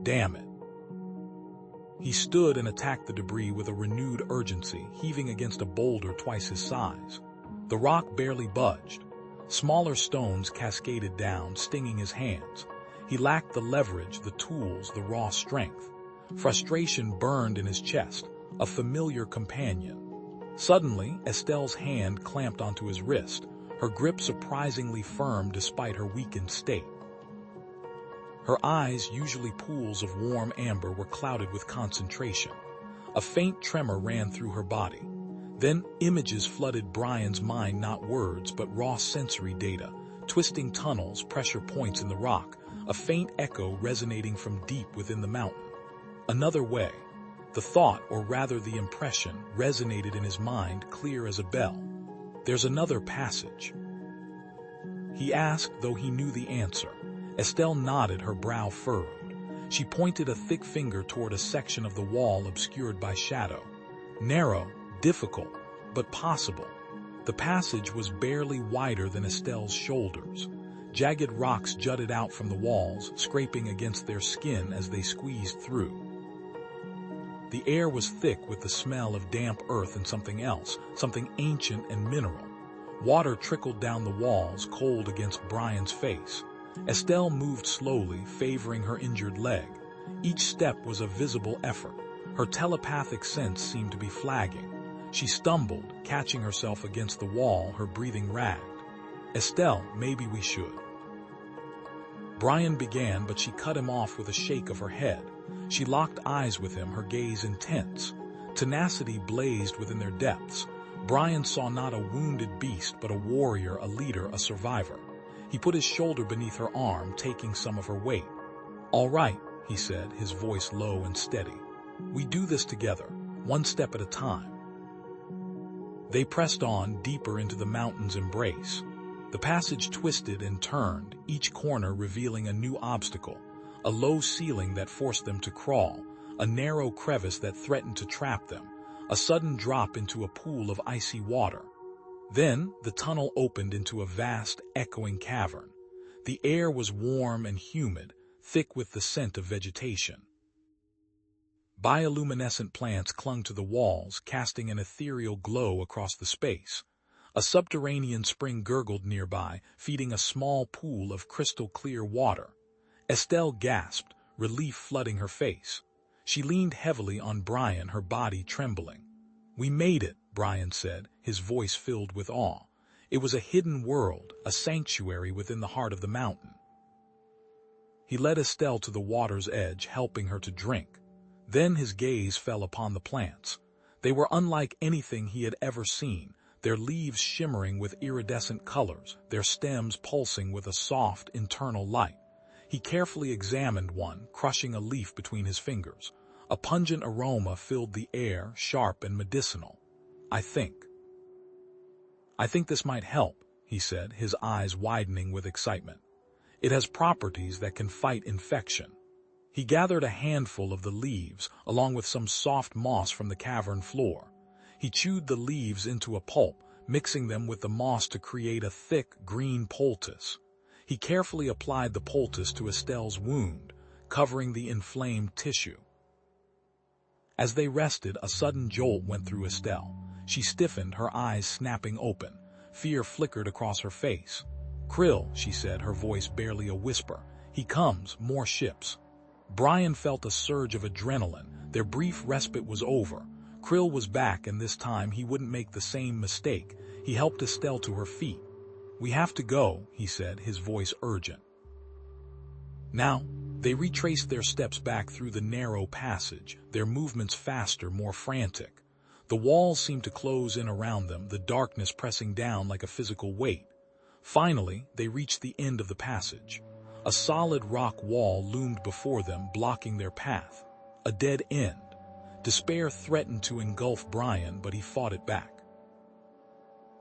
"Damn it." He stood and attacked the debris with a renewed urgency, heaving against a boulder twice his size. The rock barely budged. Smaller stones cascaded down, stinging his hands. He lacked the leverage, the tools, the raw strength. Frustration burned in his chest, a familiar companion. Suddenly, Estelle's hand clamped onto his wrist, her grip surprisingly firm despite her weakened state. Her eyes, usually pools of warm amber, were clouded with concentration. A faint tremor ran through her body. Then images flooded Brian's mind, not words, but raw sensory data, twisting tunnels, pressure points in the rock, a faint echo resonating from deep within the mountain. Another way. The thought, or rather the impression, resonated in his mind, clear as a bell. "There's another passage?" he asked, though he knew the answer. Estelle nodded, her brow furrowed. She pointed a thick finger toward a section of the wall obscured by shadow. Narrow, difficult, but possible. The passage was barely wider than Estelle's shoulders. Jagged rocks jutted out from the walls, scraping against their skin as they squeezed through. The air was thick with the smell of damp earth and something else, something ancient and mineral. Water trickled down the walls, cold against Brian's face. Estelle moved slowly, favoring her injured leg. Each step was a visible effort. Her telepathic sense seemed to be flagging. She stumbled, catching herself against the wall, her breathing ragged. "Estelle, maybe we should." Brian began, but she cut him off with a shake of her head. She locked eyes with him, her gaze intense. Tenacity blazed within their depths. Brian saw not a wounded beast, but a warrior, a leader, a survivor. He put his shoulder beneath her arm, taking some of her weight. "All right," he said, his voice low and steady. "We do this together, one step at a time." They pressed on, deeper into the mountain's embrace. The passage twisted and turned, each corner revealing a new obstacle. A low ceiling that forced them to crawl, a narrow crevice that threatened to trap them, a sudden drop into a pool of icy water. Then, the tunnel opened into a vast, echoing cavern. The air was warm and humid, thick with the scent of vegetation. Bioluminescent plants clung to the walls, casting an ethereal glow across the space. A subterranean spring gurgled nearby, feeding a small pool of crystal-clear water. Estelle gasped, relief flooding her face. She leaned heavily on Brian, her body trembling. "We made it," Brian said, his voice filled with awe. It was a hidden world, a sanctuary within the heart of the mountain. He led Estelle to the water's edge, helping her to drink. Then his gaze fell upon the plants. They were unlike anything he had ever seen, their leaves shimmering with iridescent colors, their stems pulsing with a soft, internal light. He carefully examined one, crushing a leaf between his fingers. A pungent aroma filled the air, sharp and medicinal. I think this might help, he said, his eyes widening with excitement. It has properties that can fight infection. He gathered a handful of the leaves, along with some soft moss from the cavern floor. He chewed the leaves into a pulp, mixing them with the moss to create a thick, green poultice. He carefully applied the poultice to Estelle's wound, covering the inflamed tissue. As they rested, a sudden jolt went through Estelle. She stiffened, her eyes snapping open. Fear flickered across her face. "Krill," she said, her voice barely a whisper. "He comes, more ships." Brian felt a surge of adrenaline. Their brief respite was over. Krill was back, and this time he wouldn't make the same mistake. He helped Estelle to her feet. "We have to go," he said, his voice urgent. Now, they retraced their steps back through the narrow passage, their movements faster, more frantic. The walls seemed to close in around them, the darkness pressing down like a physical weight. Finally, they reached the end of the passage. A solid rock wall loomed before them, blocking their path. A dead end. Despair threatened to engulf Brian, but he fought it back.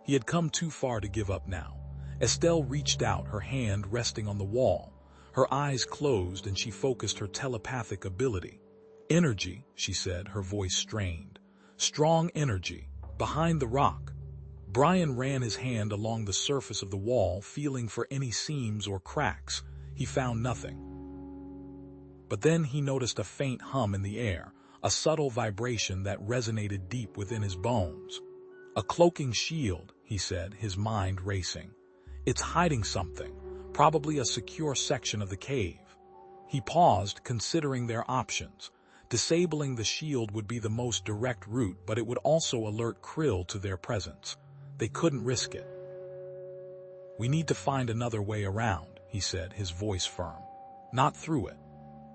He had come too far to give up now. Estelle reached out, her hand resting on the wall. Her eyes closed, and she focused her telepathic ability. "Energy," she said, her voice strained. "Strong energy. Behind the rock." Brian ran his hand along the surface of the wall, feeling for any seams or cracks. He found nothing. But then he noticed a faint hum in the air, a subtle vibration that resonated deep within his bones. "A cloaking shield," he said, his mind racing. "It's hiding something, probably a secure section of the cave." He paused, considering their options. Disabling the shield would be the most direct route, but it would also alert Krill to their presence. They couldn't risk it. "We need to find another way around," he said, his voice firm. "Not through it."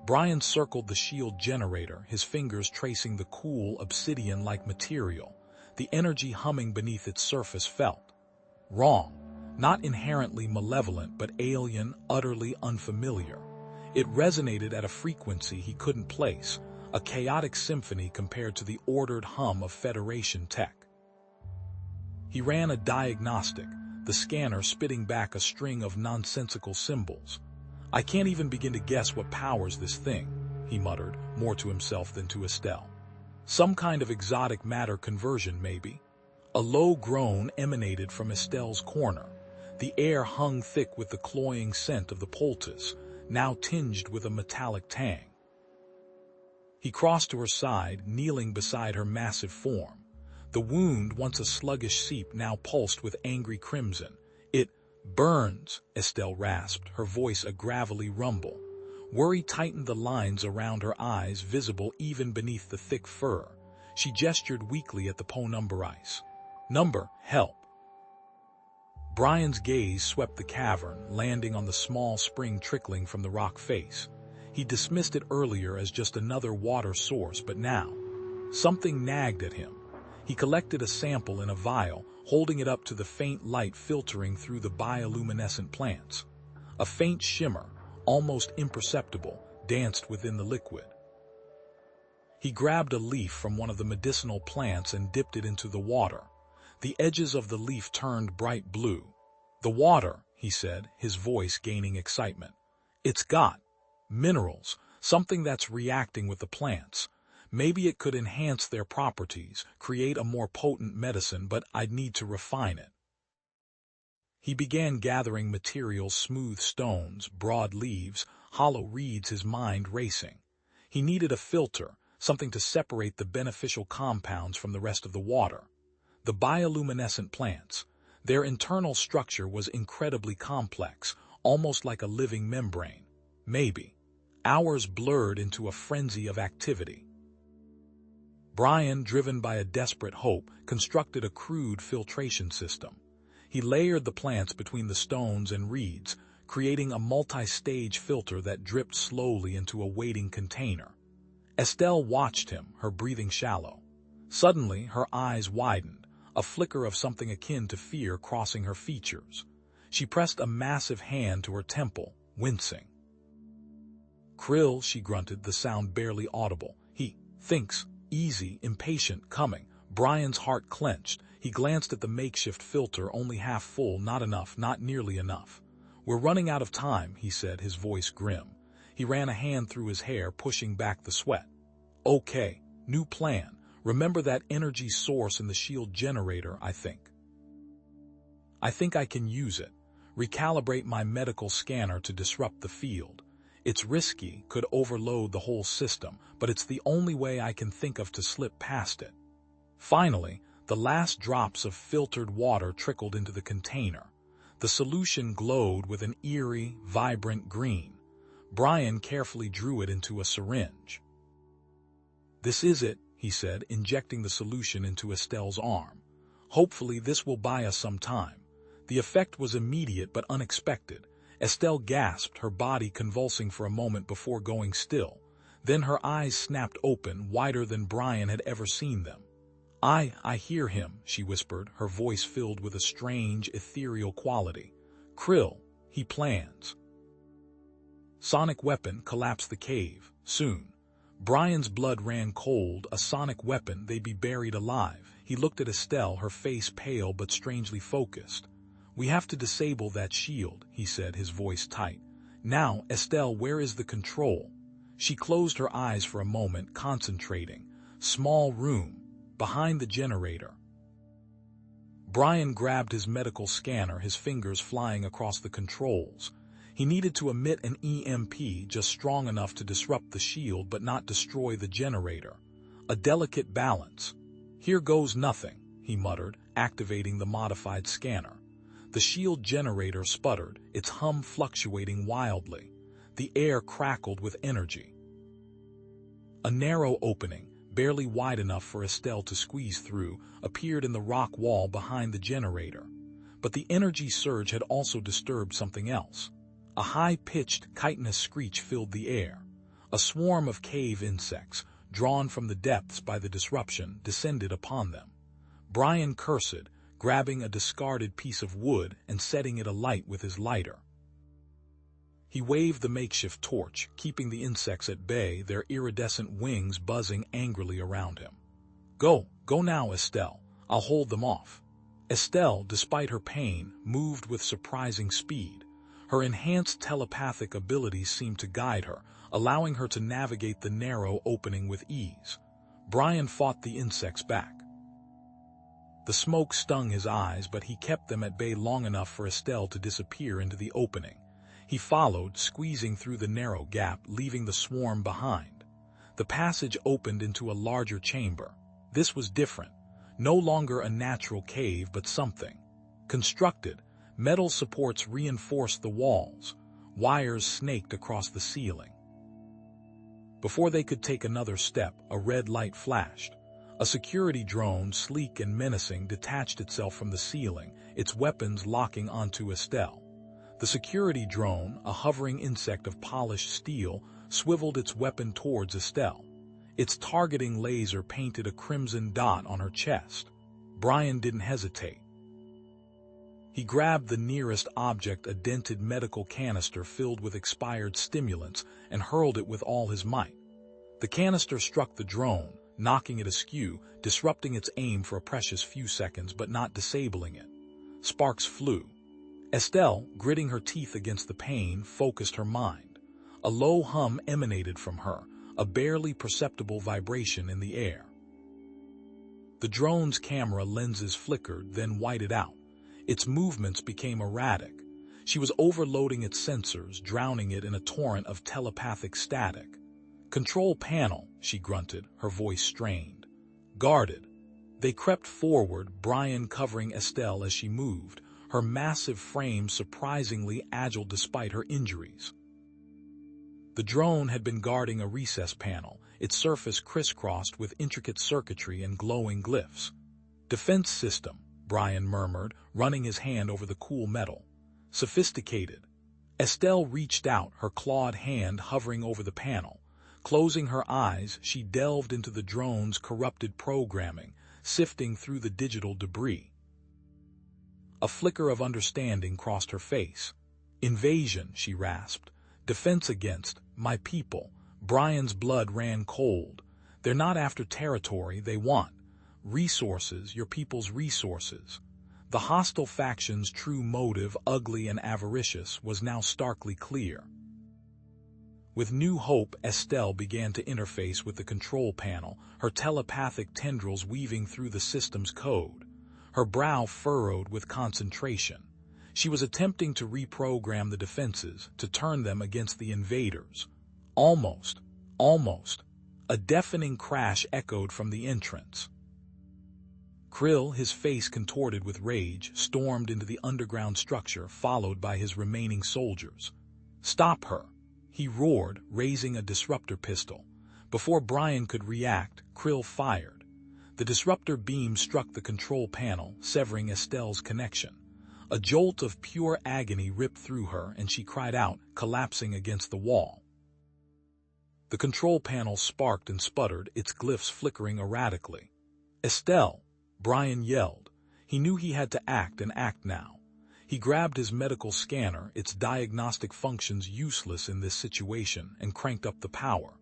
Brian circled the shield generator, his fingers tracing the cool, obsidian-like material. The energy humming beneath its surface felt wrong. Not inherently malevolent, but alien, utterly unfamiliar. It resonated at a frequency he couldn't place, a chaotic symphony compared to the ordered hum of Federation tech. He ran a diagnostic, the scanner spitting back a string of nonsensical symbols. "I can't even begin to guess what powers this thing," he muttered, more to himself than to Estelle. "Some kind of exotic matter conversion, maybe." A low groan emanated from Estelle's corner. The air hung thick with the cloying scent of the poultice, now tinged with a metallic tang. He crossed to her side, kneeling beside her massive form. The wound, once a sluggish seep, now pulsed with angry crimson. "It burns," Estelle rasped, her voice a gravelly rumble. Worry tightened the lines around her eyes, visible even beneath the thick fur. She gestured weakly at the penumbra-ice. "Number, help." Brian's gaze swept the cavern, landing on the small spring trickling from the rock face. He dismissed it earlier as just another water source, but now something nagged at him. He collected a sample in a vial, holding it up to the faint light filtering through the bioluminescent plants. A faint shimmer, almost imperceptible, danced within the liquid. He grabbed a leaf from one of the medicinal plants and dipped it into the water. The edges of the leaf turned bright blue. "The water," he said, his voice gaining excitement. "It's got minerals, something that's reacting with the plants. Maybe it could enhance their properties, create a more potent medicine, but I'd need to refine it." He began gathering materials, smooth stones, broad leaves, hollow reeds, his mind racing. He needed a filter, something to separate the beneficial compounds from the rest of the water. The bioluminescent plants. Their internal structure was incredibly complex, almost like a living membrane. Maybe. Hours blurred into a frenzy of activity. Brian, driven by a desperate hope, constructed a crude filtration system. He layered the plants between the stones and reeds, creating a multi-stage filter that dripped slowly into a waiting container. Estelle watched him, her breathing shallow. Suddenly, her eyes widened, a flicker of something akin to fear crossing her features. She pressed a massive hand to her temple, wincing. "Krill," she grunted, the sound barely audible. "He thinks, easy, impatient, coming." Brian's heart clenched. He glanced at the makeshift filter, only half full, not enough, not nearly enough. "We're running out of time," he said, his voice grim. He ran a hand through his hair, pushing back the sweat. "Okay, new plan. Remember that energy source in the shield generator, I think I can use it. Recalibrate my medical scanner to disrupt the field. It's risky, could overload the whole system, but it's the only way I can think of to slip past it." Finally, the last drops of filtered water trickled into the container. The solution glowed with an eerie, vibrant green. Brian carefully drew it into a syringe. "This is it," he said, injecting the solution into Estelle's arm. "Hopefully this will buy us some time." The effect was immediate but unexpected. Estelle gasped, her body convulsing for a moment before going still. Then her eyes snapped open, wider than Brian had ever seen them. I hear him," she whispered, her voice filled with a strange, ethereal quality. "Krill, he plans." Sonic weapon collapsed the cave, soon. Brian's blood ran cold, a sonic weapon, they'd be buried alive. He looked at Estelle, her face pale but strangely focused. "We have to disable that shield," he said, his voice tight. "Now, Estelle, where is the control?" She closed her eyes for a moment, concentrating. Small room, behind the generator. Brian grabbed his medical scanner, his fingers flying across the controls. He needed to emit an EMP just strong enough to disrupt the shield but not destroy the generator. A delicate balance. "Here goes nothing," he muttered, activating the modified scanner. The shield generator sputtered, its hum fluctuating wildly. The air crackled with energy. A narrow opening, barely wide enough for Estelle to squeeze through, appeared in the rock wall behind the generator. But the energy surge had also disturbed something else. A high-pitched, chitinous screech filled the air. A swarm of cave insects, drawn from the depths by the disruption, descended upon them. Brian cursed, grabbing a discarded piece of wood and setting it alight with his lighter. He waved the makeshift torch, keeping the insects at bay, their iridescent wings buzzing angrily around him. Go now, Estelle. I'll hold them off." Estelle, despite her pain, moved with surprising speed. Her enhanced telepathic abilities seemed to guide her, allowing her to navigate the narrow opening with ease. Brian fought the insects back. The smoke stung his eyes, but he kept them at bay long enough for Estelle to disappear into the opening. He followed, squeezing through the narrow gap, leaving the swarm behind. The passage opened into a larger chamber. This was different. No longer a natural cave, but something constructed. Metal supports reinforced the walls. Wires snaked across the ceiling. Before they could take another step, a red light flashed. A security drone, sleek and menacing, detached itself from the ceiling, its weapons locking onto Estelle. The security drone, a hovering insect of polished steel, swiveled its weapon towards Estelle. Its targeting laser painted a crimson dot on her chest. Brian didn't hesitate. He grabbed the nearest object, a dented medical canister filled with expired stimulants, and hurled it with all his might. The canister struck the drone, knocking it askew, disrupting its aim for a precious few seconds but not disabling it. Sparks flew. Estelle, gritting her teeth against the pain, focused her mind. A low hum emanated from her, a barely perceptible vibration in the air. The drone's camera lenses flickered, then whited out. Its movements became erratic. She was overloading its sensors, drowning it in a torrent of telepathic static. "Control panel," she grunted, her voice strained. "Guarded." They crept forward, Brian covering Estelle as she moved, her massive frame surprisingly agile despite her injuries. The drone had been guarding a recess panel, its surface crisscrossed with intricate circuitry and glowing glyphs. "Defense system," Brian murmured, running his hand over the cool metal. Sophisticated. Estelle reached out, her clawed hand hovering over the panel. Closing her eyes, she delved into the drone's corrupted programming, sifting through the digital debris. A flicker of understanding crossed her face. Invasion, she rasped. Defense against my people. Brian's blood ran cold. They're not after territory, they want resources, your people's resources. The hostile faction's true motive, ugly and avaricious, was now starkly clear. With new hope, Estelle began to interface with the control panel, her telepathic tendrils weaving through the system's code. Her brow furrowed with concentration. She was attempting to reprogram the defenses, to turn them against the invaders. Almost. A deafening crash echoed from the entrance. Krill, his face contorted with rage, stormed into the underground structure, followed by his remaining soldiers. "Stop her!" he roared, raising a disruptor pistol. Before Brian could react, Krill fired. The disruptor beam struck the control panel, severing Estelle's connection. A jolt of pure agony ripped through her, and she cried out, collapsing against the wall. The control panel sparked and sputtered, its glyphs flickering erratically. "Estelle!" Brian yelled. He knew he had to act, and act now. He grabbed his medical scanner, its diagnostic functions useless in this situation, and cranked up the power.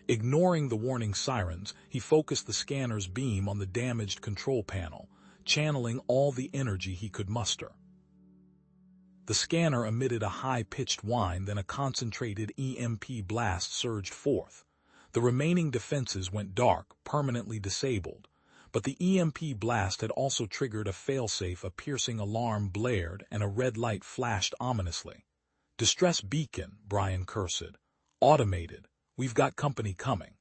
Ignoring the warning sirens, he focused the scanner's beam on the damaged control panel, channeling all the energy he could muster. The scanner emitted a high-pitched whine, then a concentrated EMP blast surged forth. The remaining defenses went dark, permanently disabled. But the EMP blast had also triggered a failsafe, a piercing alarm blared, and a red light flashed ominously. "Distress beacon," Brian cursed. "Automated. We've got company coming."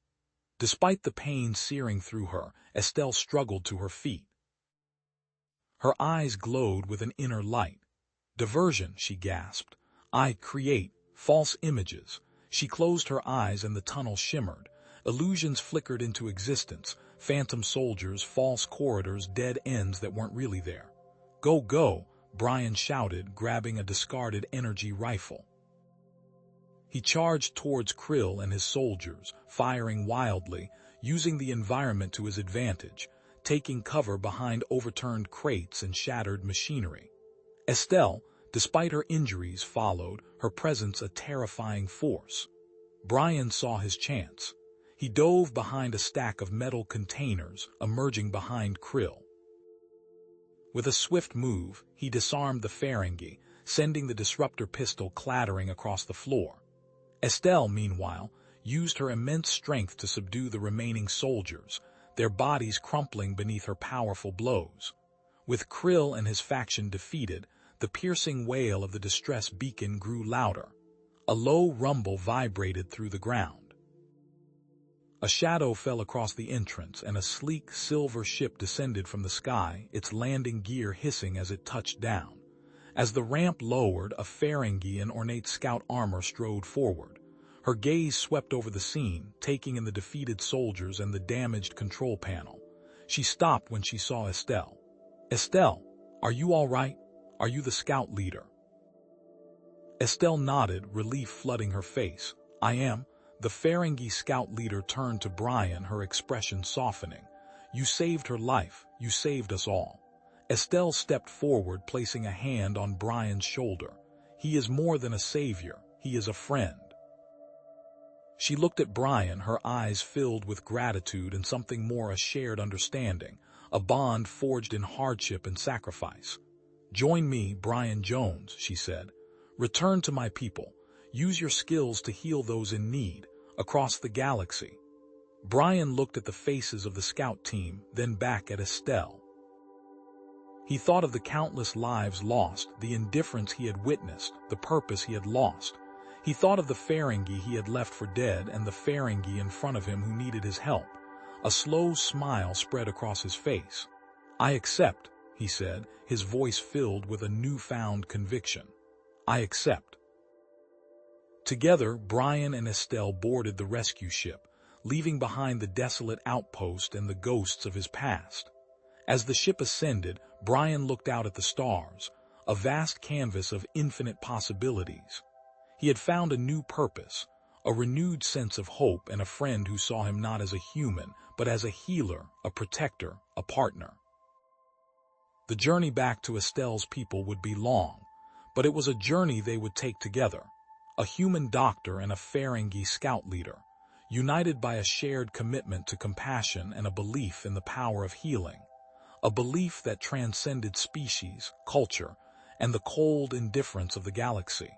Despite the pain searing through her, Estelle struggled to her feet. Her eyes glowed with an inner light. "Diversion," she gasped. "I create false images." She closed her eyes and the tunnel shimmered. Illusions flickered into existence. Phantom soldiers, false corridors, dead ends that weren't really there. "Go, go," Brian shouted, grabbing a discarded energy rifle. He charged towards Krill and his soldiers, firing wildly, using the environment to his advantage, taking cover behind overturned crates and shattered machinery. Estelle, despite her injuries, followed, her presence a terrifying force. Brian saw his chance. He dove behind a stack of metal containers, emerging behind Krill. With a swift move, he disarmed the Ferengi, sending the disruptor pistol clattering across the floor. Estelle, meanwhile, used her immense strength to subdue the remaining soldiers, their bodies crumpling beneath her powerful blows. With Krill and his faction defeated, the piercing wail of the distress beacon grew louder. A low rumble vibrated through the ground. A shadow fell across the entrance, and a sleek silver ship descended from the sky, its landing gear hissing as it touched down. As the ramp lowered, a Ferengi in ornate scout armor strode forward. Her gaze swept over the scene, taking in the defeated soldiers and the damaged control panel. She stopped when she saw Estelle. "Estelle, are you all right? Are you the scout leader?" Estelle nodded, relief flooding her face. "I am." The Ferengi scout leader turned to Brian, her expression softening. "You saved her life. You saved us all." Estelle stepped forward, placing a hand on Brian's shoulder. "He is more than a savior. He is a friend." She looked at Brian, her eyes filled with gratitude and something more, a shared understanding, a bond forged in hardship and sacrifice. "Join me, Brian Jones," she said. "Return to my people. Use your skills to heal those in need, across the galaxy." Brian looked at the faces of the scout team, then back at Estelle. He thought of the countless lives lost, the indifference he had witnessed, the purpose he had lost. He thought of the Ferengi he had left for dead and the Ferengi in front of him who needed his help. A slow smile spread across his face. "I accept," he said, his voice filled with a newfound conviction. "I accept." Together, Brian and Estelle boarded the rescue ship, leaving behind the desolate outpost and the ghosts of his past. As the ship ascended, Brian looked out at the stars, a vast canvas of infinite possibilities. He had found a new purpose, a renewed sense of hope, and a friend who saw him not as a human, but as a healer, a protector, a partner. The journey back to Estelle's people would be long, but it was a journey they would take together. A human doctor and a Ferengi scout leader, united by a shared commitment to compassion and a belief in the power of healing. A belief that transcended species, culture, and the cold indifference of the galaxy.